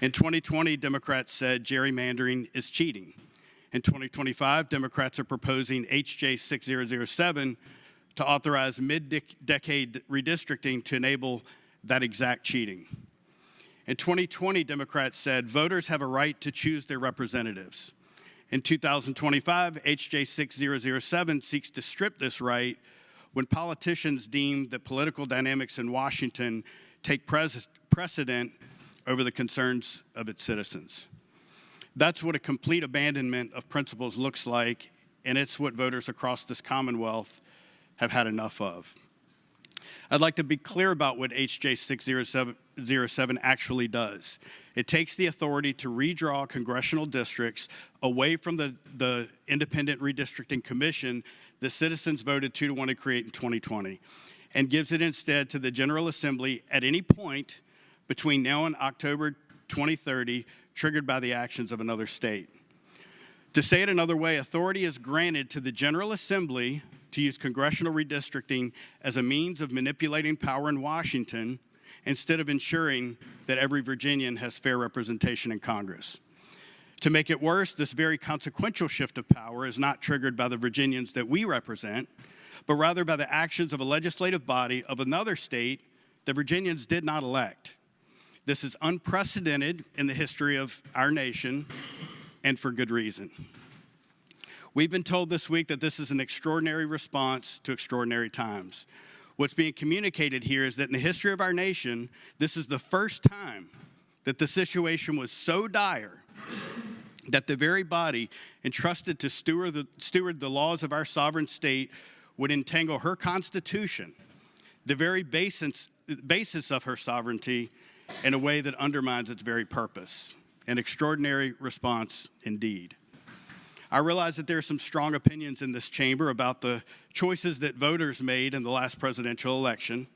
In 2020, Democrats said gerrymandering is cheating. In 2025, Democrats are proposing H.J. 6007 to authorize mid-decade redistricting to enable that exact cheating. In 2020, Democrats said voters have a right to choose their representatives. In 2025, H.J. 6007 seeks to strip this right when politicians deem that political dynamics in Washington take precedent over the concerns of its citizens. That's what a complete abandonment of principles looks like, and it's what voters across this Commonwealth have had enough of. I'd like to be clear about what H.J. 6007 actually does. It takes the authority to redraw congressional districts away from the independent redistricting commission the citizens voted 2-1 to create in 2020, and gives it instead to the General Assembly at any point between now and October 2030, triggered by the actions of another state. To say it another way, authority is granted to the General Assembly to use congressional redistricting as a means of manipulating power in Washington instead of ensuring that every Virginian has fair representation in Congress. To make it worse, this very consequential shift of power is not triggered by the Virginians that we represent, but rather by the actions of a legislative body of another state that Virginians did not elect. This is unprecedented in the history of our nation, and for good reason. We've been told this week that this is an extraordinary response to extraordinary times. What's being communicated here is that in the history of our nation, this is the first time that the situation was so dire that the very body entrusted to steward the laws of our sovereign state would entangle her Constitution, the very basis of her sovereignty, in a way that undermines its very purpose. An extraordinary response indeed. I realize that there are some strong opinions in this chamber about the choices that voters made in the last presidential election.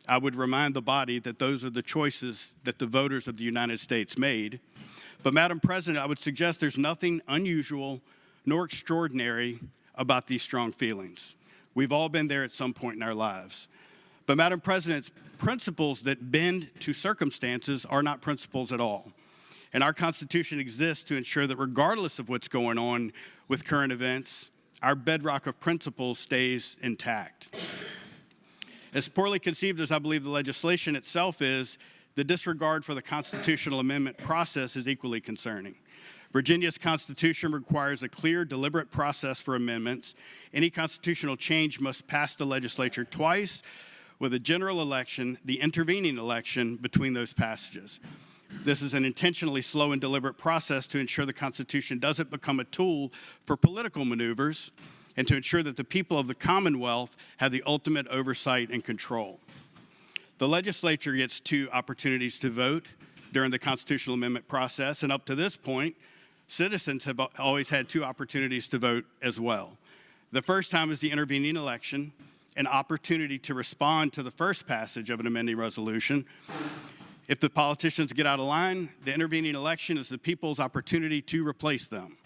I would remind the body that those are the choices that the voters of the United States made. But Madam President, I would suggest there's nothing unusual nor extraordinary about these strong feelings. We've all been there at some point in our lives. But Madam President, principles that bend to circumstances are not principles at all. And our Constitution exists to ensure that regardless of what's going on with current events, our bedrock of principles stays intact. As poorly conceived as I believe the legislation itself is, the disregard for the constitutional amendment process is equally concerning. Virginia's Constitution requires a clear, deliberate process for amendments. Any constitutional change must pass the legislature twice, with a general election, the intervening election between those passages. This is an intentionally slow and deliberate process to ensure the Constitution doesn't become a tool for political maneuvers and to ensure that the people of the Commonwealth have the ultimate oversight and control. The legislature gets 2 opportunities to vote during the constitutional amendment process, and up to this point, citizens have always had 2 opportunities to vote as well. The first time is the intervening election, an opportunity to respond to the first passage of an amending resolution. If the politicians get out of line, the intervening election is the people's opportunity to replace them.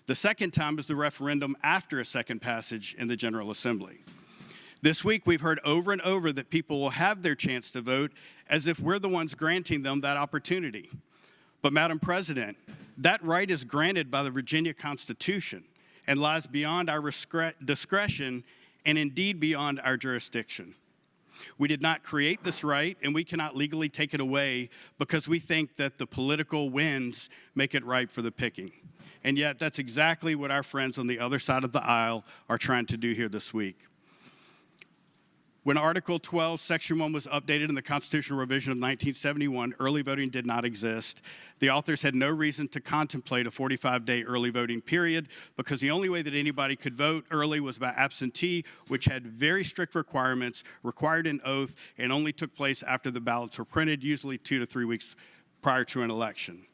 The second time is the referendum after a second passage in the General Assembly. This week, we've heard over and over that people will have their chance to vote as if we're the ones granting them that opportunity. But Madam President, that right is granted by the Virginia Constitution and lies beyond our discretion and indeed beyond our jurisdiction. We did not create this right, and we cannot legally take it away because we think that the political winds make it ripe for the picking. And yet, that's exactly what our friends on the other side of the aisle are trying to do here this week. When Article 12, Section 1 was updated in the constitutional revision of 1971, early voting did not exist. The authors had no reason to contemplate a 45-day early voting period because the only way that anybody could vote early was by absentee, which had very strict requirements, required an oath, and only took place after the ballots were printed, usually 2 to 3 weeks prior to an election.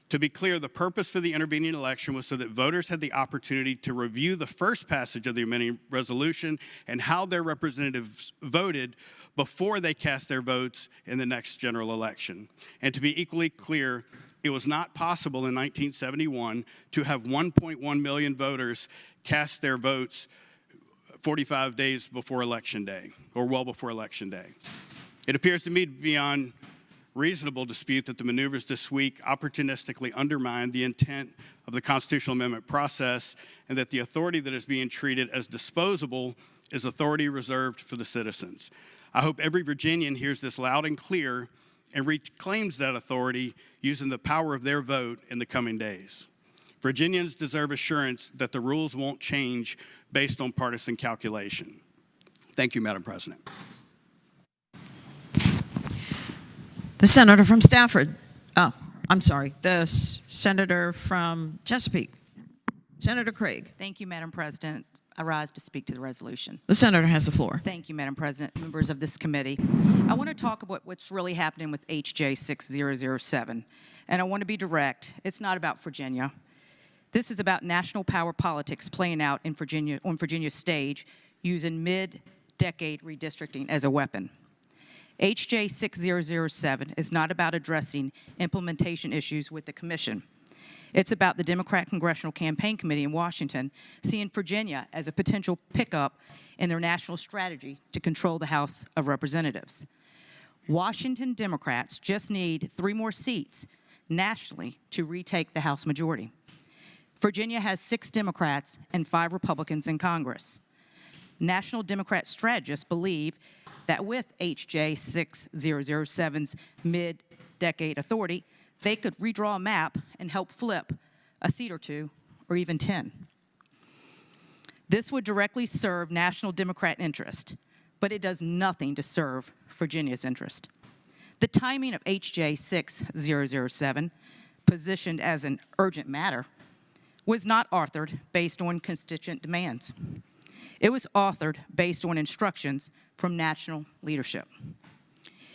To be clear, the purpose for the intervening election was so that voters had the opportunity to review the first passage of the amending resolution and how their representatives voted before they cast their votes in the next general election. And to be equally clear, it was not possible in 1971 to have 1.1 million voters cast their votes 45 days before Election Day, or well before Election Day. It appears to me to be beyond reasonable dispute that the maneuvers this week opportunistically undermine the intent of the constitutional amendment process, and that the authority that is being treated as disposable is authority reserved for the citizens. I hope every Virginian hears this loud and clear and reclaims that authority using the power of their vote in the coming days. Virginians deserve assurance that the rules won't change based on partisan calculation. Thank you, Madam President. The senator from Stafford. Oh, I'm sorry. The senator from Chesapeake. Senator Craig. Thank you, Madam President. I rise to speak to the resolution. The senator has the floor. Thank you, Madam President, members of this committee. I want to talk about what's really happening with HJ 6007. And I want to be direct. It's not about Virginia. This is about national power politics playing out in Virginia, on Virginia's stage, using mid-decade redistricting as a weapon. HJ 6007 is not about addressing implementation issues with the commission. It's about the Democrat Congressional Campaign Committee in Washington seeing Virginia as a potential pickup in their national strategy to control the House of Representatives. Washington Democrats just need 3 more seats nationally to retake the House majority. Virginia has 6 Democrats and 5 Republicans in Congress. National Democrat strategists believe that with HJ 6007's mid-decade authority, they could redraw a map and help flip a seat or 2, or even 10. This would directly serve national Democrat interest, but it does nothing to serve Virginia's interest. The timing of HJ 6007, positioned as an urgent matter, was not authored based on constituent demands. It was authored based on instructions from national leadership.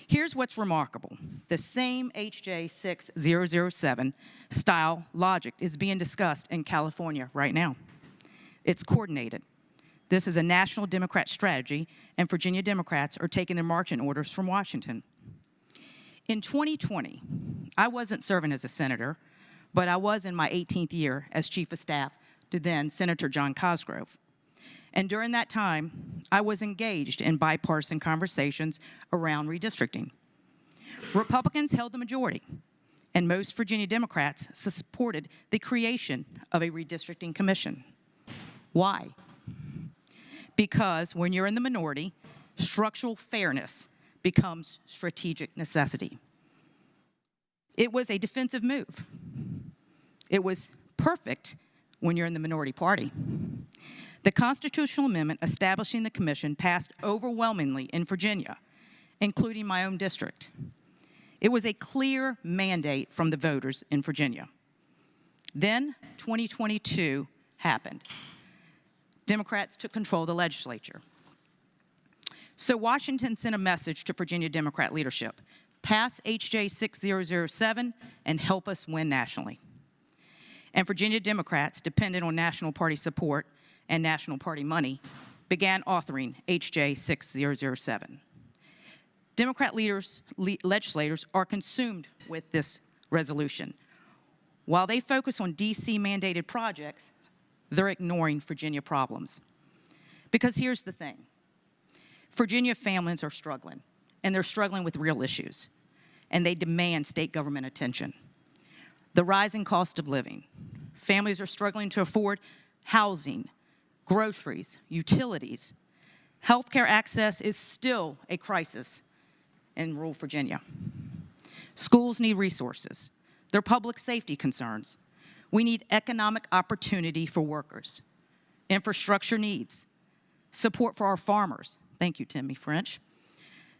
Here's what's remarkable. The same HJ 6007 style logic is being discussed in California right now. It's coordinated. This is a national Democrat strategy, and Virginia Democrats are taking their marching orders from Washington. In 2020, I wasn't serving as a senator, but I was in my 18th year as Chief of Staff to then Senator John Cosgrove. And during that time, I was engaged in bipartisan conversations around redistricting. Republicans held the majority, and most Virginia Democrats supported the creation of a redistricting commission. Why? Because when you're in the minority, structural fairness becomes strategic necessity. It was a defensive move. It was perfect when you're in the minority party. The constitutional amendment establishing the commission passed overwhelmingly in Virginia, including my own district. It was a clear mandate from the voters in Virginia. Then 2022 happened. Democrats took control of the legislature. So Washington sent a message to Virginia Democrat leadership: pass HJ 6007 and help us win nationally. And Virginia Democrats, dependent on national party support and national party money, began authoring HJ 6007. Democrat legislators are consumed with this resolution. While they focus on DC mandated projects, they're ignoring Virginia problems. Because here's the thing. Virginia families are struggling, and they're struggling with real issues, and they demand state government attention. The rising cost of living. Families are struggling to afford housing, groceries, utilities. Healthcare access is still a crisis in rural Virginia. Schools need resources. There are public safety concerns. We need economic opportunity for workers, infrastructure needs, support for our farmers. Thank you, Timmy French.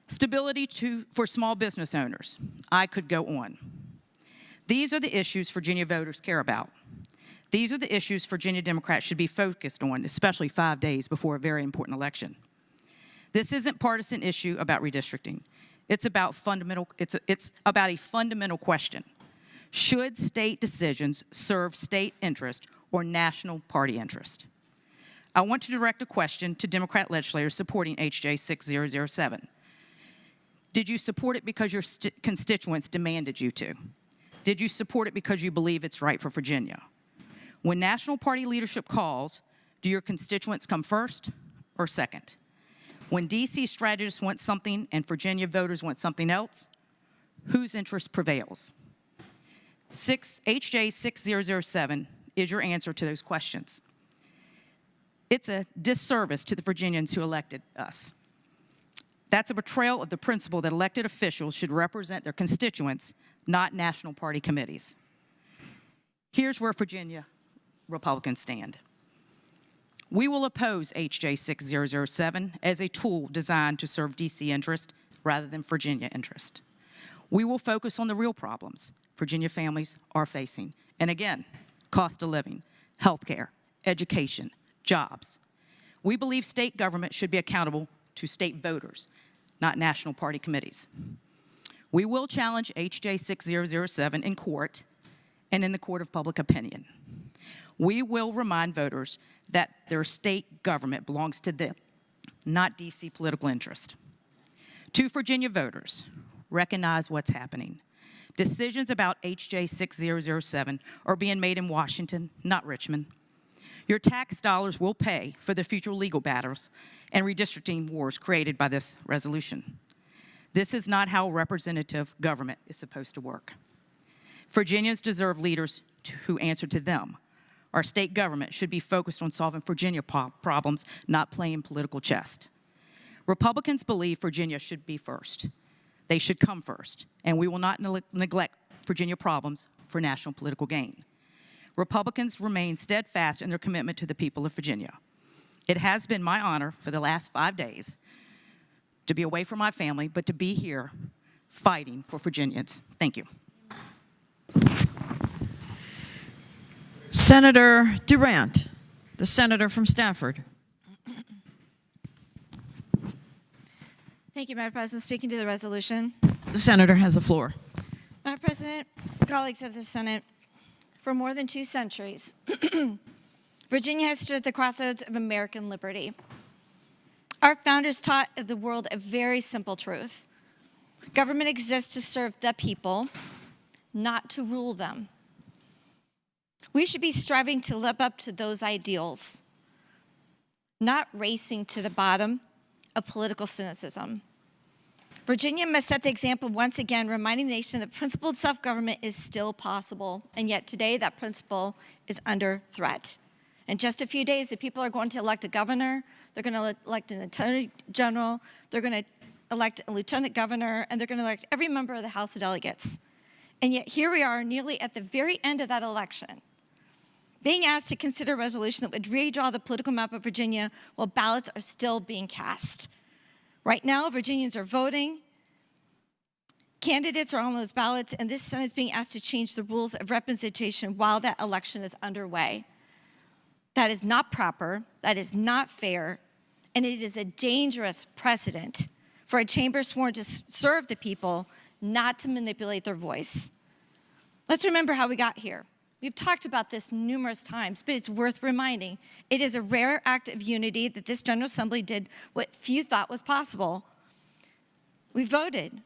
Stability for small business owners. I could go on. These are the issues Virginia voters care about. These are the issues Virginia Democrats should be focused on, especially 5 days before a very important election. This isn't a partisan issue about redistricting. It's about a fundamental question. Should state decisions serve state interest or national party interest? I want to direct a question to Democrat legislators supporting H.J. 6007. Did you support it because your constituents demanded you to? Did you support it because you believe it's right for Virginia? When national party leadership calls, do your constituents come first or second? When D.C. strategists want something and Virginia voters want something else, whose interest prevails? H.J. 6007 is your answer to those questions. It's a disservice to the Virginians who elected us. That's a betrayal of the principle that elected officials should represent their constituents, not national party committees. Here's where Virginia Republicans stand. We will oppose H.J. 6007 as a tool designed to serve D.C. interest rather than Virginia interest. We will focus on the real problems Virginia families are facing. And again, cost of living, health care, education, jobs. We believe state government should be accountable to state voters, not national party committees. We will challenge H.J. 6007 in court and in the court of public opinion. We will remind voters that their state government belongs to them, not D.C. political interest. To Virginia voters, recognize what's happening. Decisions about H.J. 6007 are being made in Washington, not Richmond. Your tax dollars will pay for the future legal battles and redistricting wars created by this resolution. This is not how representative government is supposed to work. Virginians deserve leaders who answer to them. Our state government should be focused on solving Virginia problems, not playing political chess. Republicans believe Virginia should be first. They should come first, and we will not neglect Virginia problems for national political gain. Republicans remain steadfast in their commitment to the people of Virginia. It has been my honor for the last 5 days to be away from my family, but to be here fighting for Virginians. Thank you. Senator Durant, the senator from Stafford. Thank you, Madam President. Speaking to the resolution. The senator has the floor. Madam President, colleagues of the Senate, for more than 2 centuries, Virginia has stood at the crossroads of American liberty. Our founders taught the world a very simple truth. Government exists to serve the people, not to rule them. We should be striving to live up to those ideals, not racing to the bottom of political cynicism. Virginia must set the example once again, reminding the nation that principled self-government is still possible, and yet today that principle is under threat. In just a few days, the people are going to elect a governor, they're going to elect an attorney general, they're going to elect a lieutenant governor, and they're going to elect every member of the House of Delegates. And yet here we are nearly at the very end of that election, being asked to consider a resolution that would redraw the political map of Virginia while ballots are still being cast. Right now, Virginians are voting. Candidates are on those ballots, and this Senate is being asked to change the rules of representation while that election is underway. That is not proper, that is not fair, and it is a dangerous precedent for a chamber sworn to serve the people, not to manipulate their voice. Let's remember how we got here. We've talked about this numerous times, but it's worth reminding. It is a rare act of unity that this General Assembly did what few thought was possible. We voted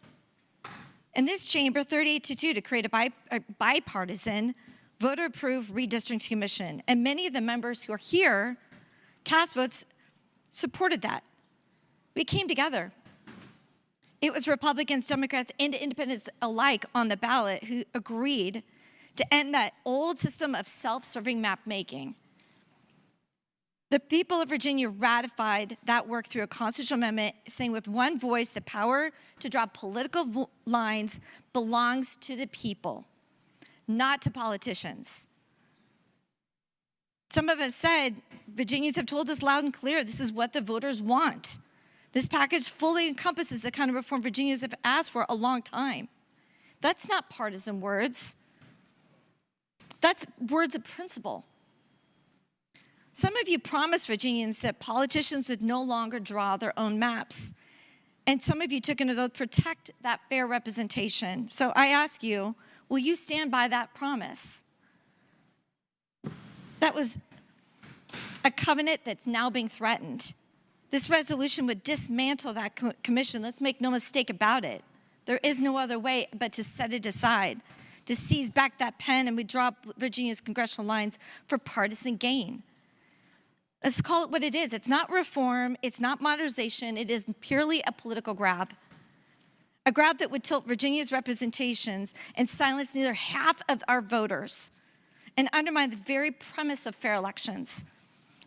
in this chamber 38-2 to create a bipartisan voter-approved redistricting commission, and many of the members who are here cast votes supported that. We came together. It was Republicans, Democrats, and independents alike on the ballot who agreed to end that old system of self-serving map making. The people of Virginia ratified that work through a constitutional amendment saying with one voice the power to draw political lines belongs to the people, not to politicians. Some of us said, Virginians have told us loud and clear, this is what the voters want. This package fully encompasses the kind of reform Virginians have asked for a long time. That's not partisan words. That's words of principle. Some of you promised Virginians that politicians would no longer draw their own maps. And some of you took an oath to protect that fair representation. So I ask you, Will you stand by that promise? That was a covenant that's now being threatened. This resolution would dismantle that commission. Let's make no mistake about it. There is no other way but to set it aside, to seize back that pen and withdraw Virginia's congressional lines for partisan gain. Let's call it what it is. It's not reform. It's not modernization. It is purely a political grab. A grab that would tilt Virginia's representations and silence neither half of our voters and undermine the very premise of fair elections.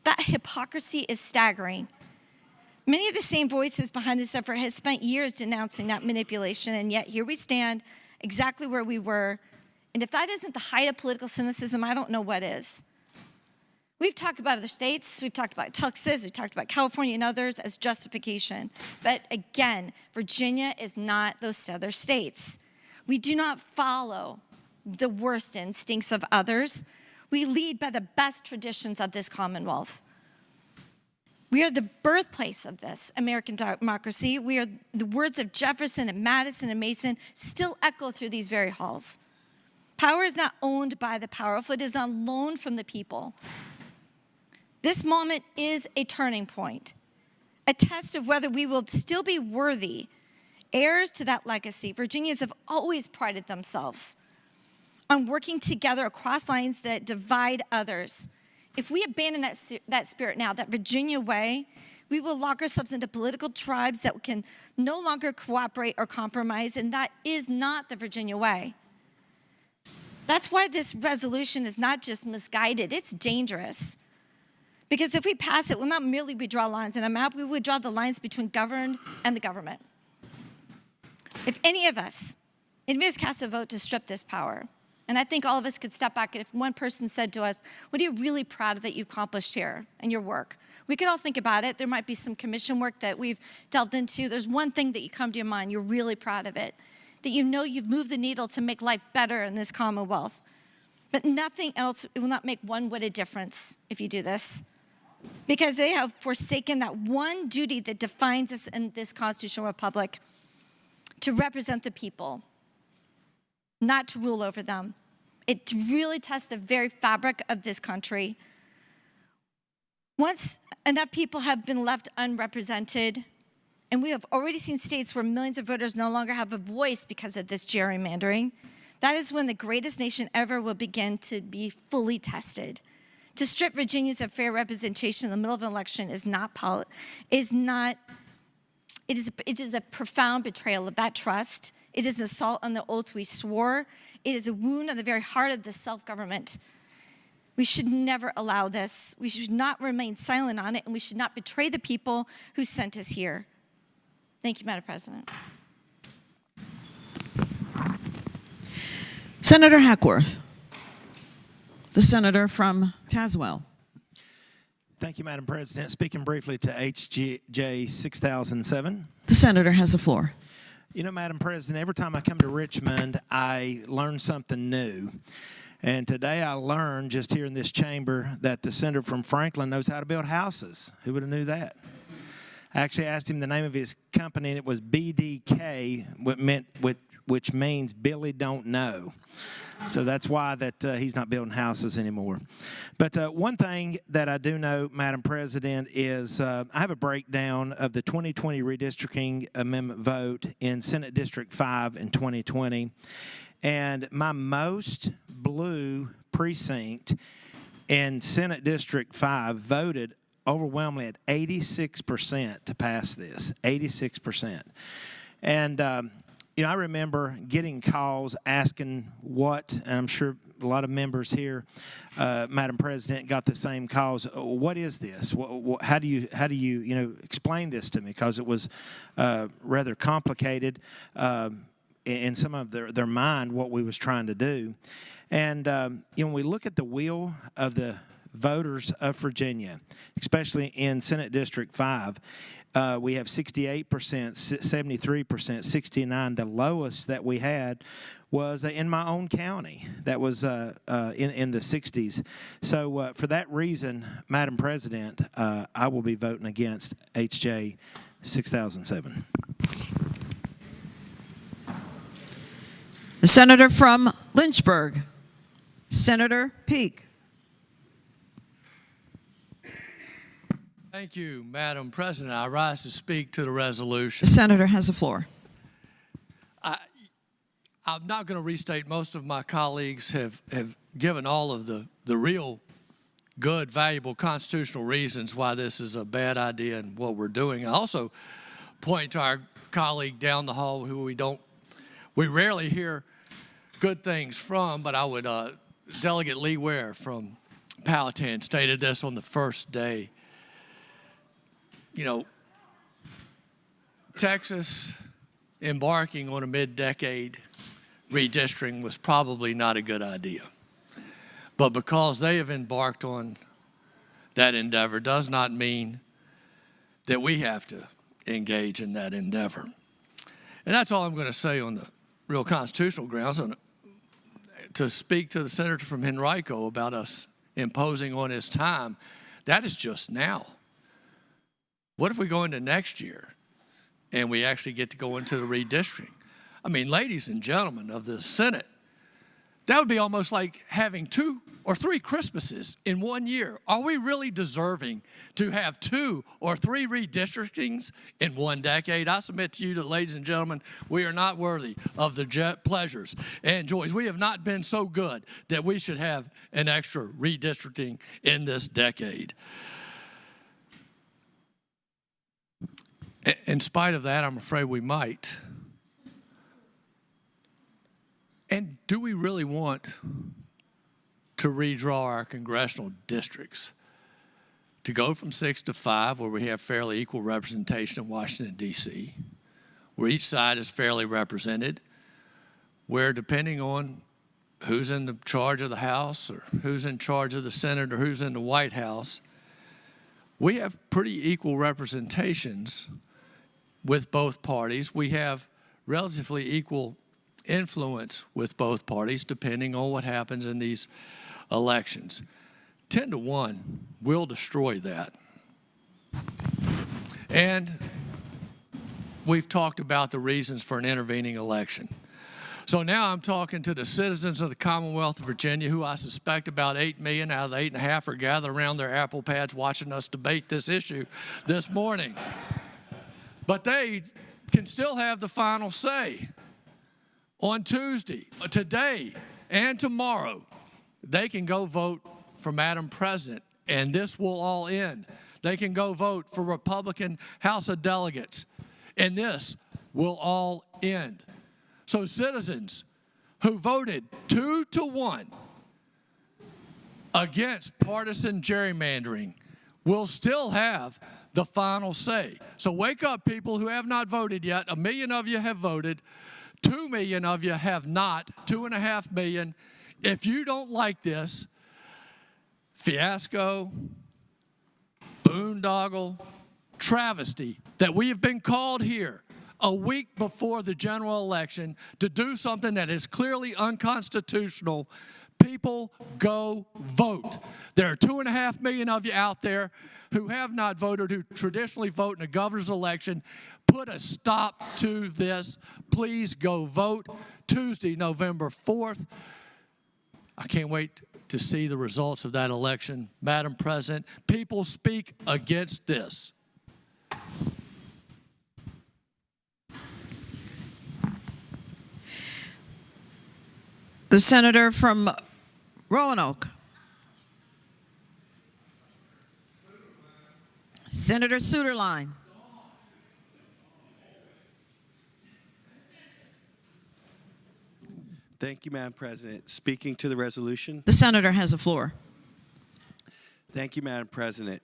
That hypocrisy is staggering. Many of the same voices behind this effort have spent years denouncing that manipulation, and yet here we stand exactly where we were. And if that isn't the height of political cynicism, I don't know what is. We've talked about other states, we've talked about Texas, we've talked about California and others as justification. But again, Virginia is not those other states. We do not follow the worst instincts of others. We lead by the best traditions of this Commonwealth. We are the birthplace of this American democracy. We are the words of Jefferson and Madison and Mason still echo through these very halls. Power is not owned by the powerful, it is on loan from the people. This moment is a turning point, a test of whether we will still be worthy heirs to that legacy. Virginians have always prided themselves on working together across lines that divide others. If we abandon that spirit now, that Virginia way, we will lock ourselves into political tribes that can no longer cooperate or compromise, and that is not the Virginia way. That's why this resolution is not just misguided, it's dangerous. Because if we pass it, we'll not merely draw lines on a map, we would draw the lines between governed and the government. If any of us cast a vote to strip this power, and I think all of us could step back, and if one person said to us, what are you really proud of that you accomplished here in your work? We could all think about it. There might be some commission work that we've delved into. There's one thing that you come to your mind, you're really proud of it, that you know you've moved the needle to make life better in this Commonwealth. But nothing else, it will not make one whit of difference if you do this. Because they have forsaken that one duty that defines us in this constitutional republic, to represent the people, not to rule over them. It really tests the very fabric of this country. Once enough people have been left unrepresented, and we have already seen states where millions of voters no longer have a voice because of this gerrymandering, that is when the greatest nation ever will begin to be fully tested. To strip Virginians of fair representation in the middle of an election it is a profound betrayal of that trust. It is an assault on the oath we swore. It is a wound on the very heart of the self-government. We should never allow this. We should not remain silent on it, and we should not betray the people who sent us here. Thank you, Madam President. Senator Hackworth, the senator from Tazewell. Thank you, Madam President. Speaking briefly to HJ 6007. The senator has the floor. You know, Madam President, every time I come to Richmond, I learn something new. And today I learned just here in this chamber that the senator from Franklin knows how to build houses. Who would have knew that? I actually asked him the name of his company, and it was BDK, which means Billy Don't Know. So that's why he's not building houses anymore. But one thing that I do know, Madam President, is I have a breakdown of the 2020 redistricting amendment vote in Senate District 5 in 2020. And my most blue precinct in Senate District 5 voted overwhelmingly at 86% to pass this, 86%. And you know, I remember getting calls asking what, and I'm sure a lot of members here, Madam President, got the same calls. What is this? How do you explain this to me? Because it was rather complicated in some of their mind what we was trying to do. And when we look at the will of the voters of Virginia, especially in Senate District 5, we have 68%, 73%, 69%. The lowest that we had was in my own county. That was in the 60s. So for that reason, Madam President, I will be voting against HJ 6007. The senator from Lynchburg, Senator Peake. Thank you, Madam President. I rise to speak to the resolution. The senator has the floor. I'm not going to restate. Most of my colleagues have given all of the real good, valuable constitutional reasons why this is a bad idea and what we're doing. I also point to our colleague down the hall who we rarely hear good things from, but I would, Delegate Lee Ware from Powhatan stated this on the first day. You know, Texas embarking on a mid-decade redistricting was probably not a good idea. But because they have embarked on that endeavor does not mean that we have to engage in that endeavor. And that's all I'm going to say on the real constitutional grounds. And to speak to the senator from Henrico about us imposing on his time, that is just now. What if we go into next year and we actually get to go into the redistricting? I mean, ladies and gentlemen of the Senate, that would be almost like having 2 or 3 Christmases in 1 year. Are we really deserving to have 2 or 3 redistrictings in 1 decade? I submit to you that, ladies and gentlemen, we are not worthy of the pleasures and joys. We have not been so good that we should have an extra redistricting in this decade. In spite of that, I'm afraid we might. And do we really want to redraw our congressional districts to go from 6 to 5, where we have fairly equal representation in Washington, D.C., where each side is fairly represented, where depending on who's in the charge of the House or who's in charge of the Senate or who's in the White House, we have pretty equal representations with both parties. We have relatively equal influence with both parties depending on what happens in these elections. 10 to 1 will destroy that. And we've talked about the reasons for an intervening election. So now I'm talking to the citizens of the Commonwealth of Virginia, who I suspect about 8 million out of the 8.5 are gathered around their Apple pads watching us debate this issue this morning. But they can still have the final say. On Tuesday, today, and tomorrow, they can go vote for Madam President, and this will all end. They can go vote for Republican House of Delegates, and this will all end. So citizens who voted 2 to 1 against partisan gerrymandering will still have the final say. So wake up, people who have not voted yet. 1 million of you have voted. 2 million of you have not, 2.5 million. If you don't like this fiasco, boondoggle, travesty that we have been called here a week before the general election to do something that is clearly unconstitutional, people go vote. There are 2.5 million of you out there who have not voted, who traditionally vote in a governor's election. Put a stop to this. Please go vote Tuesday, November 4th. I can't wait to see the results of that election. Madam President, people speak against this. The senator from Roanoke, Senator Suderline. Thank you, Madam President. Speaking to the resolution. The senator has the floor. Thank you, Madam President.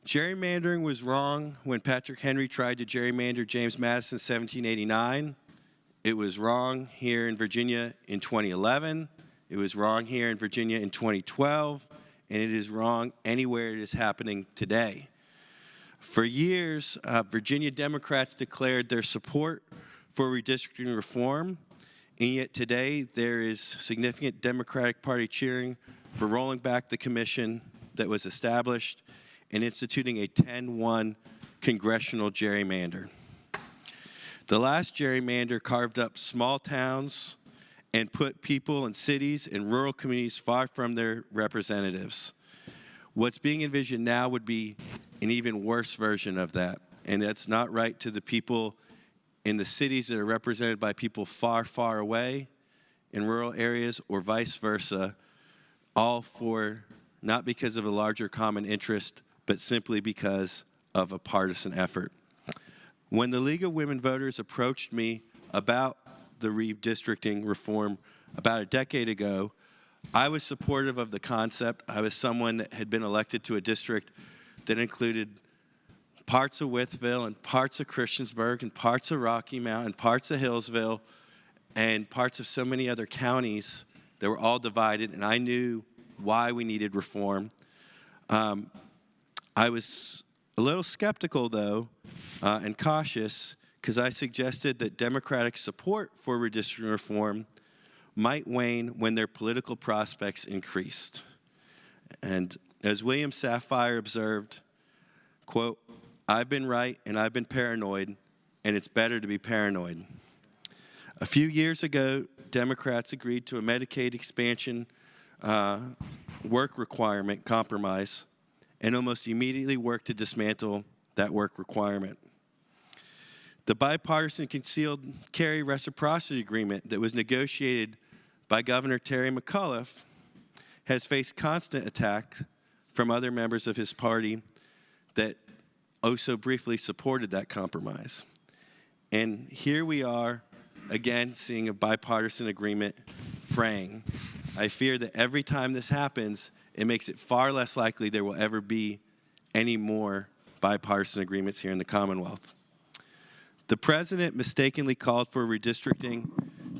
Gerrymandering was wrong when Patrick Henry tried to gerrymander James Madison in 1789. It was wrong here in Virginia in 2011. It was wrong here in Virginia in 2012. And it is wrong anywhere it is happening today. For years, Virginia Democrats declared their support for redistricting reform. And yet today, there is significant Democratic Party cheering for rolling back the commission that was established and instituting a 10-1 congressional gerrymander. The last gerrymander carved up small towns and put people in cities and rural communities far from their representatives. What's being envisioned now would be an even worse version of that, and that's not right to the people in the cities that are represented by people far, far away in rural areas, or vice versa, all for not because of a larger common interest, but simply because of a partisan effort. When the League of Women Voters approached me about the redistricting reform about a decade ago, I was supportive of the concept. I was someone that had been elected to a district that included parts of Wytheville and parts of Christiansburg and parts of Rocky Mount and parts of Hillsville and parts of so many other counties that were all divided, and I knew why we needed reform. I was a little skeptical, though, and cautious, because I suggested that Democratic support for redistricting reform might wane when their political prospects increased. And as William Safire observed, quote, "I've been right and I've been paranoid, and it's better to be paranoid." A few years ago, Democrats agreed to a Medicaid expansion work requirement compromise and almost immediately worked to dismantle that work requirement. The bipartisan concealed carry reciprocity agreement that was negotiated by Governor Terry McAuliffe has faced constant attack from other members of his party that oh so briefly supported that compromise. And here we are again seeing a bipartisan agreement fraying. I fear that every time this happens, it makes it far less likely there will ever be any more bipartisan agreements here in the Commonwealth. The president mistakenly called for redistricting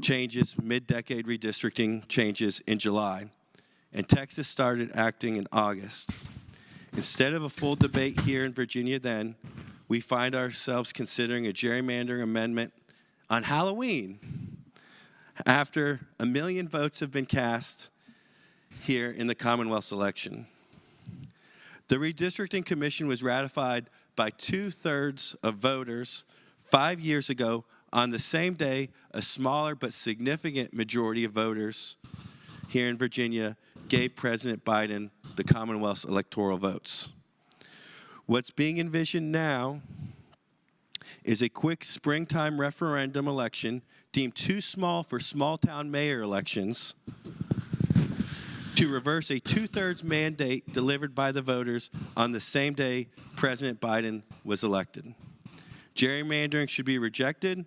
changes, mid-decade redistricting changes in July, and Texas started acting in August. Instead of a full debate here in Virginia then, we find ourselves considering a gerrymandering amendment on Halloween after 1 million votes have been cast here in the Commonwealth's election. The Redistricting Commission was ratified by 2/3 of voters 5 years ago on the same day a smaller but significant majority of voters here in Virginia gave President Biden the Commonwealth's electoral votes. What's being envisioned now is a quick springtime referendum election deemed too small for small-town mayor elections to reverse a 2/3 mandate delivered by the voters on the same day President Biden was elected. Gerrymandering should be rejected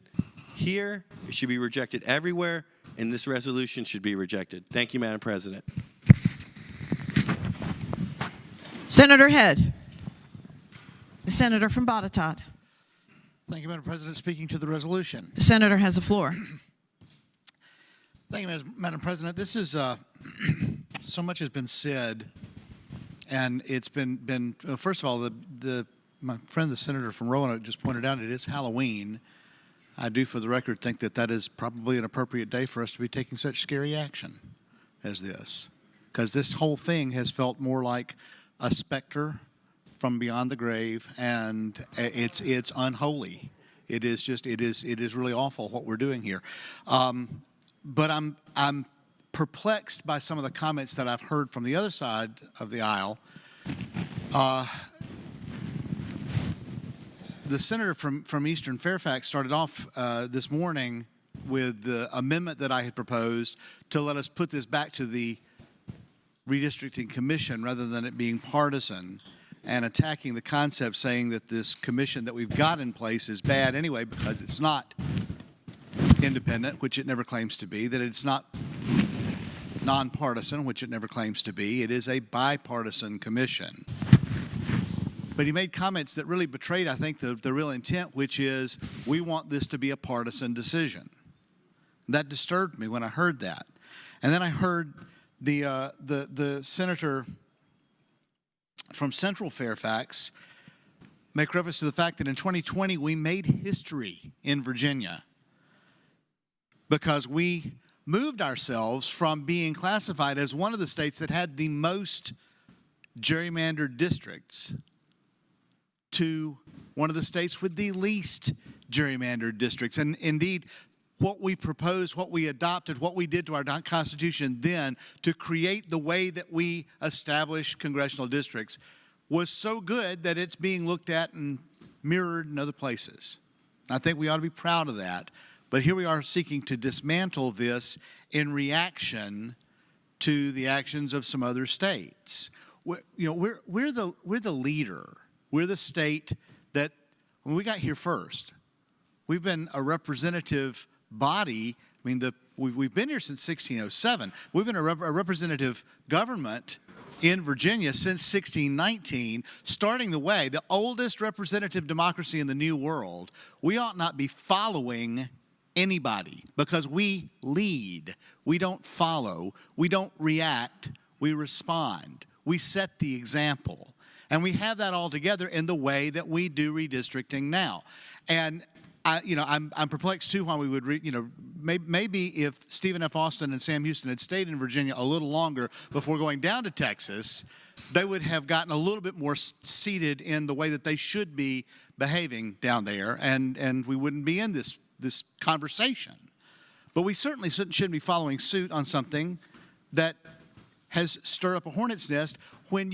here, it should be rejected everywhere, and this resolution should be rejected. Thank you, Madam President. Senator Head, the senator from Botetourt. Thank you, Madam President. Speaking to the resolution. The senator has the floor. Thank you, Madam President. This is, so much has been said, and it's been first of all, my friend, the senator from Roanoke, just pointed out it is Halloween. I do, for the record, think that that is probably an appropriate day for us to be taking such scary action as this, because this whole thing has felt more like a specter from beyond the grave, and it's unholy. It is really awful what we're doing here. But I'm perplexed by some of the comments that I've heard from the other side of the aisle. The senator from Eastern Fairfax started off this morning with the amendment that I had proposed to let us put this back to the Redistricting Commission rather than it being partisan, and attacking the concept, saying that this commission that we've got in place is bad anyway because it's not independent, which it never claims to be, that it's not nonpartisan, which it never claims to be. It is a bipartisan commission. But he made comments that really betrayed, I think, the real intent, which is we want this to be a partisan decision. That disturbed me when I heard that. And then I heard the senator from Central Fairfax make reference to the fact that in 2020 we made history in Virginia because we moved ourselves from being classified as one of the states that had the most gerrymandered districts to one of the states with the least gerrymandered districts. And indeed, what we proposed, what we adopted, what we did to our Constitution then to create the way that we establish congressional districts was so good that it's being looked at and mirrored in other places. I think we ought to be proud of that. But here we are seeking to dismantle this in reaction to the actions of some other states. We're the leader. We're the state that, when we got here first, we've been a representative body. I mean, we've been here since 1607. We've been a representative government in Virginia since 1619, starting the way, the oldest representative democracy in the New World. We ought not be following anybody because we lead. We don't follow. We don't react. We respond. We set the example. And we have that all together in the way that we do redistricting now. And I'm perplexed too why we would, maybe if Stephen F. Austin and Sam Houston had stayed in Virginia a little longer before going down to Texas, they would have gotten a little bit more seated in the way that they should be behaving down there, and we wouldn't be in this conversation. But we certainly shouldn't be following suit on something that has stirred up a hornet's nest when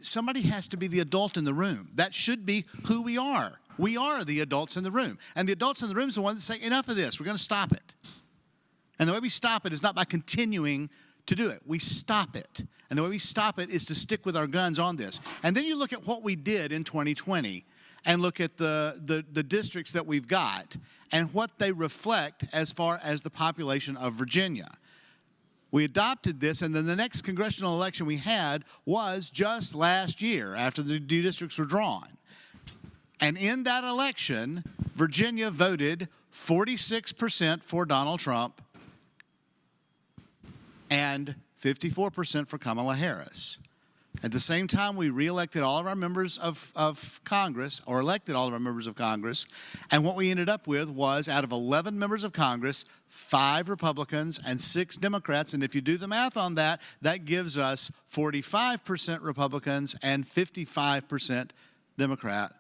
somebody has to be the adult in the room. That should be who we are. We are the adults in the room. And the adults in the room is the ones that say, enough of this, we're going to stop it. And the way we stop it is not by continuing to do it. We stop it. And the way we stop it is to stick with our guns on this. And then you look at what we did in 2020 and look at the districts that we've got and what they reflect as far as the population of Virginia. We adopted this, and then the next congressional election we had was just last year after the new districts were drawn. And in that election, Virginia voted 46% for Donald Trump and 54% for Kamala Harris. At the same time, we reelected all of our members of Congress, or elected all of our members of Congress, and what we ended up with was, out of 11 members of Congress, 5 Republicans and 6 Democrats, and if you do the math on that, that gives us 45% Republicans and 55% Democrat,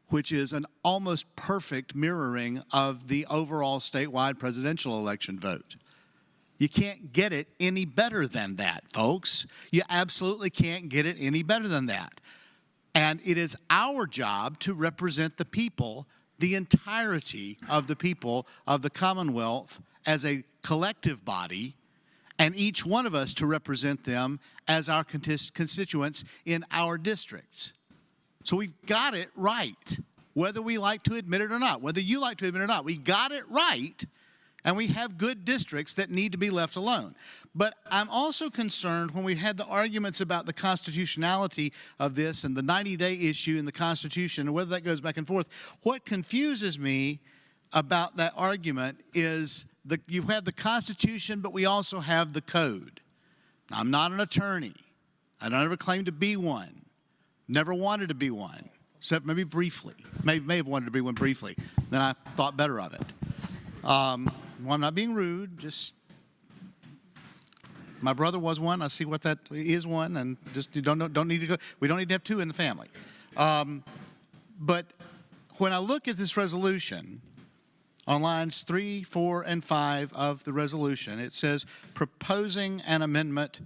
which is an almost perfect mirroring of the overall statewide presidential election vote. You can't get it any better than that, folks. You absolutely can't get it any better than that. And it is our job to represent the people, the entirety of the people of the Commonwealth as a collective body, and each one of us to represent them as our constituents in our districts. So we've got it right, whether we like to admit it or not, whether you like to admit it or not. We got it right, and we have good districts that need to be left alone. But I'm also concerned when we had the arguments about the constitutionality of this and the 90-day issue in the Constitution and whether that goes back and forth. What confuses me about that argument is you have the Constitution, but we also have the Code. Now, I'm not an attorney. I don't ever claim to be one. Never wanted to be one, except maybe briefly. May have wanted to be one briefly. Then I thought better of it. Well, I'm not being rude. Just my brother was one. I see what that is one, and just you don't need to go. We don't need to have 2 in the family. But when I look at this resolution, on lines 3, 4, and 5 of the resolution, it says proposing an amendment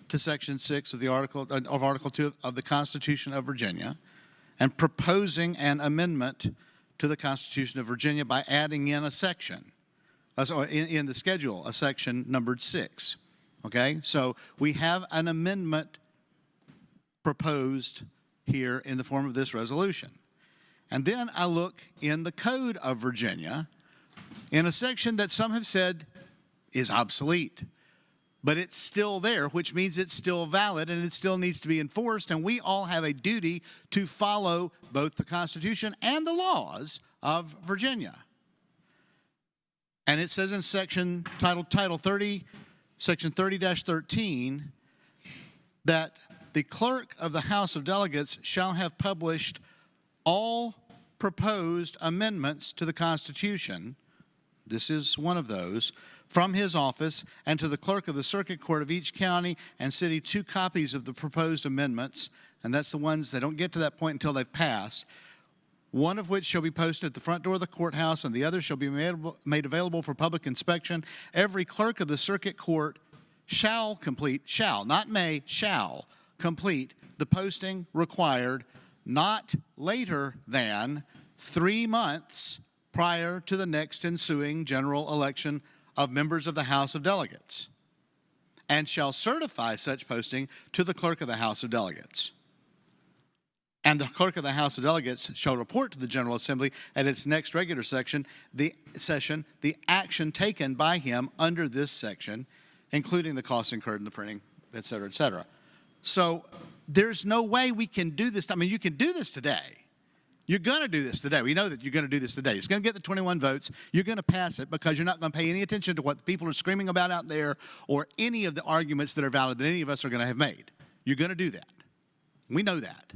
to Section 6 of Article 2 of the Constitution of Virginia, and proposing an amendment to the Constitution of Virginia by adding in a section, in the schedule, a section numbered 6. Okay, so we have an amendment proposed here in the form of this resolution. And then I look in the Code of Virginia in a section that some have said is obsolete. But it's still there, which means it's still valid and it still needs to be enforced. And we all have a duty to follow both the Constitution and the laws of Virginia. And it says in section Title 30, Section 30-13, that the clerk of the House of Delegates shall have published all proposed amendments to the Constitution. This is one of those. From his office, and to the clerk of the circuit court of each county and city 2 copies of the proposed amendments, and that's the ones that don't get to that point until they've passed, one of which shall be posted at the front door of the courthouse, and the other shall be made available for public inspection. Every clerk of the circuit court shall complete, shall, not may, shall complete the posting required not later than 3 months prior to the next ensuing general election of members of the House of Delegates, and shall certify such posting to the clerk of the House of Delegates. And the clerk of the House of Delegates shall report to the General Assembly at its next regular session the action taken by him under this section, including the costs incurred in the printing, et cetera, et cetera. So there's no way we can do this. I mean, you can do this today. You're going to do this today. We know that you're going to do this today. It's going to get the 21 votes. You're going to pass it because you're not going to pay any attention to what the people are screaming about out there or any of the arguments that are valid that any of us are going to have made. You're going to do that. We know that.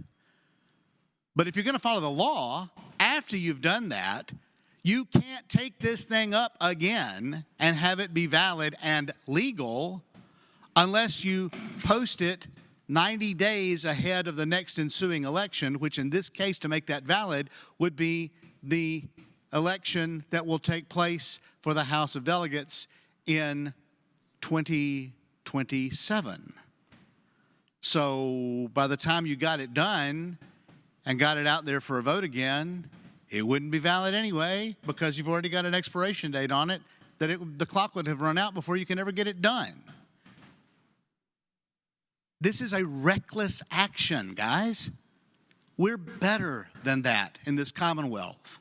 But if you're going to follow the law, after you've done that, you can't take this thing up again and have it be valid and legal unless you post it 90 days ahead of the next ensuing election, which in this case, to make that valid, would be the election that will take place for the House of Delegates in 2027. So by the time you got it done and got it out there for a vote again, it wouldn't be valid anyway because you've already got an expiration date on it that the clock would have run out before you can ever get it done. This is a reckless action, guys. We're better than that in this Commonwealth.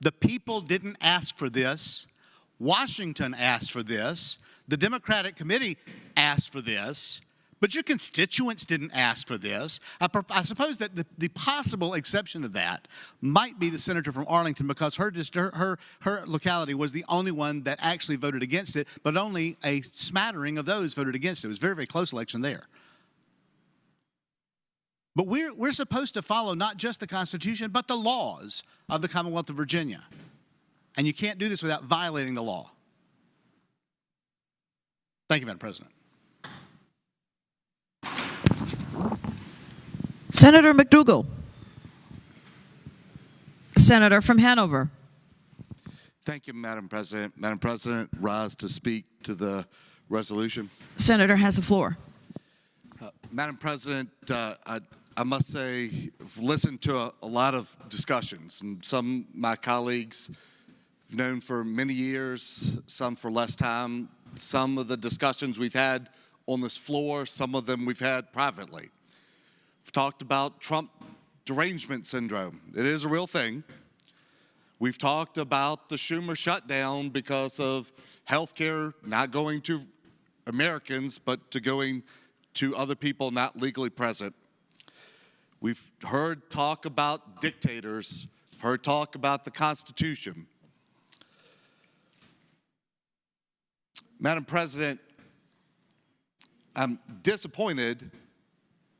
The people didn't ask for this. Washington asked for this. The Democratic Committee asked for this. But your constituents didn't ask for this. I suppose that the possible exception to that might be the senator from Arlington because her locality was the only one that actually voted against it, but only a smattering of those voted against it. It was a very, very close election there. But we're supposed to follow not just the Constitution, but the laws of the Commonwealth of Virginia. And you can't do this without violating the law. Thank you, Madam President. Senator McDougall. Senator from Hanover. Thank you, Madam President. Madam President, rise to speak to the resolution. Senator has the floor. Madam President, I must say, I've listened to a lot of discussions, and some of my colleagues have known for many years, some for less time. Some of the discussions we've had on this floor, some of them we've had privately. We've talked about Trump derangement syndrome. It is a real thing. We've talked about the Schumer shutdown because of health care not going to Americans, but to going to other people not legally present. We've heard talk about dictators, heard talk about the Constitution. Madam President, I'm disappointed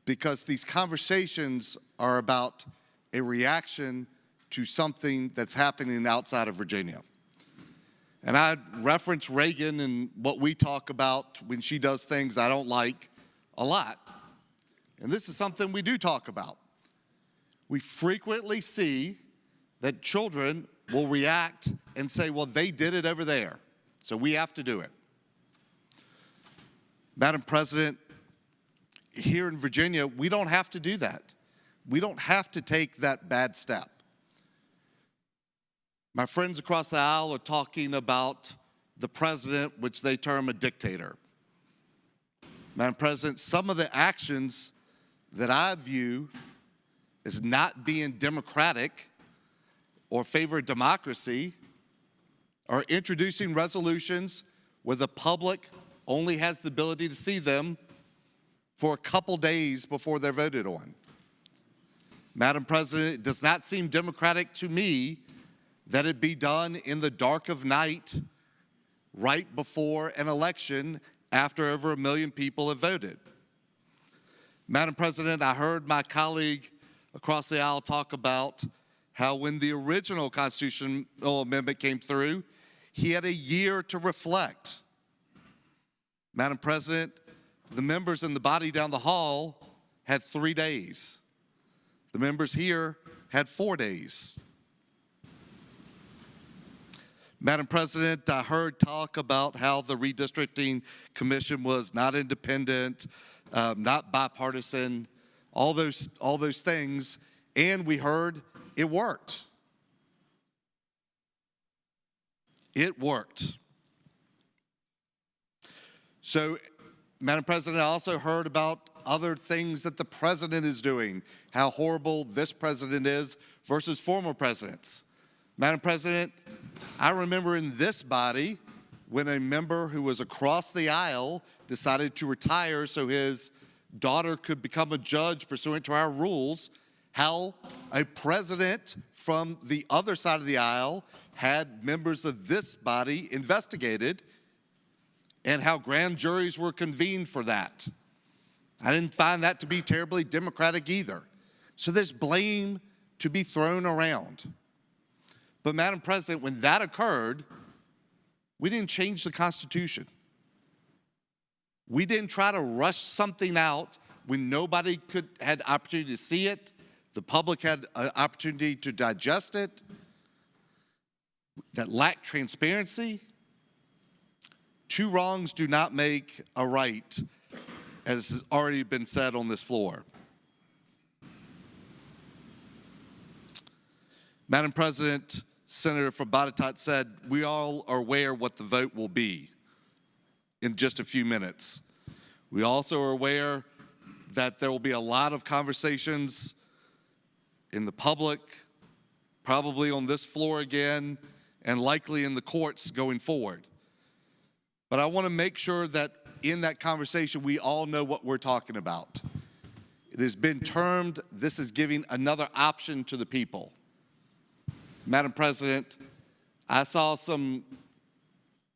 because these conversations are about a reaction to something that's happening outside of Virginia. And I reference Reagan and what we talk about when she does things I don't like a lot. And this is something we do talk about. We frequently see that children will react and say, well, they did it over there, so we have to do it. Madam President, here in Virginia, we don't have to do that. We don't have to take that bad step. My friends across the aisle are talking about the president, which they term a dictator. Madam President, some of the actions that I view as not being democratic or favor democracy are introducing resolutions where the public only has the ability to see them for a couple days before they're voted on. Madam President, it does not seem democratic to me that it be done in the dark of night right before an election after over 1 million people have voted. Madam President, I heard my colleague across the aisle talk about how when the original constitutional amendment came through, he had a year to reflect. Madam President, the members in the body down the hall had 3 days. The members here had 4 days. Madam President, I heard talk about how the redistricting commission was not independent, not bipartisan, all those things, and we heard it worked. It worked. So, Madam President, I also heard about other things that the president is doing, how horrible this president is versus former presidents. Madam President, I remember in this body when a member who was across the aisle decided to retire so his daughter could become a judge pursuant to our rules, how a president from the other side of the aisle had members of this body investigated, and how grand juries were convened for that. I didn't find that to be terribly democratic either. So there's blame to be thrown around. But Madam President, when that occurred, we didn't change the Constitution. We didn't try to rush something out when nobody had opportunity to see it. The public had an opportunity to digest it. That lacked transparency. Two wrongs do not make a right, as has already been said on this floor. Madam President, Senator from Botetourt said, we all are aware what the vote will be in just a few minutes. We also are aware that there will be a lot of conversations in the public, probably on this floor again, and likely in the courts going forward. But I want to make sure that in that conversation, we all know what we're talking about. It has been termed, this is giving another option to the people. Madam President, I saw some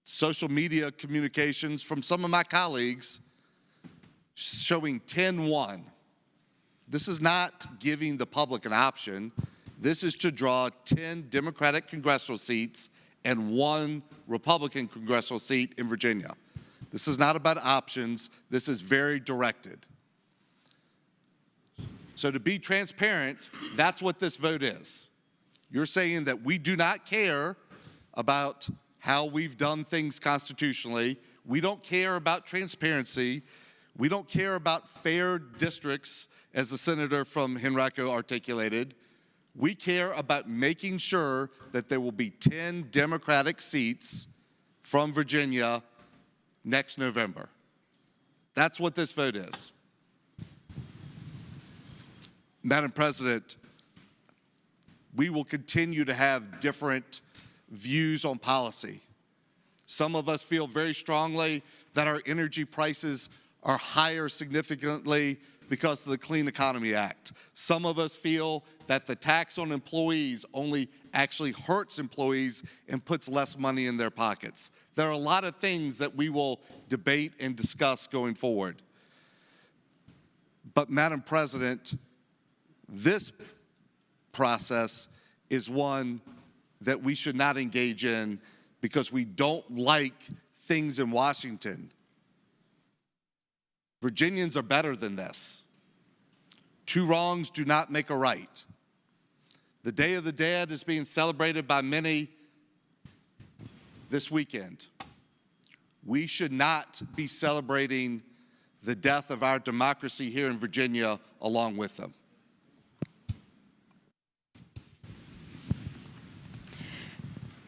social media communications from some of my colleagues showing 10-1. This is not giving the public an option. This is to draw 10 Democratic congressional seats and 1 Republican congressional seat in Virginia. This is not about options. This is very directed. So to be transparent, that's what this vote is. You're saying that we do not care about how we've done things constitutionally. We don't care about transparency. We don't care about fair districts, as the senator from Henrico articulated. We care about making sure that there will be 10 Democratic seats from Virginia next November. That's what this vote is. Madam President, we will continue to have different views on policy. Some of us feel very strongly that our energy prices are higher significantly because of the Clean Economy Act. Some of us feel that the tax on employees only actually hurts employees and puts less money in their pockets. There are a lot of things that we will debate and discuss going forward. But Madam President, this process is one that we should not engage in because we don't like things in Washington. Virginians are better than this. Two wrongs do not make a right. The Day of the Dead is being celebrated by many this weekend. We should not be celebrating the death of our democracy here in Virginia along with them.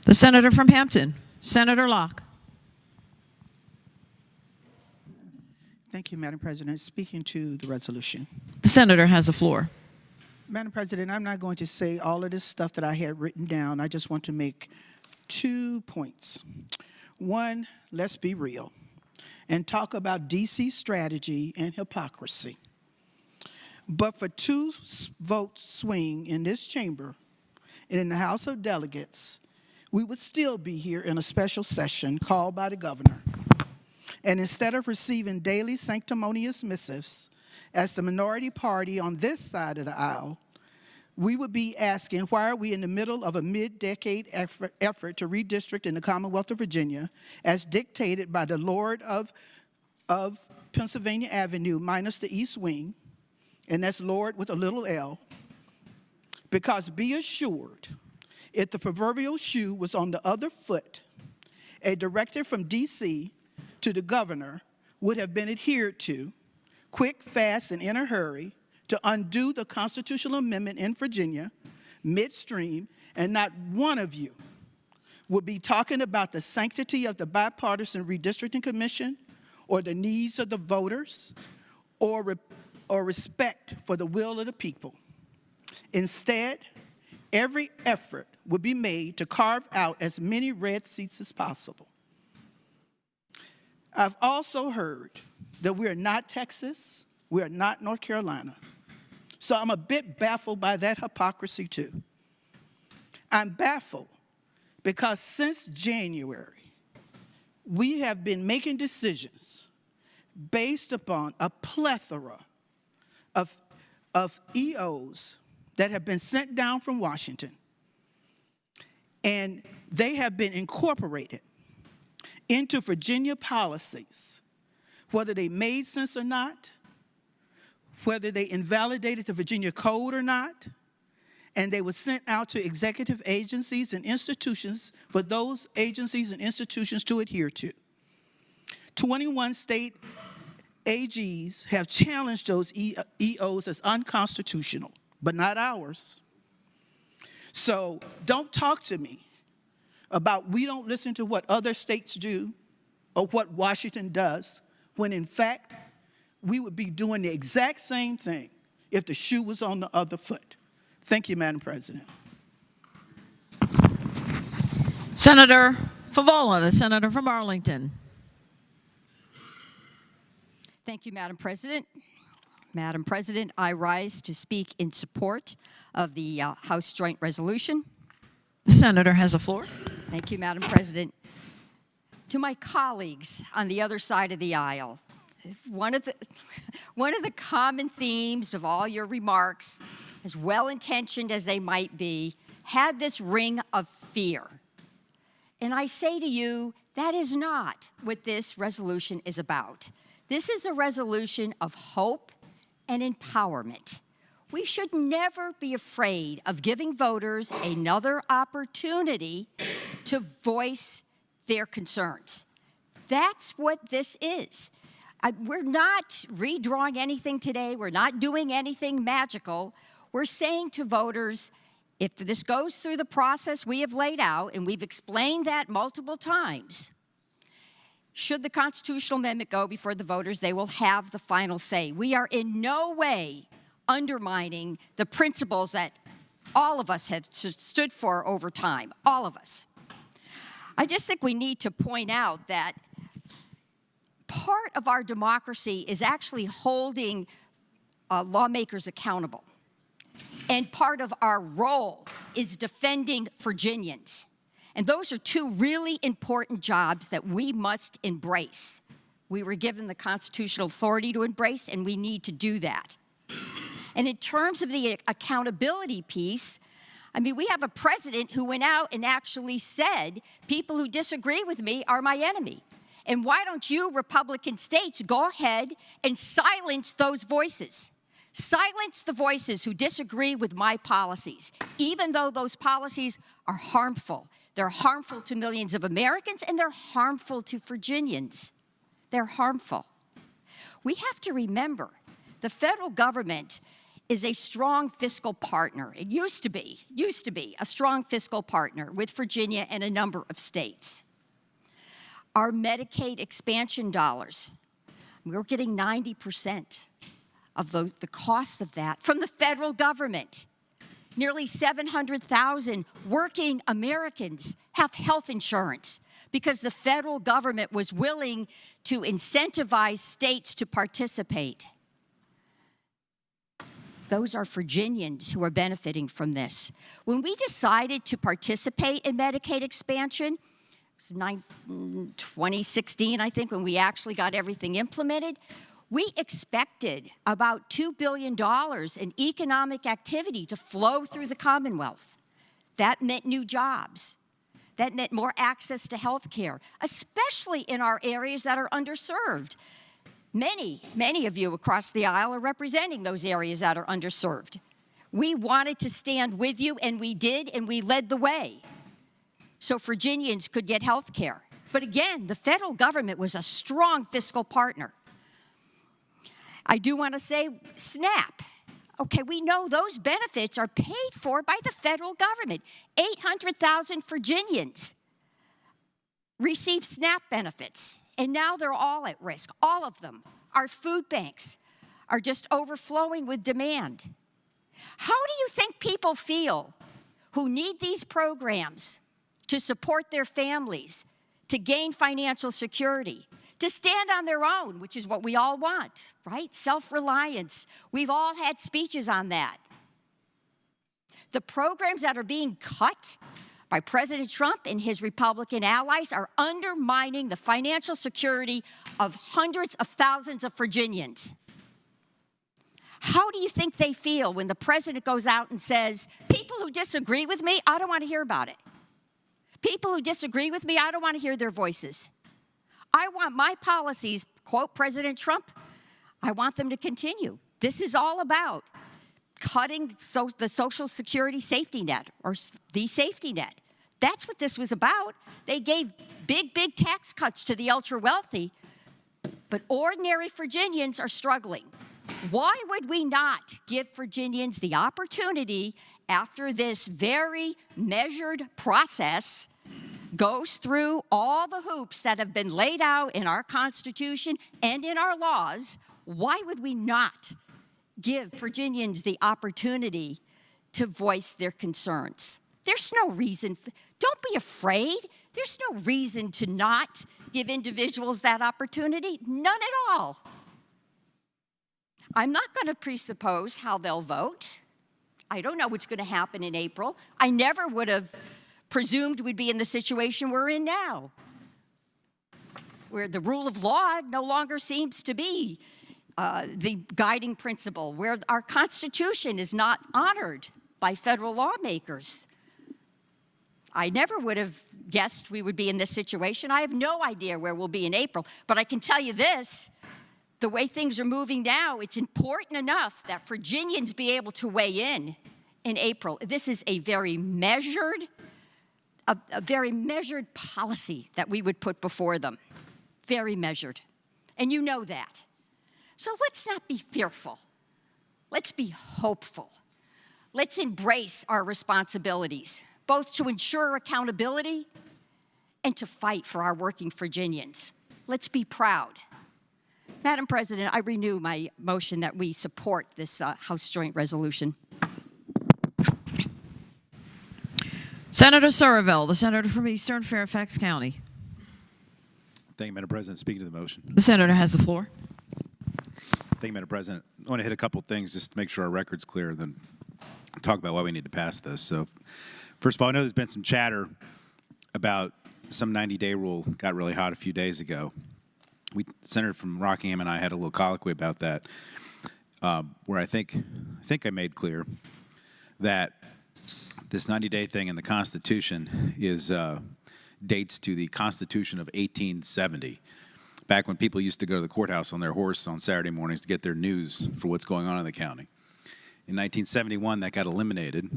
The senator from Hampton, Senator Locke. Thank you, Madam President. Speaking to the resolution. The senator has the floor. Madam President, I'm not going to say all of this stuff that I had written down. I just want to make 2 points. One, let's be real and talk about DC strategy and hypocrisy. But for 2 vote swing in this chamber and in the House of Delegates, we would still be here in a special session called by the governor. And instead of receiving daily sanctimonious missives as the minority party on this side of the aisle, we would be asking, why are we in the middle of a mid-decade effort to redistrict in the Commonwealth of Virginia as dictated by the Lord of Pennsylvania Avenue minus the East Wing, and that's Lord with a little L, Because be assured, if the proverbial shoe was on the other foot, a directive from D.C. to the governor would have been adhered to, quick, fast, and in a hurry, to undo the constitutional amendment in Virginia, midstream, and not one of you would be talking about the sanctity of the bipartisan redistricting commission or the needs of the voters or respect for the will of the people. Instead, every effort would be made to carve out as many red seats as possible. I've also heard that we are not Texas, we are not North Carolina. So I'm a bit baffled by that hypocrisy too. I'm baffled because since January, we have been making decisions based upon a plethora of EOs that have been sent down from Washington, and they have been incorporated into Virginia policies, whether they made sense or not, whether they invalidated the Virginia Code or not, and they were sent out to executive agencies and institutions for those agencies and institutions to adhere to. 21 state AGs have challenged those EOs as unconstitutional, but not ours. So don't talk to me about we don't listen to what other states do or what Washington does, when in fact, we would be doing the exact same thing if the shoe was on the other foot. Thank you, Madam President. Senator Favola, the senator from Arlington. Thank you, Madam President. Madam President, I rise to speak in support of the House Joint Resolution. The senator has the floor. Thank you, Madam President. To my colleagues on the other side of the aisle, one of the common themes of all your remarks, as well-intentioned as they might be, had this ring of fear. And I say to you, that is not what this resolution is about. This is a resolution of hope and empowerment. We should never be afraid of giving voters another opportunity to voice their concerns. That's what this is. We're not redrawing anything today. We're not doing anything magical. We're saying to voters, if this goes through the process we have laid out, and we've explained that multiple times, should the constitutional amendment go before the voters, they will have the final say. We are in no way undermining the principles that all of us have stood for over time, all of us. I just think we need to point out that part of our democracy is actually holding lawmakers accountable. And part of our role is defending Virginians. And those are two really important jobs that we must embrace. We were given the constitutional authority to embrace, and we need to do that. And in terms of the accountability piece, I mean, we have a president who went out and actually said, people who disagree with me are my enemy. And why don't you, Republican states, go ahead and silence those voices? Silence the voices who disagree with my policies, even though those policies are harmful. They're harmful to millions of Americans, and they're harmful to Virginians. They're harmful. We have to remember, the federal government is a strong fiscal partner. It used to be a strong fiscal partner with Virginia and a number of states. Our Medicaid expansion dollars, we're getting 90% of the cost of that from the federal government. Nearly 700,000 working Americans have health insurance because the federal government was willing to incentivize states to participate. Those are Virginians who are benefiting from this. When we decided to participate in Medicaid expansion, it was 2016, I think, when we actually got everything implemented, we expected about $2 billion in economic activity to flow through the Commonwealth. That meant new jobs. That meant more access to health care, especially in our areas that are underserved. Many of you across the aisle are representing those areas that are underserved. We wanted to stand with you, and we did, and we led the way so Virginians could get health care. But again, the federal government was a strong fiscal partner. I do want to say SNAP. Okay, we know those benefits are paid for by the federal government. 800,000 Virginians receive SNAP benefits, and now they're all at risk, all of them. Our food banks are just overflowing with demand. How do you think people feel who need these programs to support their families, to gain financial security, to stand on their own, which is what we all want, right? Self-reliance. We've all had speeches on that. The programs that are being cut by President Trump and his Republican allies are undermining the financial security of hundreds of thousands of Virginians. How do you think they feel when the president goes out and says, people who disagree with me, I don't want to hear about it. People who disagree with me, I don't want to hear their voices. I want my policies, quote President Trump, I want them to continue. This is all about cutting the Social Security safety net, or the safety net. That's what this was about. They gave big, big tax cuts to the ultra-wealthy, but ordinary Virginians are struggling. Why would we not give Virginians the opportunity, after this very measured process goes through all the hoops that have been laid out in our Constitution and in our laws, why would we not give Virginians the opportunity to voice their concerns? There's no reason. Don't be afraid. There's no reason to not give individuals that opportunity. None at all. I'm not going to presuppose how they'll vote. I don't know what's going to happen in April. I never would have presumed we'd be in the situation we're in now, where the rule of law no longer seems to be the guiding principle, where our Constitution is not honored by federal lawmakers. I never would have guessed we would be in this situation. I have no idea where we'll be in April, but I can tell you this. The way things are moving now, it's important enough that Virginians be able to weigh in April. This is a very measured, policy that we would put before them. Very measured. And you know that. So let's not be fearful. Let's be hopeful. Let's embrace our responsibilities, both to ensure accountability and to fight for our working Virginians. Let's be proud. Madam President, I renew my motion that we support this House Joint Resolution. Senator Surville, the senator from Eastern Fairfax County. Thank you, Madam President. Speaking to the motion. The senator has the floor. Thank you, Madam President. I want to hit a couple of things just to make sure our record's clear, then talk about why we need to pass this. So, first of all, I know there's been some chatter about some 90-day rule got really hot a few days ago. Senator from Rockingham and I had a little colloquy about that, where I think I made clear that this 90-day thing in the Constitution is dates to the Constitution of 1870, back when people used to go to the courthouse on their horse on Saturday mornings to get their news for what's going on in the county. In 1971, that got eliminated,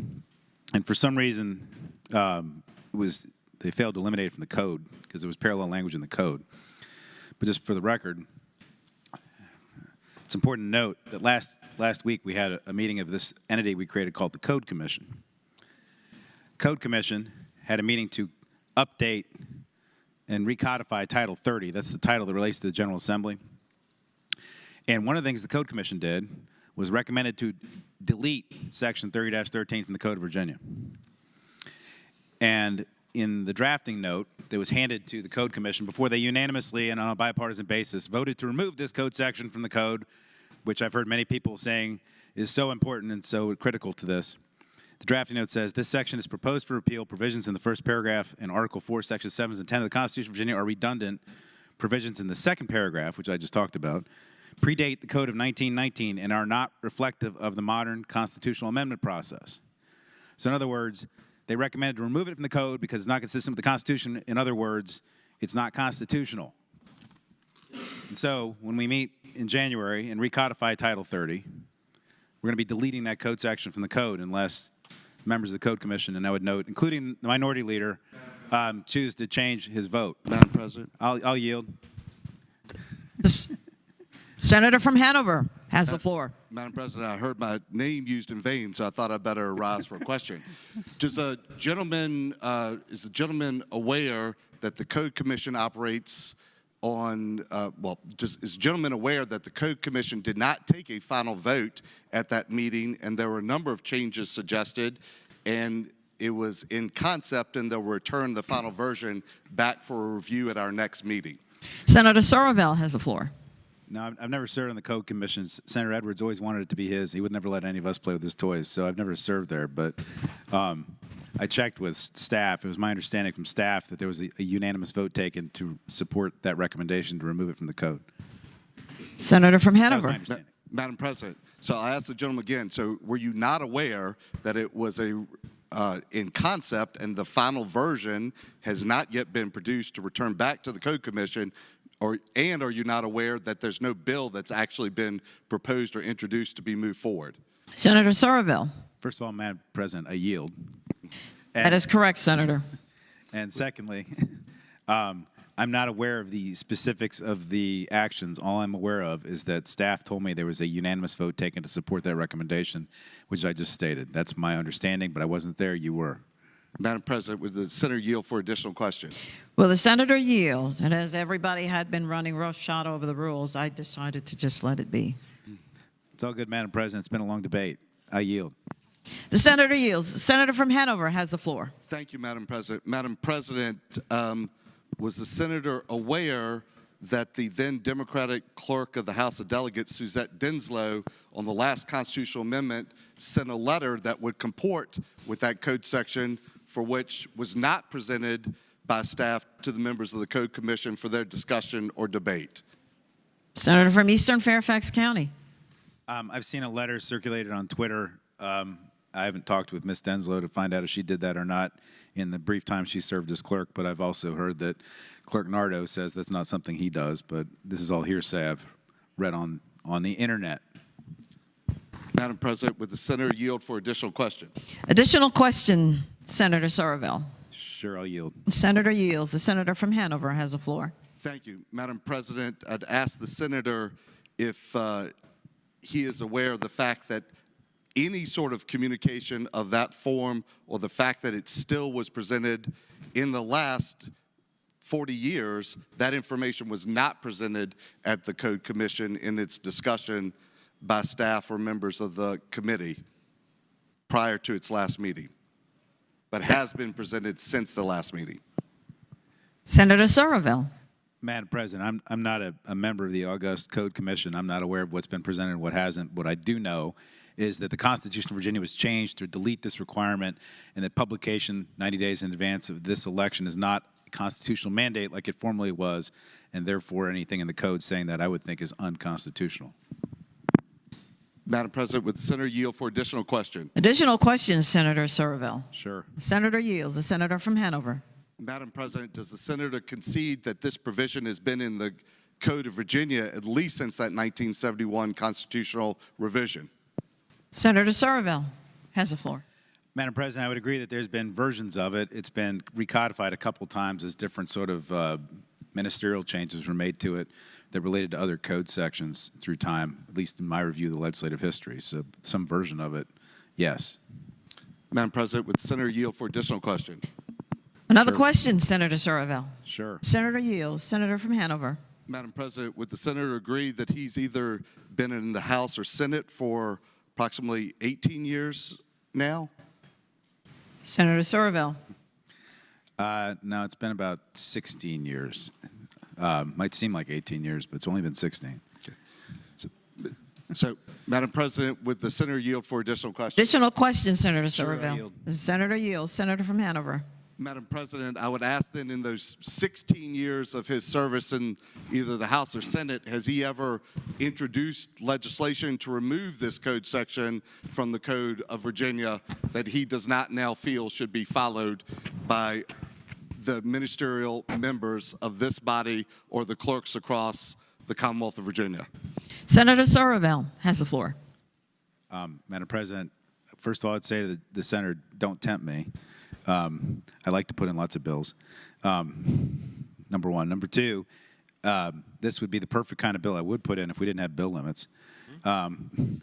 and for some reason, they failed to eliminate it from the code because there was parallel language in the code. But just for the record, it's important to note that last week we had a meeting of this entity we created called the Code Commission. Code Commission had a meeting to update and recodify Title 30. That's the title that relates to the General Assembly. And one of the things the Code Commission did was recommended to delete Section 30-13 from the Code of Virginia. And in the drafting note that was handed to the Code Commission before they unanimously and on a bipartisan basis voted to remove this code section from the code, which I've heard many people saying is so important and so critical to this. The drafting note says, this section is proposed for repeal. Provisions in the first paragraph in Article 4, Section 7 and 10 of the Constitution of Virginia are redundant. Provisions in the second paragraph, which I just talked about, predate the Code of 1919 and are not reflective of the modern constitutional amendment process. So in other words, they recommended to remove it from the code because it's not consistent with the Constitution. In other words, it's not constitutional. And so when we meet in January and recodify Title 30, We're going to be deleting that code section from the code unless members of the Code Commission, and I would note, including the minority leader, choose to change his vote. Madam President. I'll yield. Senator from Hanover has the floor. Madam President, I heard my name used in vain, so I thought I'd better arise for a question. Is the gentleman aware that the Code Commission operates on, is the gentleman aware that the Code Commission did not take a final vote at that meeting, and there were a number of changes suggested, and it was in concept, and they'll return the final version back for a review at our next meeting? Senator Sorovell has the floor. No, I've never served on the Code Commission. Senator Edwards always wanted it to be his. He would never let any of us play with his toys, so I've never served there. But I checked with staff. It was my understanding from staff that there was a unanimous vote taken to support that recommendation to remove it from the code. Senator from That was Hanover. my understanding. Madam President, so I asked the gentleman again, so were you not aware that it was in concept and the final version has not yet been produced to return back to the Code Commission, and are you not aware that there's no bill that's actually been proposed or introduced to be moved forward? Senator Sorovell. First of all, Madam President, I yield. That is correct, Senator. And secondly, I'm not aware of the specifics of the actions. All I'm aware of is that staff told me there was a unanimous vote taken to support that recommendation, which I just stated. That's my understanding, but I wasn't there. You were. Madam President, would the senator yield for additional question? Will the senator yield? And as everybody had been running roughshod over the rules, I decided to just let it be. It's all good, Madam President. It's been a long debate. I yield. The senator yields. The senator from Hanover has the floor. Thank you, Madam President. Madam President, was the senator aware that the then Democratic clerk of the House of Delegates, Suzette Denslow, on the last constitutional amendment, sent a letter that would comport with that code section, for which was not presented by staff to the members of the Code Commission for their discussion or debate? Senator from Eastern Fairfax County. I've seen a letter circulated on Twitter. I haven't talked with Ms. Denslow to find out if she did that or not in the brief time she served as clerk, but I've also heard that Clerk Nardo says that's not something he does, but this is all hearsay I've read on the internet. Madam President, would the senator yield for additional question? Additional question, Senator Sorovell. Sure, I'll yield. The senator yields. The senator from Hanover has the floor. Thank you. Madam President, I'd ask the senator if he is aware of the fact that any sort of communication of that form, or the fact that it still was presented in the last 40 years, that information was not presented at the Code Commission in its discussion by staff or members of the committee prior to its last meeting, but has been presented since the last meeting. Senator Sorovell. Madam President, I'm not a member of the August Code Commission. I'm not aware of what's been presented and what hasn't. What I do know is that the Constitution of Virginia was changed to delete this requirement, and that publication 90 days in advance of this election is not a constitutional mandate like it formerly was, and therefore anything in the code saying that I would think is unconstitutional. Madam President, would the senator yield for additional question? Additional questions, Senator Sorovell. Sure. The senator yields. The senator from Hanover. Madam President, does the senator concede that this provision has been in the Code of Virginia at least since that 1971 constitutional revision? Senator Sorovell has the floor. Madam President, I would agree that there's been versions of it. It's been recodified a couple times as different sort of ministerial changes were made to it that related to other code sections through time, at least in my review of the legislative history. So some version of it, yes. Madam President, would the senator yield for additional question? Another question, Senator Sorovell. Sure. Senator yields. Senator from Hanover. Madam President, would the senator agree that he's either been in the House or Senate for approximately 18 years now? Senator Sorovell. No, it's been about 16 years. Might seem like 18 years, but it's only been 16. Okay. So, Madam President, would the senator yield for additional questions? Additional questions, Senator Sure, Sorovell. yield. The senator yields. Senator from Hanover. Madam President, I would ask then, in those 16 years of his service in either the House or Senate, has he ever introduced legislation to remove this code section from the Code of Virginia that he does not now feel should be followed by the ministerial members of this body or the clerks across the Commonwealth of Virginia? Senator Sorovell has the floor. Madam President, first of all, I'd say to the senator, don't tempt me. I like to put in lots of bills. Number one. Number two, this would be the perfect kind of bill I would put in if we didn't have bill limits. And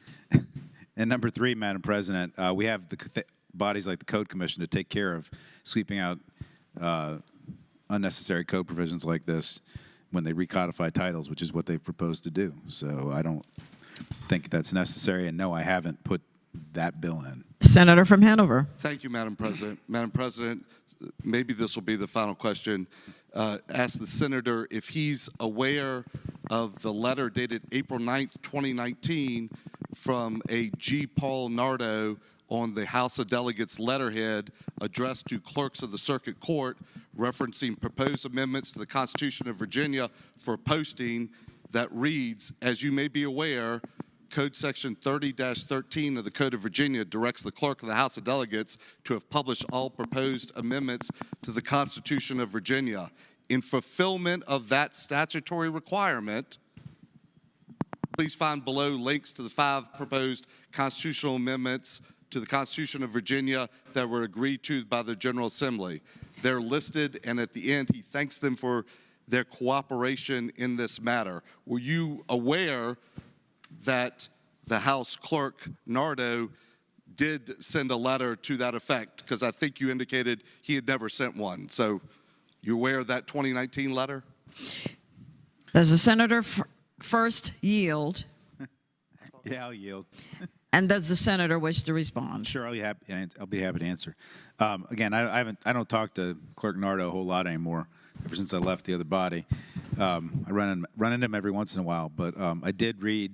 number three, Madam President, we have the bodies like the Code Commission to take care of sweeping out unnecessary code provisions like this when they recodify titles, which is what they've proposed to do. So I don't think that's necessary, and no, I haven't put that bill in. Senator from Hanover. Thank you, Madam President. Madam President, maybe this will be the final question. Ask the senator if he's aware of the letter dated April 9th, 2019 from a G. Paul Nardo on the House of Delegates letterhead addressed to clerks of the Circuit Court referencing proposed amendments to the Constitution of Virginia for posting that reads, as you may be aware, Code Section 30-13 of the Code of Virginia directs the clerk of the House of Delegates to have published all proposed amendments to the Constitution of Virginia. In fulfillment of that statutory requirement, please find below links to the 5 proposed constitutional amendments to the Constitution of Virginia that were agreed to by the General Assembly. They're listed, and at the end, he thanks them for their cooperation in this matter. Were you aware that the House Clerk, Nardo, did send a letter to that effect? Because I think you indicated he had never sent one. So you aware of that 2019 letter? Does the senator first yield? Yeah, I'll yield. And does the senator wish to respond? Sure, I'll be happy to answer. Again, I don't talk to Clerk Nardo a whole lot anymore. Ever since I left the other body, I run into him every once in a while. But I did read,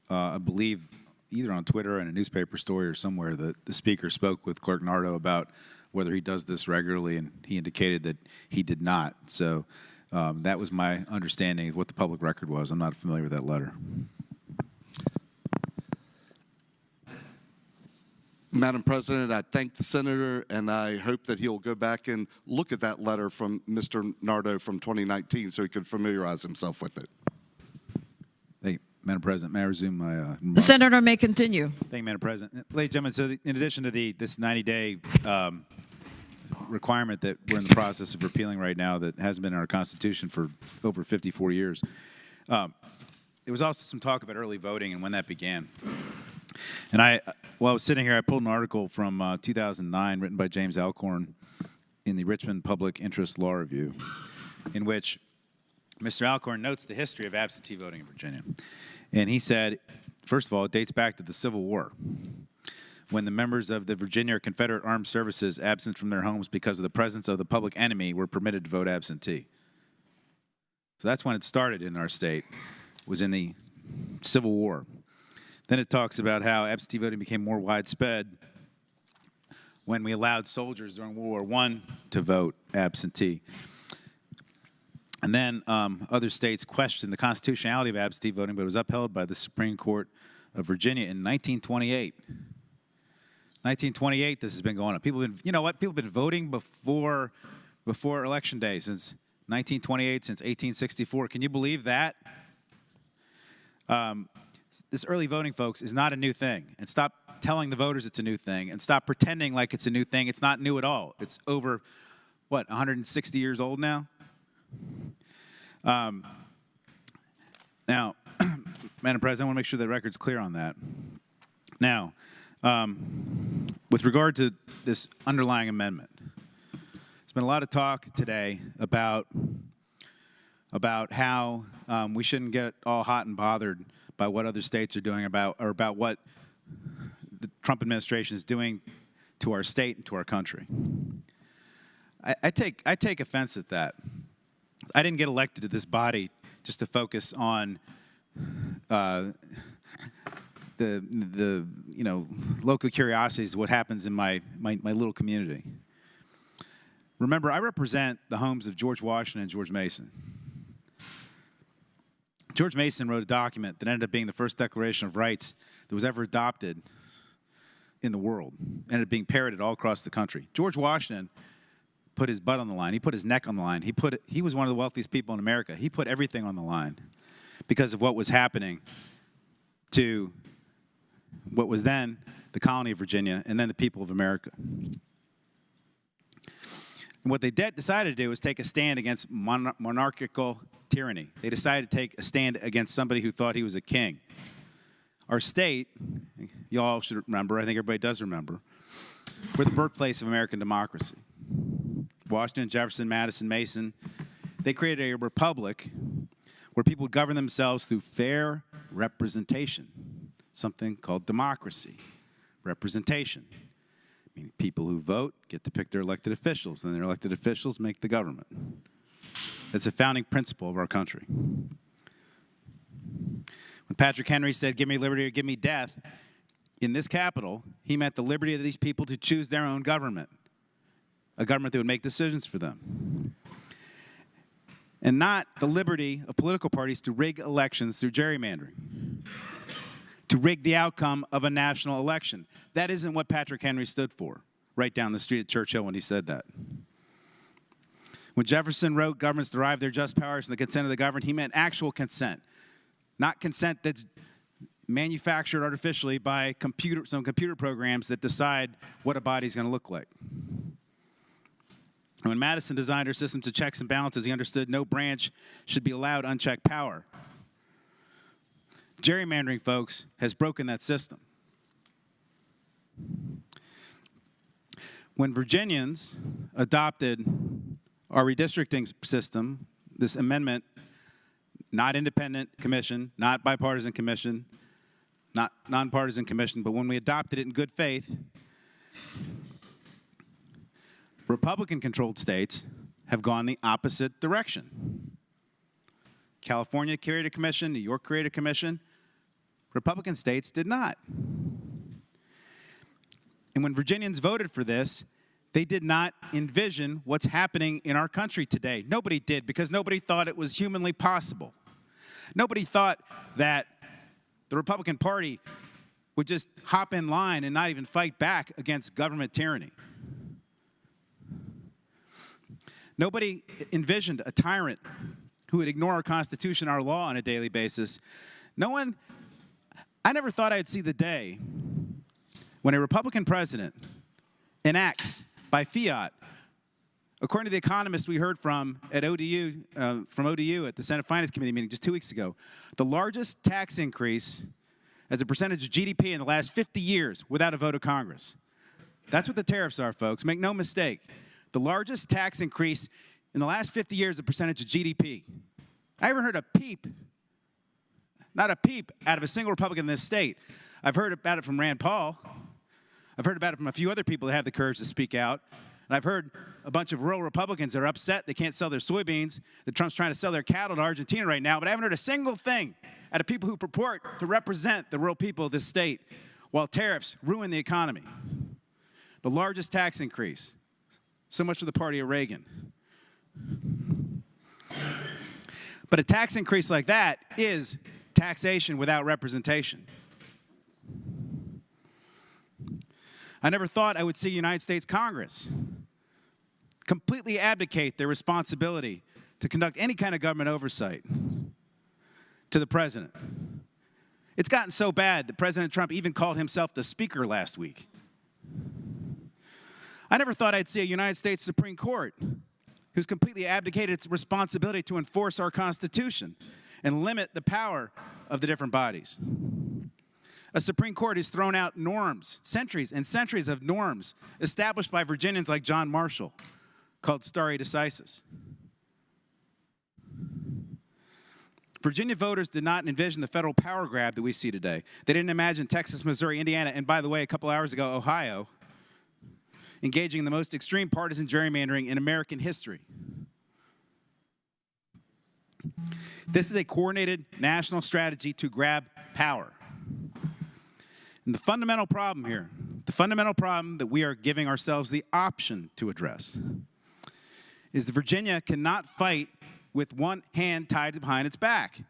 I believe, either on Twitter or in a newspaper story or somewhere, that the speaker spoke with Clerk Nardo about whether he does this regularly, and he indicated that he did not. So that was my understanding of what the public record was. I'm not familiar with that letter. Madam President, I thank the senator, and I hope that he'll go back and look at that letter from Mr. Nardo from 2019 so he can familiarize himself with it. Thank you, Madam President. May I resume my The remarks? senator may continue. Thank you, Madam President. Ladies and gentlemen, so in addition to this 90-day requirement that we're in the process of repealing right now that hasn't been in our Constitution for over 54 years, there was also some talk about early voting and when that began. And while I was sitting here, I pulled an article from 2009 written by James Alcorn in the Richmond Public Interest Law Review, in which Mr. Alcorn notes the history of absentee voting in Virginia. And he said, first of all, it dates back to the Civil War, when the members of the Virginia or Confederate Armed Services absent from their homes because of the presence of the public enemy were permitted to vote absentee. So that's when it started in our state, was in the Civil War. Then it talks about how absentee voting became more widespread when we allowed soldiers during World War I to vote absentee. And then other states questioned the constitutionality of absentee voting, but it was upheld by the Supreme Court of Virginia in 1928. 1928, this has been going on. People have been, you know what? People have been voting before Election Day since 1928, since 1864. Can you believe that? This early voting, folks, is not a new thing. And stop telling the voters it's a new thing, and stop pretending like it's a new thing. It's not new at all. It's over, what, 160 years old now? Now, Madam President, I want to make sure the record's clear on that. Now, with regard to this underlying amendment, there's been a lot of talk today about how we shouldn't get all hot and bothered by what other states are doing about what the Trump administration is doing to our state and to our country. I take offense at that. I didn't get elected to this body just to focus on the local curiosities of what happens in my little community. Remember, I represent the homes of George Washington and George Mason. George Mason wrote a document that ended up being the first Declaration of Rights that was ever adopted in the world, ended up being parroted all across the country. George Washington put his butt on the line. He put his neck on the line. He was one of the wealthiest people in America. He put everything on the line because of what was happening to what was then the colony of Virginia, and then the people of America. And what they decided to do was take a stand against monarchical tyranny. They decided to take a stand against somebody who thought he was a king. Our state, you all should remember, I think everybody does remember, we're the birthplace of American democracy. Washington, Jefferson, Madison, Mason, they created a republic where people would govern themselves through fair representation, something called democracy, representation. Meaning people who vote get to pick their elected officials, and their elected officials make the government. That's a founding principle of our country. When Patrick Henry said, "Give me liberty or give me death," in this capital, he meant the liberty of these people to choose their own government, a government that would make decisions for them, and not the liberty of political parties to rig elections through gerrymandering, to rig the outcome of a national election. That isn't what Patrick Henry stood for, right down the street at Churchill when he said that. When Jefferson wrote, "Governments derive their just powers from the consent of the governed," he meant actual consent, not consent that's manufactured artificially by some computer programs that decide what a body's going to look like. When Madison designed our system to checks and balances, he understood no branch should be allowed unchecked power. Gerrymandering, folks, has broken that system. When Virginians adopted our redistricting system, this amendment, not independent commission, not bipartisan commission, not nonpartisan commission, but when we adopted it in good faith, Republican-controlled states have gone the opposite direction. California created a commission, New York created a commission. Republican states did not. And when Virginians voted for this, they did not envision what's happening in our country today. Nobody did, because nobody thought it was humanly possible. Nobody thought that the Republican Party would just hop in line and not even fight back against government tyranny. Nobody envisioned a tyrant who would ignore our Constitution, our law on a daily basis. I never thought I'd see the day when a Republican president enacts by fiat, according to the economist we heard from at ODU at the Senate Finance Committee meeting just 2 weeks ago, the largest tax increase as a percentage of GDP in the last 50 years without a vote of Congress. That's what the tariffs are, folks. Make no mistake. The largest tax increase in the last 50 years as a percentage of GDP. I haven't heard a peep, not a peep, out of a single Republican in this state. I've heard about it from Rand Paul. I've heard about it from a few other people that have the courage to speak out. And I've heard a bunch of rural Republicans that are upset they can't sell their soybeans, that Trump's trying to sell their cattle to Argentina right now. But I haven't heard a single thing out of people who purport to represent the rural people of this state while tariffs ruin the economy. The largest tax increase. So much for the party of Reagan. But a tax increase like that is taxation without representation. I never thought I would see United States Congress completely abdicate their responsibility to conduct any kind of government oversight to the president. It's gotten so bad that President Trump even called himself the speaker last week. I never thought I'd see a United States Supreme Court who's completely abdicated its responsibility to enforce our Constitution and limit the power of the different bodies. A Supreme Court has thrown out norms, centuries and centuries of norms established by Virginians like John Marshall, called stare decisis. Virginia voters did not envision the federal power grab that we see today. They didn't imagine Texas, Missouri, Indiana, and by the way, a couple hours ago, Ohio, engaging in the most extreme partisan gerrymandering in American history. This is a coordinated national strategy to grab power. And the fundamental problem here, the fundamental problem that we are giving ourselves the option to address, is that Virginia cannot fight with one hand tied behind its back.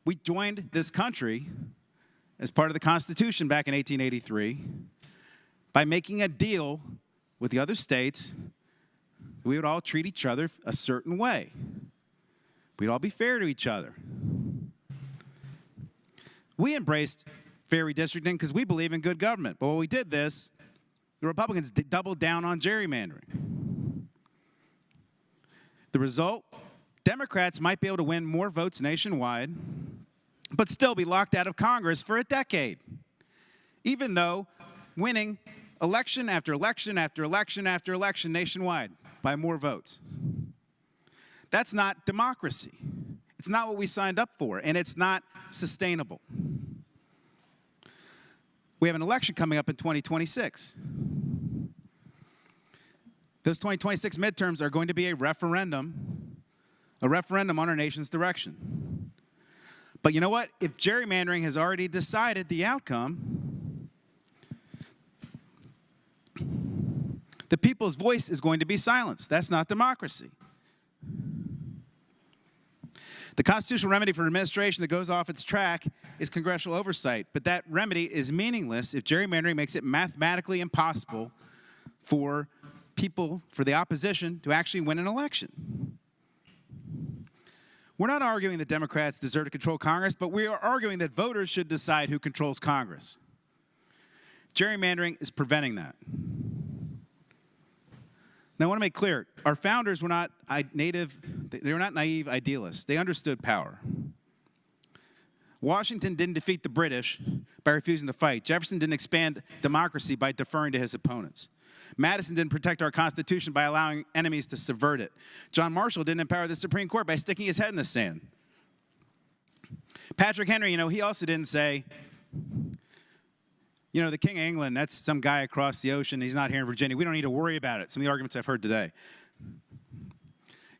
We joined this country as part of the Constitution back in 1883 by making a deal with the other states that we would all treat each other a certain way. We'd all be fair to each other. We embraced fair redistricting because we believe in good government. But when we did this, the Republicans doubled down on gerrymandering. The result, Democrats might be able to win more votes nationwide, but still be locked out of Congress for a decade, even though winning election after election after election after election nationwide by more votes. That's not democracy. It's not what we signed up for, and it's not sustainable. We have an election coming up in 2026. Those 2026 midterms are going to be a referendum on our nation's direction. But you know what? If gerrymandering has already decided the outcome, the people's voice is going to be silenced. That's not democracy. The constitutional remedy for administration that goes off its track is congressional oversight, but that remedy is meaningless if gerrymandering makes it mathematically impossible for people, for the opposition, to actually win an election. We're not arguing that Democrats deserve to control Congress, but we are arguing that voters should decide who controls Congress. Gerrymandering is preventing that. Now, I want to make clear, our founders were not they were not naive idealists. They understood power. Washington didn't defeat the British by refusing to fight. Jefferson didn't expand democracy by deferring to his opponents. Madison didn't protect our Constitution by allowing enemies to subvert it. John Marshall didn't empower the Supreme Court by sticking his head in the sand. Patrick Henry, he also didn't say, the King of England, that's some guy across the ocean. He's not here in Virginia. We don't need to worry about it. Some of the arguments I've heard today.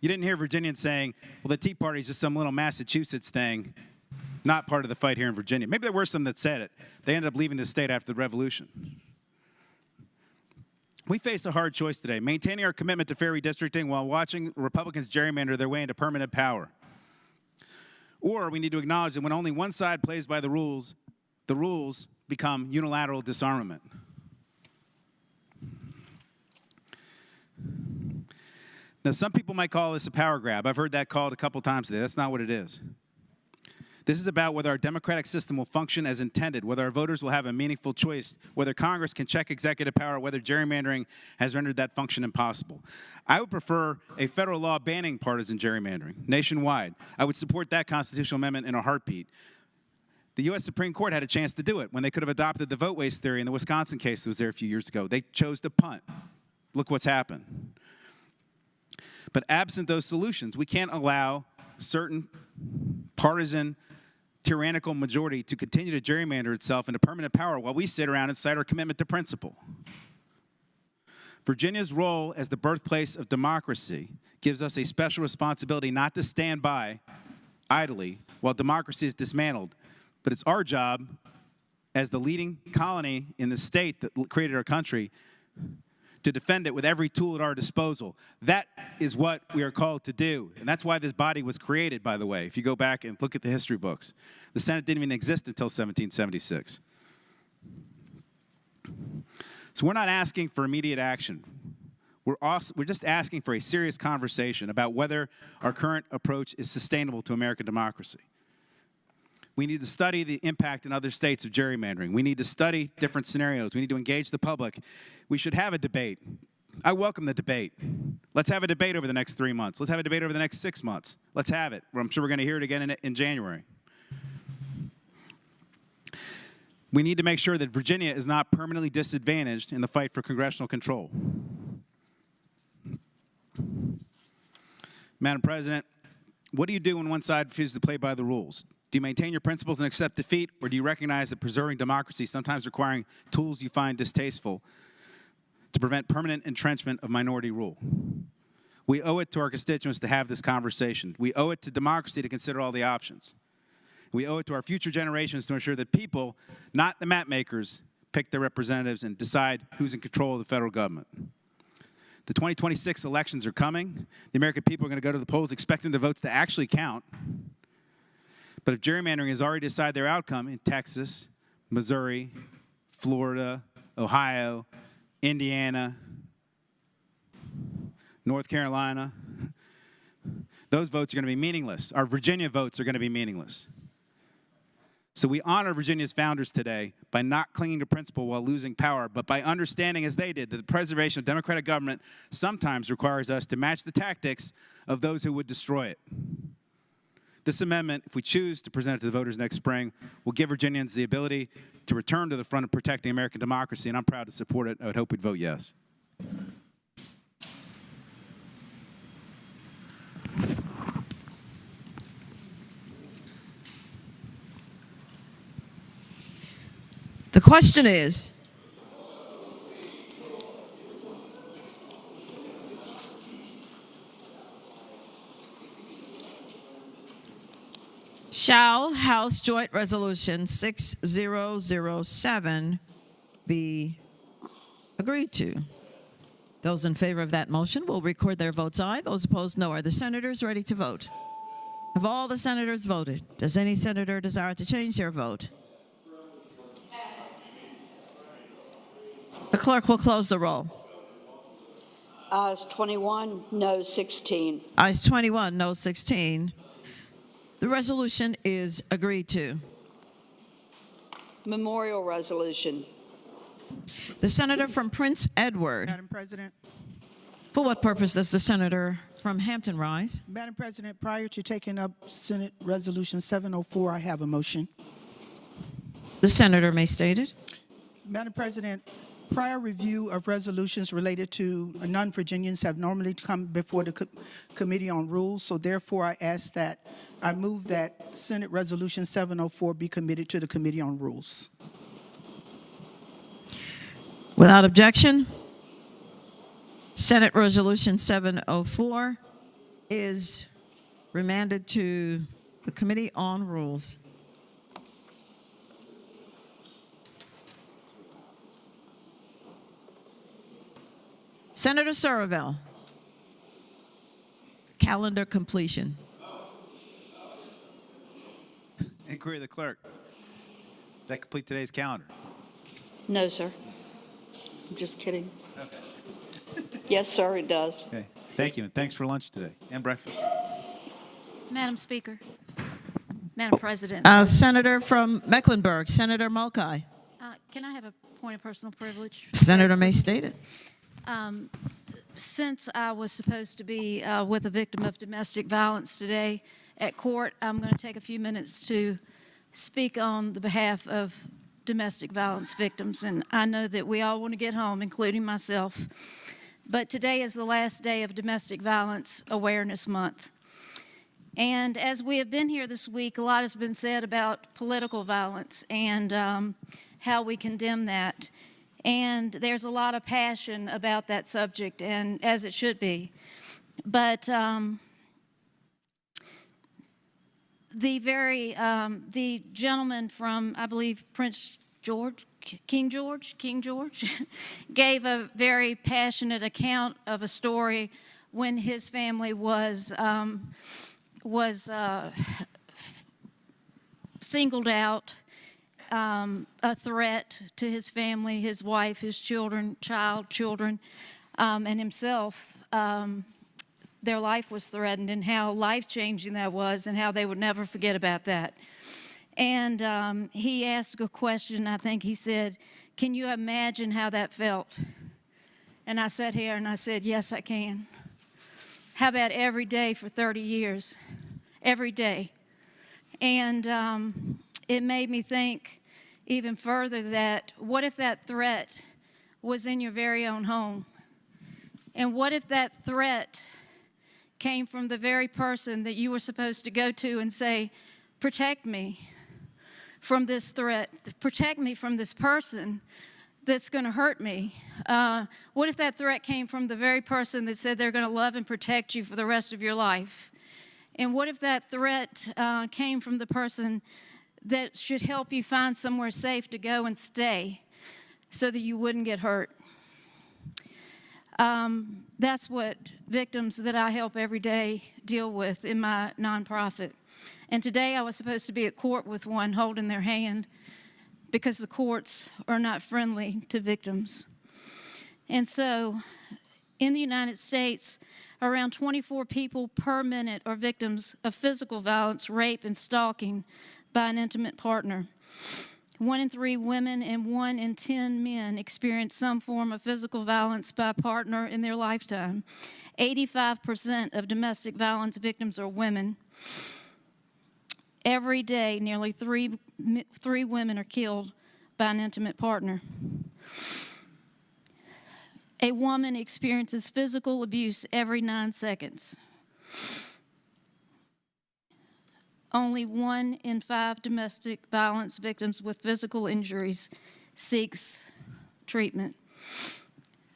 You didn't hear Virginians saying, well, the Tea Party is just some little Massachusetts thing, not part of the fight here in Virginia. Maybe there were some that said it. They ended up leaving the state after the Revolution. We face a hard choice today, maintaining our commitment to fair redistricting while watching Republicans gerrymander their way into permanent power. Or we need to acknowledge that when only one side plays by the rules become unilateral disarmament. Now, some people might call this a power grab. I've heard that called a couple times today. That's not what it is. This is about whether our democratic system will function as intended, whether our voters will have a meaningful choice, whether Congress can check executive power, whether gerrymandering has rendered that function impossible. I would prefer a federal law banning partisan gerrymandering nationwide. I would support that constitutional amendment in a heartbeat. The U.S. Supreme Court had a chance to do it when they could have adopted the vote waste theory in the Wisconsin case that was there a few years ago. They chose to punt. Look what's happened. But absent those solutions, we can't allow certain partisan, tyrannical majority to continue to gerrymander itself into permanent power while we sit around and cite our commitment to principle. Virginia's role as the birthplace of democracy gives us a special responsibility not to stand by idly while democracy is dismantled. But it's our job as the leading colony in the state that created our country to defend it with every tool at our disposal. That is what we are called to do. And that's why this body was created, by the way, if you go back and look at the history books. The Senate didn't even exist until 1776. So we're not asking for immediate action. We're just asking for a serious conversation about whether our current approach is sustainable to American democracy. We need to study the impact in other states of gerrymandering. We need to study different scenarios. We need to engage the public. We should have a debate. I welcome the debate. Let's have a debate over the next 3 months. Let's have a debate over the next 6 months. Let's have it. I'm sure we're going to hear it again in January. We need to make sure that Virginia is not permanently disadvantaged in the fight for congressional control. Madam President, what do you do when one side refuses to play by the rules? Do you maintain your principles and accept defeat, or do you recognize that preserving democracy sometimes requiring tools you find distasteful to prevent permanent entrenchment of minority rule? We owe it to our constituents to have this conversation. We owe it to democracy to consider all the options. We owe it to our future generations to ensure that people, not the map makers, pick their representatives and decide who's in control of the federal government. The 2026 elections are coming. The American people are going to go to the polls expecting the votes to actually count. But if gerrymandering has already decided their outcome in Texas, Missouri, Florida, Ohio, Indiana, North Carolina, those votes are going to be meaningless. Our Virginia votes are going to be meaningless. So we honor Virginia's founders today by not clinging to principle while losing power, but by understanding, as they did, that the preservation of democratic government sometimes requires us to match the tactics of those who would destroy it. This amendment, if we choose to present it to the voters next spring, will give Virginians the ability to return to the front of protecting American democracy, and I'm proud to support it. I would hope we'd vote yes. The question is, shall House Joint Resolution 6007 be agreed to? Those in favor of that motion will record their votes aye. Those opposed, no. Are the senators ready to vote? Have all the senators voted? Does any senator desire to change their vote? The clerk will close the roll. Ayes 21, no 16. Ayes 21, no 16. The resolution is agreed to. Memorial resolution. The senator from Prince Edward. Madam President. For what purpose does the senator from Hampton rise? Madam President, prior to taking up Senate Resolution 704, I have a motion. The senator may state it. Madam President, prior review of resolutions related to non-Virginians have normally come before the Committee on Rules, so therefore I move that Senate Resolution 704 be committed to the Committee on Rules. Without objection, Senate Resolution 704 is remanded to the Committee on Rules. Senator Surville, calendar completion. Inquiry of the clerk. That complete today's calendar? No, sir. I'm just kidding. Yes, sir, it does. Okay. Thank you, and thanks for lunch today and breakfast. Madam Speaker, Madam President. Senator from Mecklenburg, Senator Mulcahy. Can I have a point of personal privilege? Senator may state it. Since I was supposed to be with a victim of domestic violence today at court, I'm going to take a few minutes to speak on the behalf of domestic violence victims. And I know that we all want to get home, including myself. But today is the last day of Domestic Violence Awareness Month. And as we have been here this week, a lot has been said about political violence and how we condemn that. And there's a lot of passion about that subject, and as it should be. But the gentleman from, I believe, King George, gave a very passionate account of a story when his family was singled out. A threat to his family, his wife, his children, and himself. Their life was threatened, and how life-changing that was, and how they would never forget about that. And he asked a question. I think he said, "Can you imagine how that felt?" And I sat here and I said, "Yes, I can." How about every day for 30 years? Every day. And it made me think even further that what if that threat was in your very own home? And what if that threat came from the very person that you were supposed to go to and say, "Protect me from this threat, protect me from this person that's going to hurt me"? What if that threat came from the very person that said they're going to love and protect you for the rest of your life? And what if that threat came from the person that should help you find somewhere safe to go and stay so that you wouldn't get hurt? That's what victims that I help every day deal with in my nonprofit. And today I was supposed to be at court with one holding their hand because the courts are not friendly to victims. And so in the United States, around 24 people per minute are victims of physical violence, rape, and stalking by an intimate partner. 1 in 3 women and 1 in 10 men experience some form of physical violence by a partner in their lifetime. 85% of domestic violence victims are women. Every day, nearly three women are killed by an intimate partner. A woman experiences physical abuse every 9 seconds. Only 1 in 5 domestic violence victims with physical injuries seeks treatment.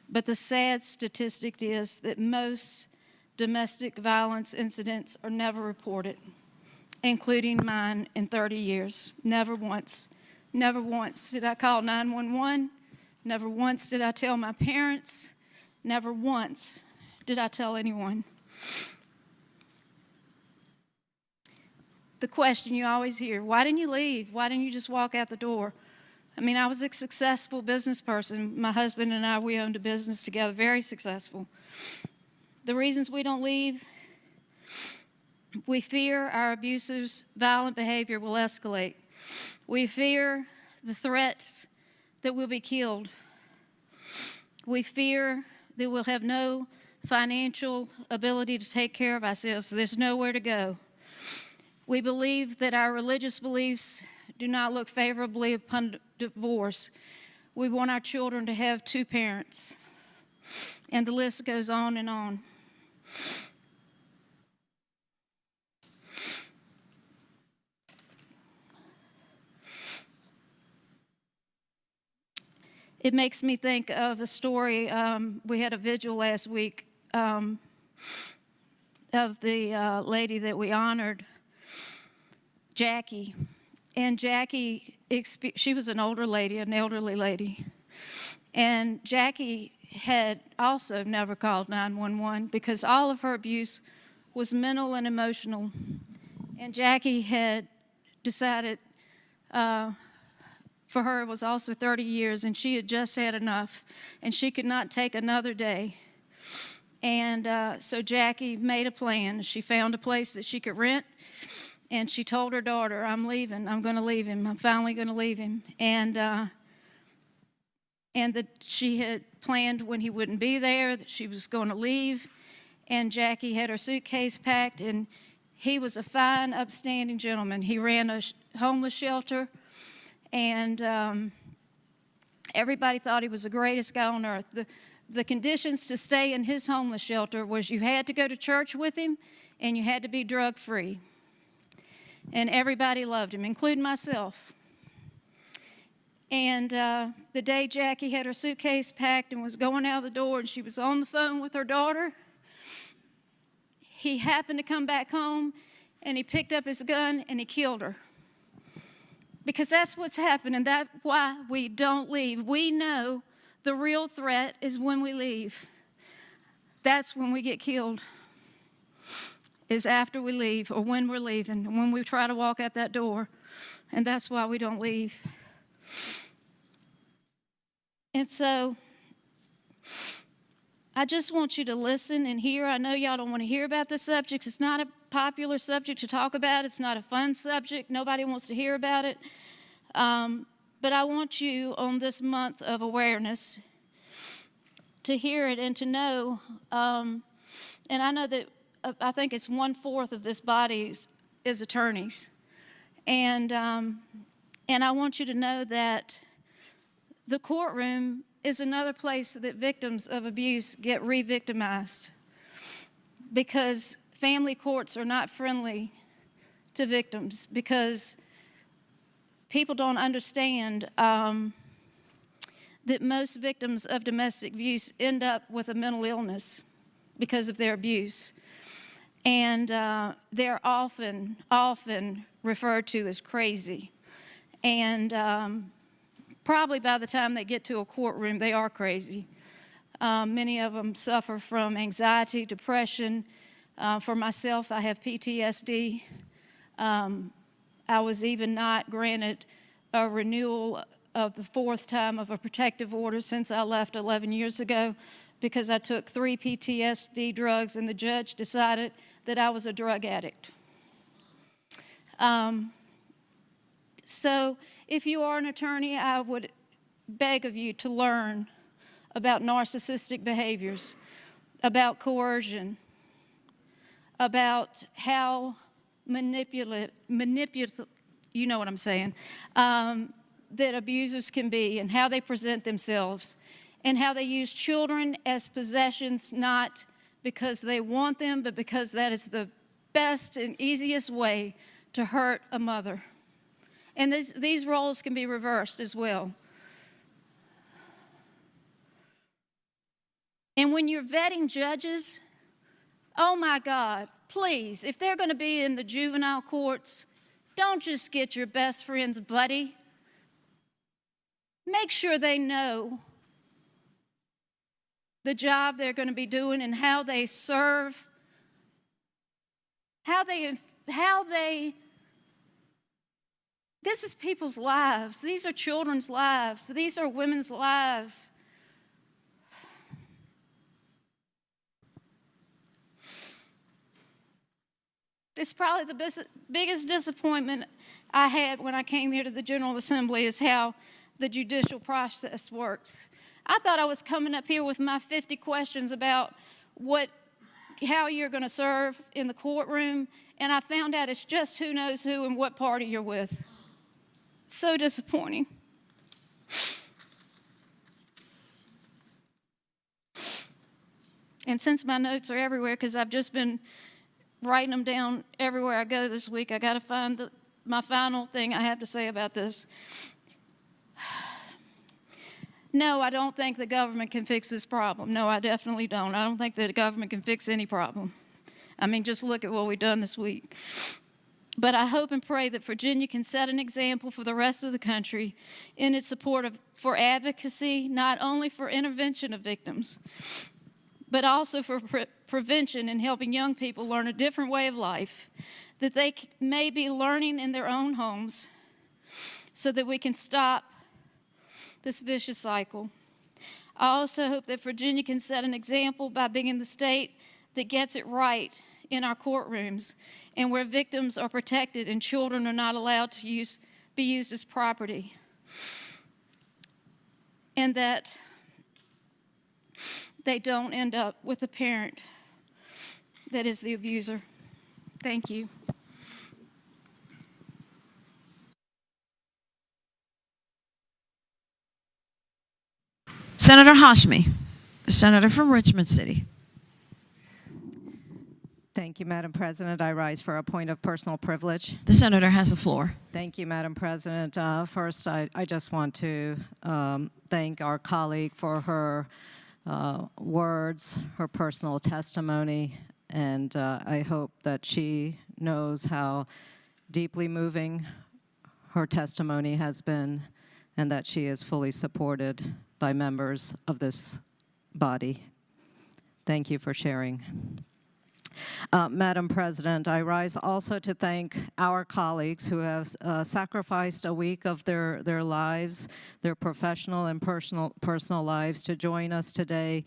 But the sad statistic is that most domestic violence incidents are never reported, including mine in 30 years. Never once. Never once did I call 911. Never once did I tell my parents. Never once did I tell anyone. The question you always hear, why didn't you leave? Why didn't you just walk out the door? I mean, I was a successful business person. My husband and I, we owned a business together, very successful. The reasons we don't leave, we fear our abusers' violent behavior will escalate. We fear the threats that we'll be killed. We fear that we'll have no financial ability to take care of ourselves, so there's nowhere to go. We believe that our religious beliefs do not look favorably upon divorce. We want our children to have 2 parents. And the list goes on and on. It makes me think of a story. We had a vigil last week of the lady that we honored, Jackie. And Jackie, she was an older lady, an elderly lady. And Jackie had also never called 911 because all of her abuse was mental and emotional. And Jackie had decided for her it was also 30 years, and she had just had enough, and she could not take another day. And so Jackie made a plan. She found a place that she could rent, and she told her daughter, I'm leaving. I'm going to leave him. I'm finally going to leave him. And that she had planned when he wouldn't be there, that she was going to leave. And Jackie had her suitcase packed, and he was a fine, upstanding gentleman. He ran a homeless shelter, and everybody thought he was the greatest guy on earth. The conditions to stay in his homeless shelter was you had to go to church with him, and you had to be drug-free. And everybody loved him, including myself. And the day Jackie had her suitcase packed and was going out the door and she was on the phone with her daughter, he happened to come back home and he picked up his gun and he killed her. Because that's what's happened, and that's why we don't leave. We know the real threat is when we leave. That's when we get killed, is after we leave or when we're leaving, and when we try to walk out that door. And that's why we don't leave. And so I just want you to listen and hear. I know y'all don't want to hear about this subject. It's not a popular subject to talk about. It's not a fun subject. Nobody wants to hear about it. But I want you on this month of awareness to hear it and to know. And I know that I think it's 1/4 of this body is attorneys. And I want you to know that the courtroom is another place that victims of abuse get re-victimized, because family courts are not friendly to victims, because people don't understand that most victims of domestic abuse end up with a mental illness because of their abuse. And they're often referred to as crazy. And probably by the time they get to a courtroom, they are crazy. Many of them suffer from anxiety, depression. For myself, I have PTSD. I was even not granted a renewal of the 4th time of a protective order since I left 11 years ago, because I took 3 PTSD drugs and the judge decided that I was a drug addict. So if you are an attorney, I would beg of you to learn about narcissistic behaviors, about coercion, about how manipulative, you know what I'm saying, that abusers can be and how they present themselves and how they use children as possessions, not because they want them, but because that is the best and easiest way to hurt a mother. And these roles can be reversed as well. And when you're vetting judges, oh my God, please, if they're going to be in the juvenile courts, don't just get your best friend's buddy. Make sure they know the job they're going to be doing and how they serve, this is people's lives. These are children's lives. These are women's lives. It's probably the biggest disappointment I had when I came here to the General Assembly is how the judicial process works. I thought I was coming up here with my 50 questions about how you're going to serve in the courtroom, and I found out it's just who knows who and what party you're with. So disappointing. And since my notes are everywhere, because I've just been writing them down everywhere I go this week, I got to find my final thing I have to say about this. No, I don't think the government can fix this problem. No, I definitely don't. I don't think that the government can fix any problem. I mean, just look at what we've done this week. But I hope and pray that Virginia can set an example for the rest of the country in its support for advocacy, not only for intervention of victims, but also for prevention and helping young people learn a different way of life that they may be learning in their own homes so that we can stop this vicious cycle. I also hope that Virginia can set an example by being the state that gets it right in our courtrooms and where victims are protected and children are not allowed to be used as property. And that they don't end up with a parent that is the abuser. Thank you. Senator Hashmi, the senator from Richmond City. Thank you, Madam President. I rise for a point of personal privilege. The senator has the floor. Thank you, Madam President. First, I just want to thank our colleague for her words, her personal testimony, and I hope that she knows how deeply moving her testimony has been and that she is fully supported by members of this body. Thank you for sharing. Madam President, I rise also to thank our colleagues who have sacrificed a week of their lives, their professional and personal lives, to join us today,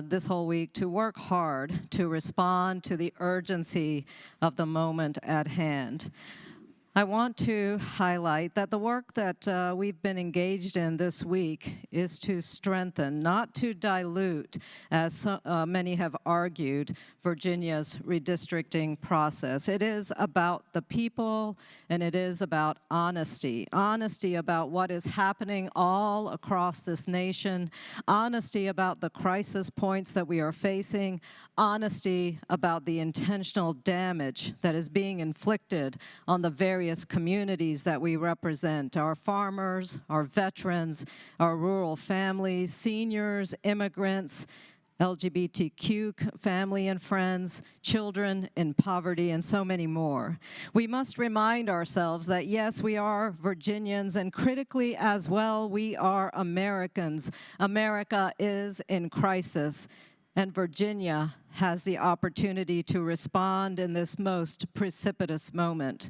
this whole week, to work hard to respond to the urgency of the moment at hand. I want to highlight that the work that we've been engaged in this week is to strengthen, not to dilute, as many have argued, Virginia's redistricting process. It is about the people, and it is about honesty. Honesty about what is happening all across this nation, honesty about the crisis points that we are facing, honesty about the intentional damage that is being inflicted on the various communities that we represent, our farmers, our veterans, our rural families, seniors, immigrants, LGBTQ family and friends, children in poverty, and so many more. We must remind ourselves that yes, we are Virginians, and critically as well, we are Americans. America is in crisis, and Virginia has the opportunity to respond in this most precipitous moment.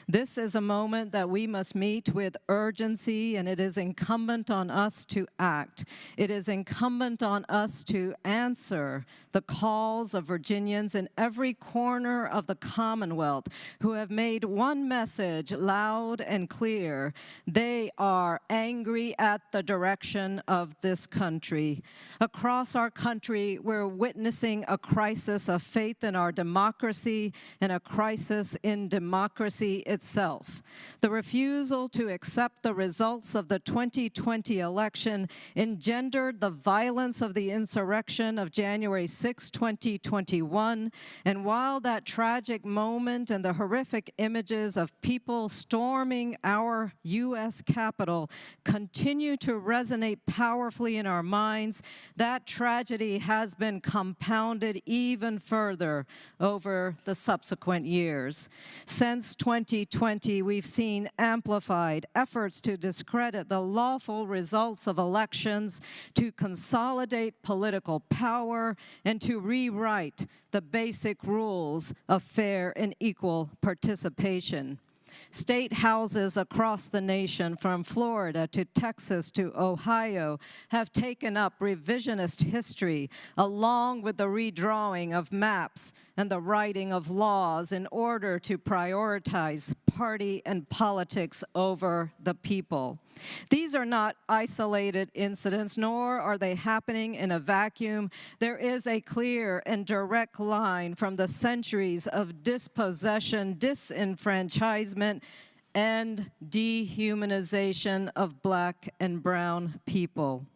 This is a moment that we must meet with urgency, and it is incumbent on us to act. It is incumbent on us to answer the calls of Virginians in every corner of the Commonwealth who have made one message loud and clear. They are angry at the direction of this country. Across our country, we're witnessing a crisis of faith in our democracy and a crisis in democracy itself. The refusal to accept the results of the 2020 election engendered the violence of the insurrection of January 6, 2021, and while that tragic moment and the horrific images of people storming our U.S. Capitol continue to resonate powerfully in our minds, that tragedy has been compounded even further over the subsequent years. Since 2020, we've seen amplified efforts to discredit the lawful results of elections, to consolidate political power, and to rewrite the basic rules of fair and equal participation. State houses across the nation, from Florida to Texas to Ohio, have taken up revisionist history along with the redrawing of maps and the writing of laws in order to prioritize party and politics over the people. These are not isolated incidents, nor are they happening in a vacuum. There is a clear and direct line from the centuries of dispossession, disenfranchisement, and dehumanization of Black and brown people.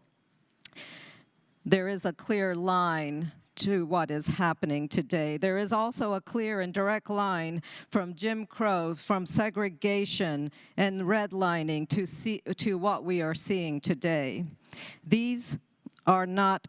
There is a clear line to what is happening today. There is also a clear and direct line from Jim Crow, from segregation and redlining to what we are seeing today. These are not,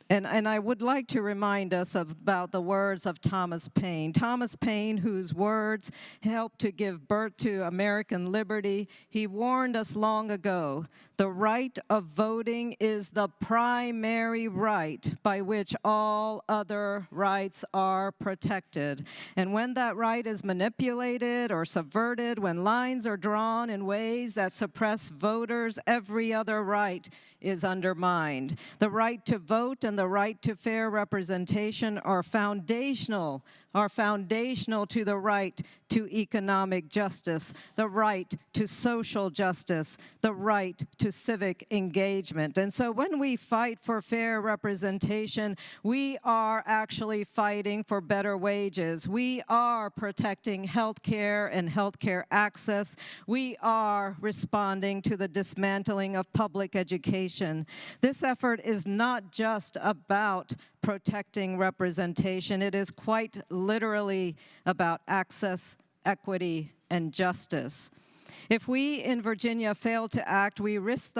and I would like to remind us about the words of Thomas Paine. Thomas Paine, whose words helped to give birth to American liberty, he warned us long ago, the right of voting is the primary right by which all other rights are protected. And when that right is manipulated or subverted, when lines are drawn in ways that suppress voters, every other right is undermined. The right to vote and the right to fair representation are foundational to the right to economic justice, the right to social justice, the right to civic engagement. And so when we fight for fair representation, we are actually fighting for better wages. We are protecting health care and health care access. We are responding to the dismantling of public education. This effort is not just about protecting representation. It is quite literally about access, equity, and justice. If we in Virginia fail to act, we risk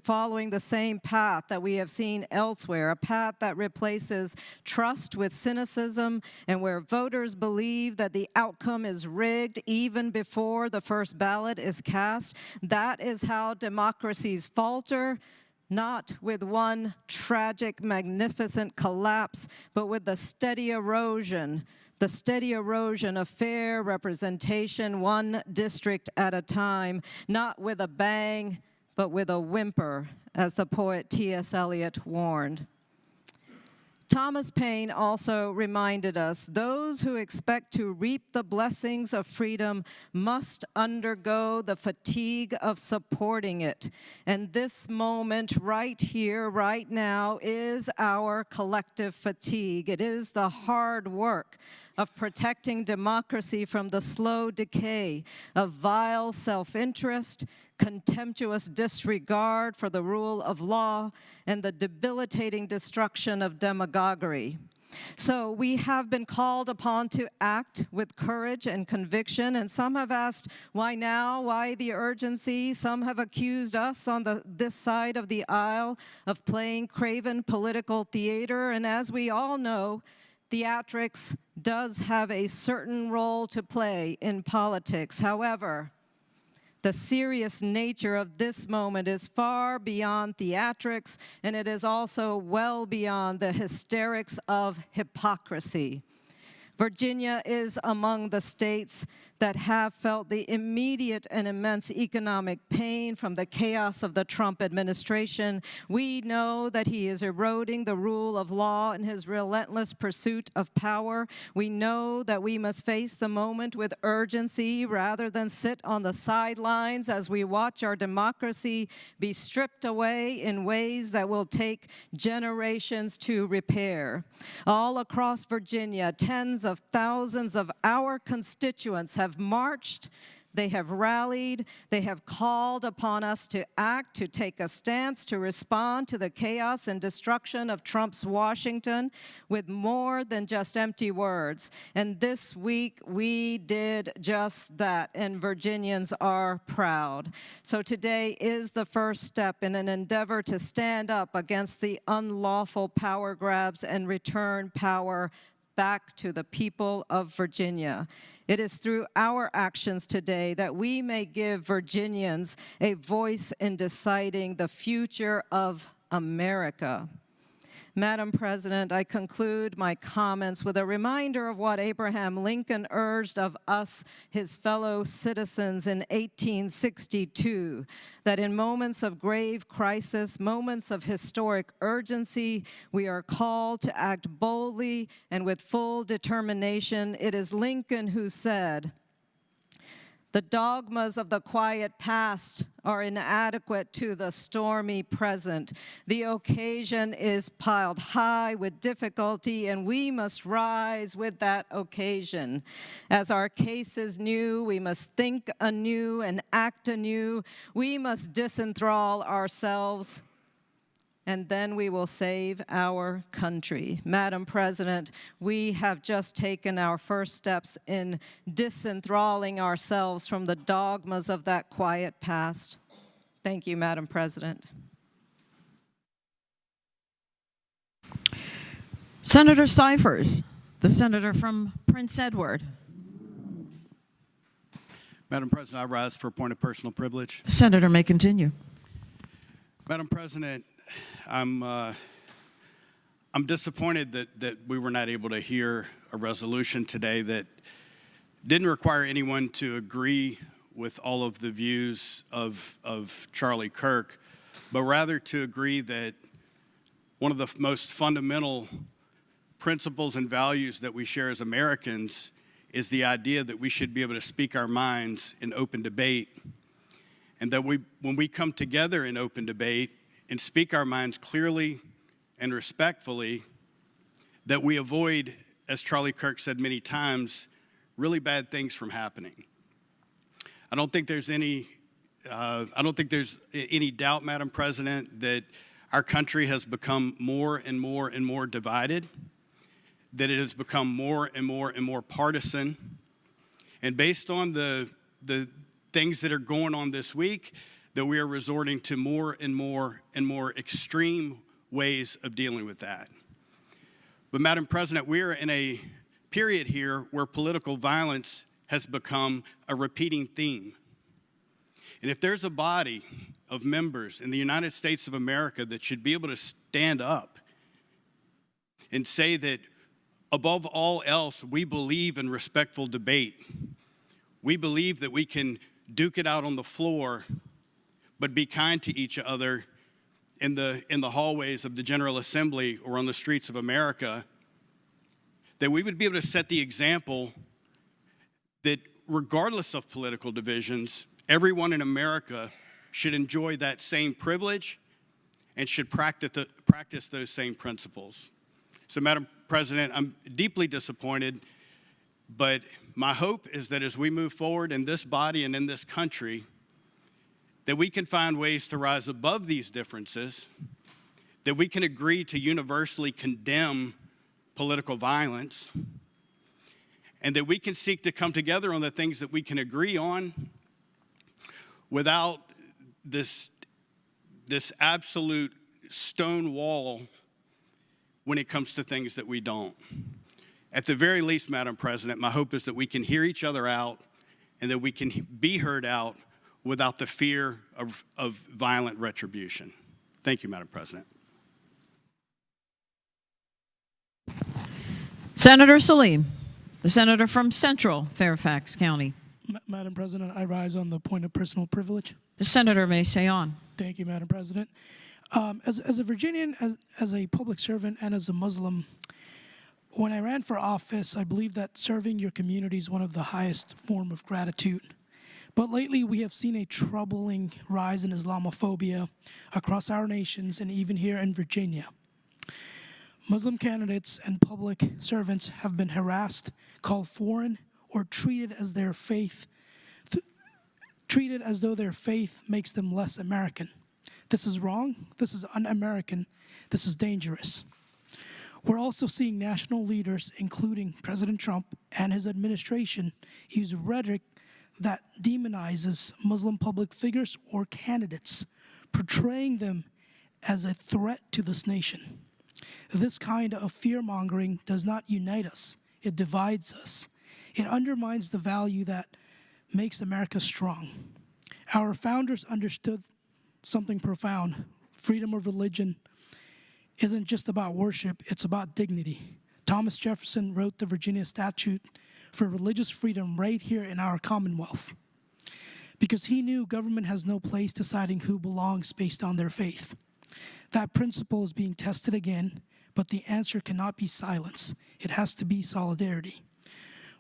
following the same path that we have seen elsewhere, a path that replaces trust with cynicism, and where voters believe that the outcome is rigged even before the first ballot is cast. That is how democracies falter, not with one tragic, magnificent collapse, but with the steady erosion of fair representation, one district at a time, not with a bang, but with a whimper, as the poet T.S. Eliot warned. Thomas Paine also reminded us, those who expect to reap the blessings of freedom must undergo the fatigue of supporting it. And this moment right here, right now, is our collective fatigue. It is the hard work of protecting democracy from the slow decay of vile self-interest, contemptuous disregard for the rule of law, and the debilitating destruction of demagoguery. So we have been called upon to act with courage and conviction, and some have asked, why now? Why the urgency? Some have accused us on this side of the aisle of playing craven political theater, and as we all know, theatrics does have a certain role to play in politics. However, The serious nature of this moment is far beyond theatrics, and it is also well beyond the hysterics of hypocrisy. Virginia is among the states that have felt the immediate and immense economic pain from the chaos of the Trump administration. We know that he is eroding the rule of law in his relentless pursuit of power. We know that we must face the moment with urgency rather than sit on the sidelines as we watch our democracy be stripped away in ways that will take generations to repair. All across Virginia, tens of thousands of our constituents have marched, they have rallied, they have called upon us to act, to take a stance, to respond to the chaos and destruction of Trump's Washington with more than just empty words. And this week, we did just that, and Virginians are proud. So today is the first step in an endeavor to stand up against the unlawful power grabs and return power back to the people of Virginia. It is through our actions today that we may give Virginians a voice in deciding the future of America. Madam President, I conclude my comments with a reminder of what Abraham Lincoln urged of us, his fellow citizens, in 1862, that in moments of grave crisis, moments of historic urgency, we are called to act boldly and with full determination. It is Lincoln who said, "The dogmas of the quiet past are inadequate to the stormy present. The occasion is piled high with difficulty, and we must rise with that occasion. As our case is new, we must think anew and act anew. We must disenthrall ourselves, and then we will save our country." Madam President, we have just taken our first steps in disenthralling ourselves from the dogmas of that quiet past. Thank you, Madam President. Senator Cyphers, the senator from Prince Edward. Madam President, I rise for a point of personal privilege. The senator may continue. Madam President, I'm disappointed that we were not able to hear a resolution today that didn't require anyone to agree with all of the views of Charlie Kirk, but rather to agree that one of the most fundamental principles and values that we share as Americans is the idea that we should be able to speak our minds in open debate, and that when we come together in open debate and speak our minds clearly and respectfully, that we avoid, as Charlie Kirk said many times, really bad things from happening. I don't think there's any doubt, Madam President, that our country has become more and more and more divided, that it has become more and more and more partisan. And based on the things that are going on this week, that we are resorting to more and more and more extreme ways of dealing with that. But Madam President, we are in a period here where political violence has become a repeating theme. And if there's a body of members in the United States of America that should be able to stand up and say that above all else, we believe in respectful debate, we believe that we can duke it out on the floor, but be kind to each other in the hallways of the General Assembly or on the streets of America, that we would be able to set the example that regardless of political divisions, everyone in America should enjoy that same privilege and should practice those same principles. So, Madam President, I'm deeply disappointed, but my hope is that as we move forward in this body and in this country, that we can find ways to rise above these differences, that we can agree to universally condemn political violence, and that we can seek to come together on the things that we can agree on without this absolute stone wall when it comes to things that we don't. At the very least, Madam President, my hope is that we can hear each other out and that we can be heard out without the fear of violent retribution. Thank you, Madam President. Senator Salim, the senator from Central Fairfax County. Madam President, I rise on the point of personal privilege. The senator may say on. Thank you, Madam President. As a Virginian, as a public servant, and as a Muslim, when I ran for office, I believe that serving your community is one of the highest form of gratitude. But lately, we have seen a troubling rise in Islamophobia across our nations and even here in Virginia. Muslim candidates and public servants have been harassed, called foreign, or treated as though their faith makes them less American. This is wrong. This is un-American. This is dangerous. We're also seeing national leaders, including President Trump and his administration, use rhetoric that demonizes Muslim public figures or candidates, portraying them as a threat to this nation. This kind of fear-mongering does not unite us. It divides us. It undermines the value that makes America strong. Our founders understood something profound. Freedom of religion isn't just about worship, it's about dignity. Thomas Jefferson wrote the Virginia Statute for religious freedom right here in our Commonwealth, because he knew government has no place deciding who belongs based on their faith. That principle is being tested again, but the answer cannot be silence. It has to be solidarity.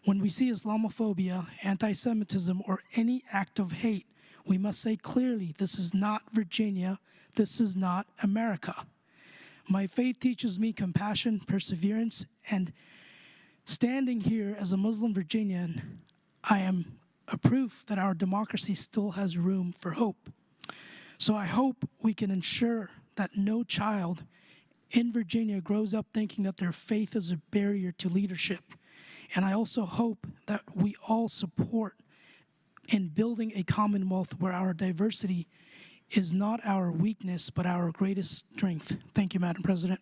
When we see Islamophobia, anti-Semitism, or any act of hate, we must say clearly, this is not Virginia, this is not America. My faith teaches me compassion, perseverance, and standing here as a Muslim Virginian, I am a proof that our democracy still has room for hope. So I hope we can ensure that no child in Virginia grows up thinking that their faith is a barrier to leadership. And I also hope that we all support in building a Commonwealth where our diversity is not our weakness, but our greatest strength. Thank you, Madam President.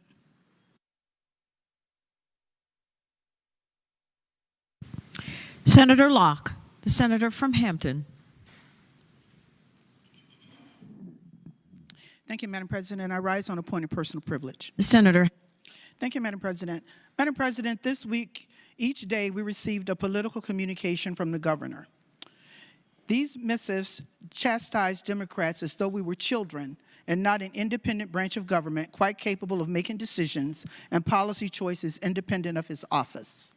Senator Locke, the senator from Hampton. Thank you, Madam President. I rise on a point of personal privilege. The senator. Thank you, Madam President. Madam President, this week, each day we received a political communication from the governor. These missives chastised Democrats as though we were children and not an independent branch of government quite capable of making decisions and policy choices independent of his office.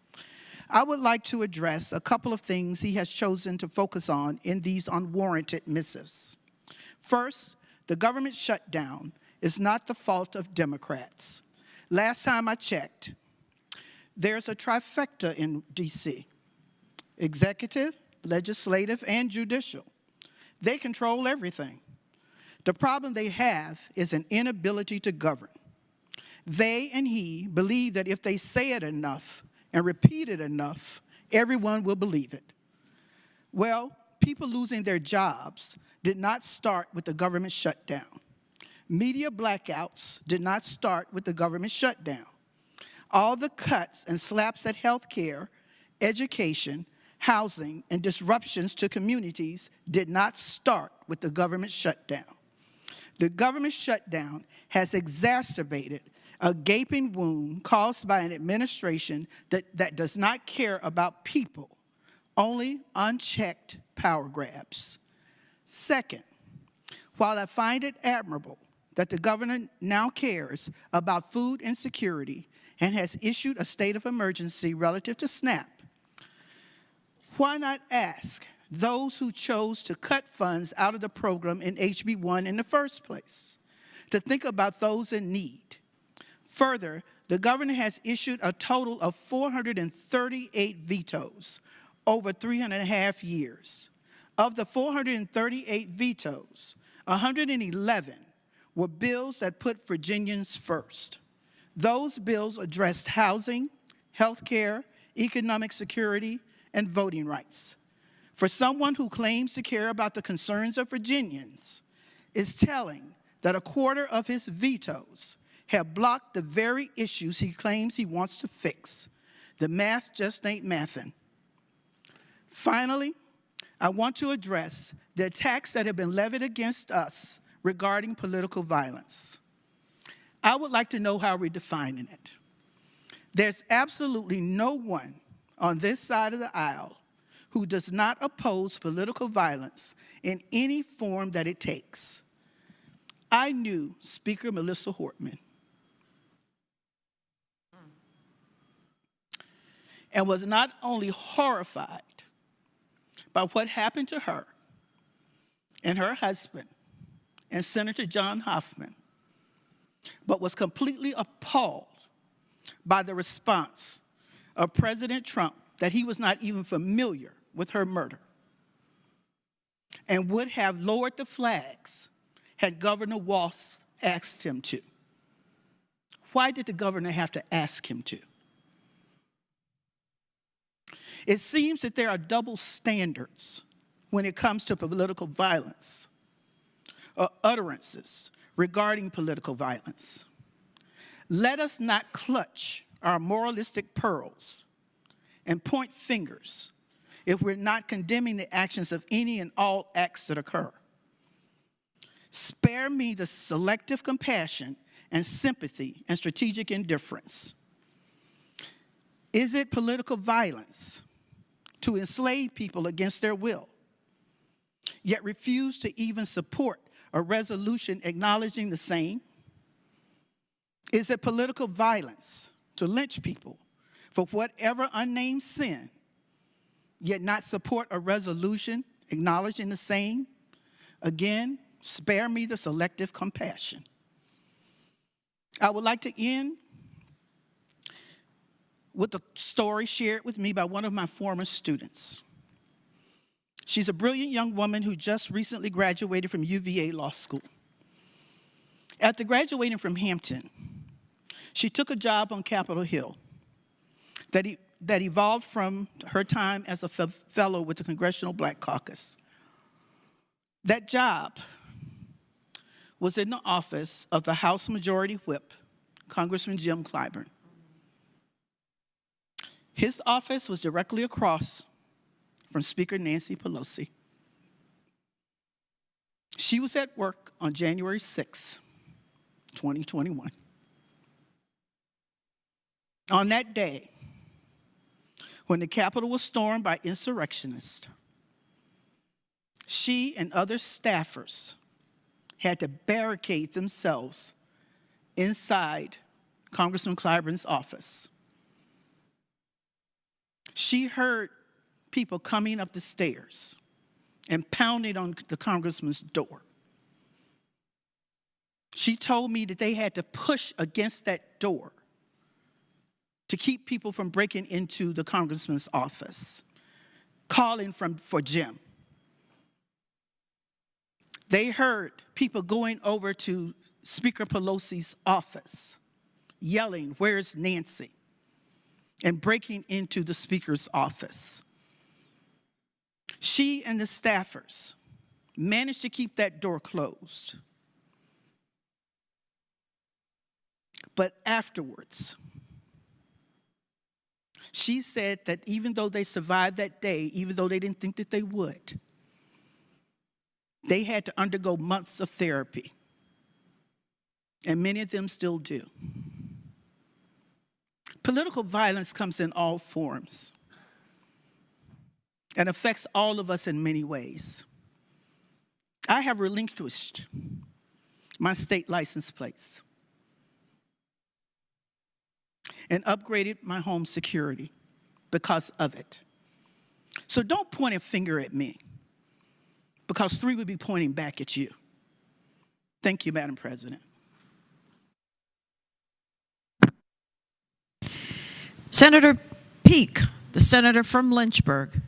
I would like to address a couple of things he has chosen to focus on in these unwarranted missives. First, the government shutdown is not the fault of Democrats. Last time I checked, there's a trifecta in D.C. executive, legislative, and judicial. They control everything. The problem they have is an inability to govern. They and he believe that if they say it enough and repeat it enough, everyone will believe it. Well, people losing their jobs did not start with the government shutdown. Media blackouts did not start with the government shutdown. All the cuts and slaps at health care, education, housing, and disruptions to communities did not start with the government shutdown. The government shutdown has exacerbated a gaping wound caused by an administration that does not care about people, only unchecked power grabs. Second, while I find it admirable that the governor now cares about food insecurity and has issued a state of emergency relative to SNAP, why not ask those who chose to cut funds out of the program in HB 1 in the first place to think about those in need? Further, the governor has issued a total of 438 vetoes over 3.5 years. Of the 438 vetoes, 111 were bills that put Virginians first. Those bills addressed housing, health care, economic security, and voting rights. For someone who claims to care about the concerns of Virginians, it's telling that a quarter of his vetoes have blocked the very issues he claims he wants to fix. The math just ain't mathin'. Finally, I want to address the attacks that have been levied against us regarding political violence. I would like to know how we're defining it. There's absolutely no one on this side of the aisle who does not oppose political violence in any form that it takes. I knew Speaker Melissa Hortman and was not only horrified by what happened to her and her husband and Senator John Hoffman, but was completely appalled by the response of President Trump that he was not even familiar with her murder and would have lowered the flags had Governor Walz asked him to. Why did the governor have to ask him to? It seems that there are double standards when it comes to political violence or utterances regarding political violence. Let us not clutch our moralistic pearls and point fingers if we're not condemning the actions of any and all acts that occur. Spare me the selective compassion and sympathy and strategic indifference. Is it political violence to enslave people against their will, yet refuse to even support a resolution acknowledging the same? Is it political violence to lynch people for whatever unnamed sin, yet not support a resolution acknowledging the same? Again, spare me the selective compassion. I would like to end with a story shared with me by one of my former students. She's a brilliant young woman who just recently graduated from UVA Law School. After graduating from Hampton, she took a job on Capitol Hill that evolved from her time as a fellow with the Congressional Black Caucus. That job was in the office of the House Majority Whip, Congressman Jim Clyburn. His office was directly across from Speaker Nancy Pelosi. She was at work on January 6, 2021. On that day, when the Capitol was stormed by insurrectionists, she and other staffers had to barricade themselves inside Congressman Clyburn's office. She heard people coming up the stairs and pounding on the congressman's door. She told me that they had to push against that door to keep people from breaking into the congressman's office, calling for Jim. They heard people going over to Speaker Pelosi's office, yelling, "Where's Nancy?" and breaking into the Speaker's office. She and the staffers managed to keep that door closed. But afterwards, she said that even though they survived that day, even though they didn't think that they would, they had to undergo months of therapy. And many of them still do. Political violence comes in all forms and affects all of us in many ways. I have relinquished my state license plates and upgraded my home security because of it. So don't point a finger at me, because 3 would be pointing back at you. Thank you, Madam President. Senator Peake, the senator from Lynchburg.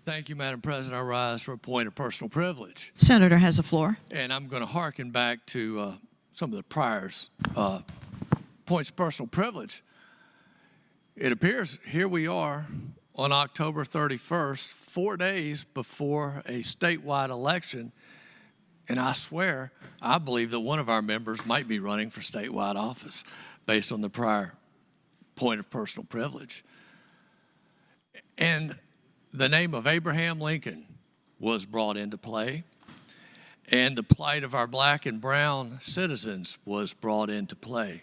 Thank you, Madam President. I rise for a point of personal privilege. Senator has the floor. And I'm going to hearken back to some of the prior points of personal privilege. It appears here we are on October 31st, 4 days before a statewide election. And I swear, I believe that one of our members might be running for statewide office based on the prior point of personal privilege. And the name of Abraham Lincoln was brought into play, and the plight of our black and brown citizens was brought into play.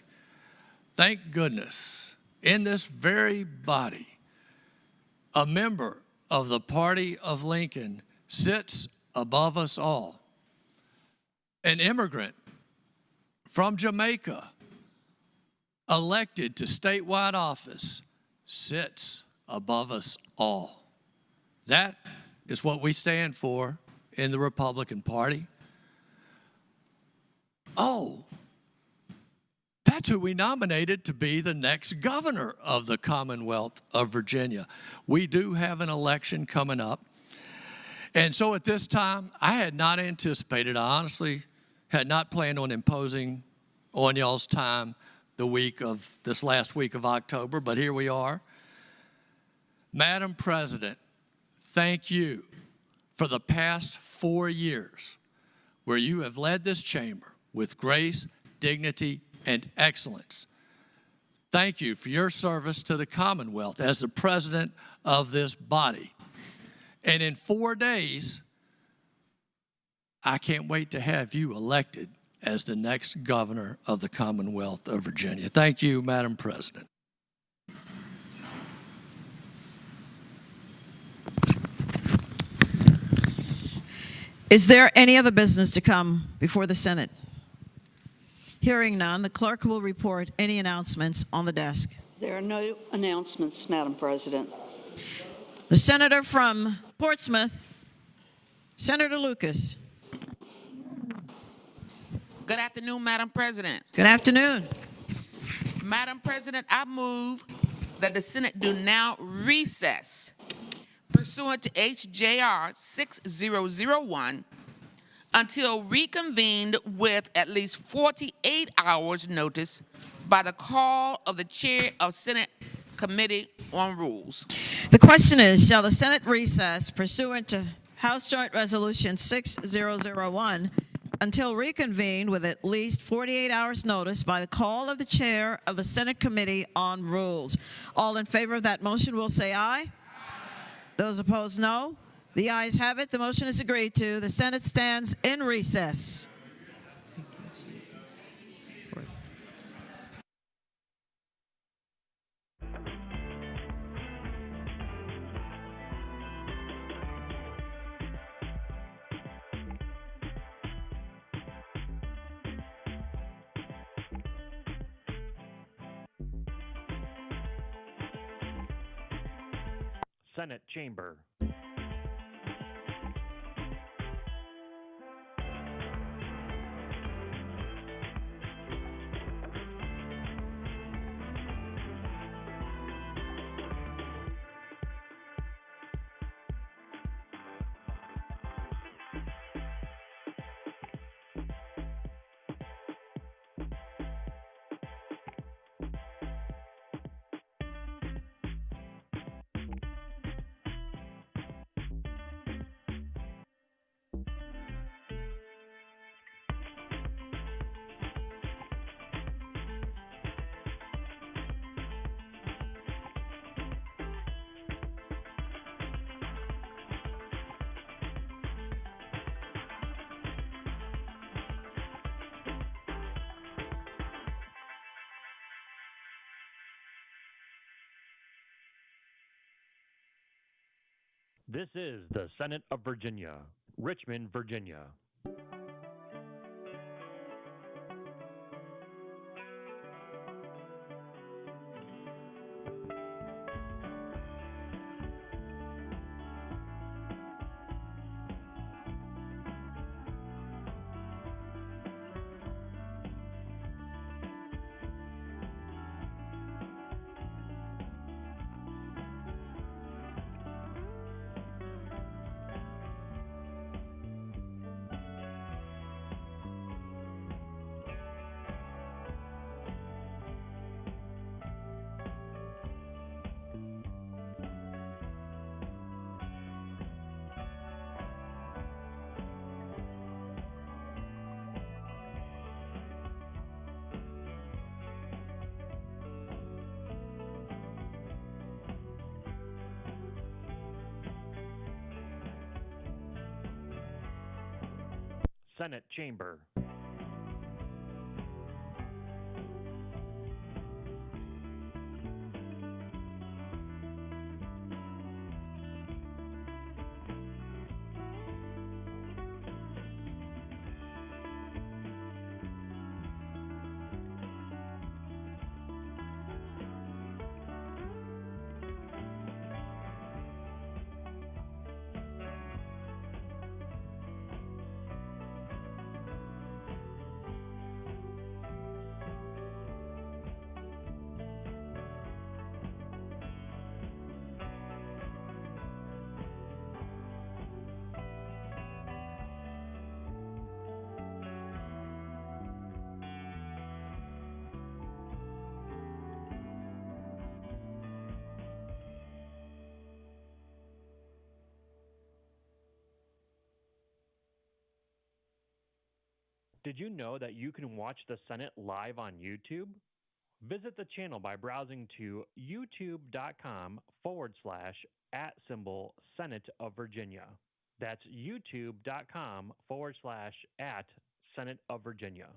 Thank goodness, in this very body, a member of the party of Lincoln sits above us all. An immigrant from Jamaica, elected to statewide office, sits above us all. That is what we stand for in the Republican Party. Oh, that's who we nominated to be the next governor of the Commonwealth of Virginia. We do have an election coming up. And so at this time, I had not anticipated, I honestly had not planned on imposing on y'all's time this last week of October, but here we are. Madam President, thank you for the past 4 years where you have led this chamber with grace, dignity, and excellence. Thank you for your service to the Commonwealth as the president of this body. And in 4 days, I can't wait to have you elected as the next governor of the Commonwealth of Virginia. Thank you, Madam President. Is there any other business to come before the Senate? Hearing none, the clerk will report any announcements on the desk. There are no announcements, Madam President. The senator from Portsmouth, Senator Lucas. Good afternoon, Madam President. Good afternoon. Madam President, I move that the Senate do now recess pursuant to HJR 6001 until reconvened with at least 48 hours notice by the call of the chair of Senate Committee on Rules. The question is, shall the Senate recess pursuant to House Joint Resolution 6001 until reconvened with at least 48 hours notice by the call of the chair of the Senate Committee on Rules? All in favor of that motion will say aye. Those opposed, no. The ayes have it. The motion is agreed to. The Senate stands in recess. Senate Chamber. This is the Senate of Virginia, Richmond, Virginia. Senate chamber. Did you know that you can watch the Senate live on YouTube? Visit the channel by browsing to youtube.com/@Senate of Virginia. That's youtube.com/@Senate of Virginia.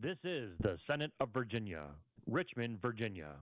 This is the Senate of Virginia, Richmond, Virginia.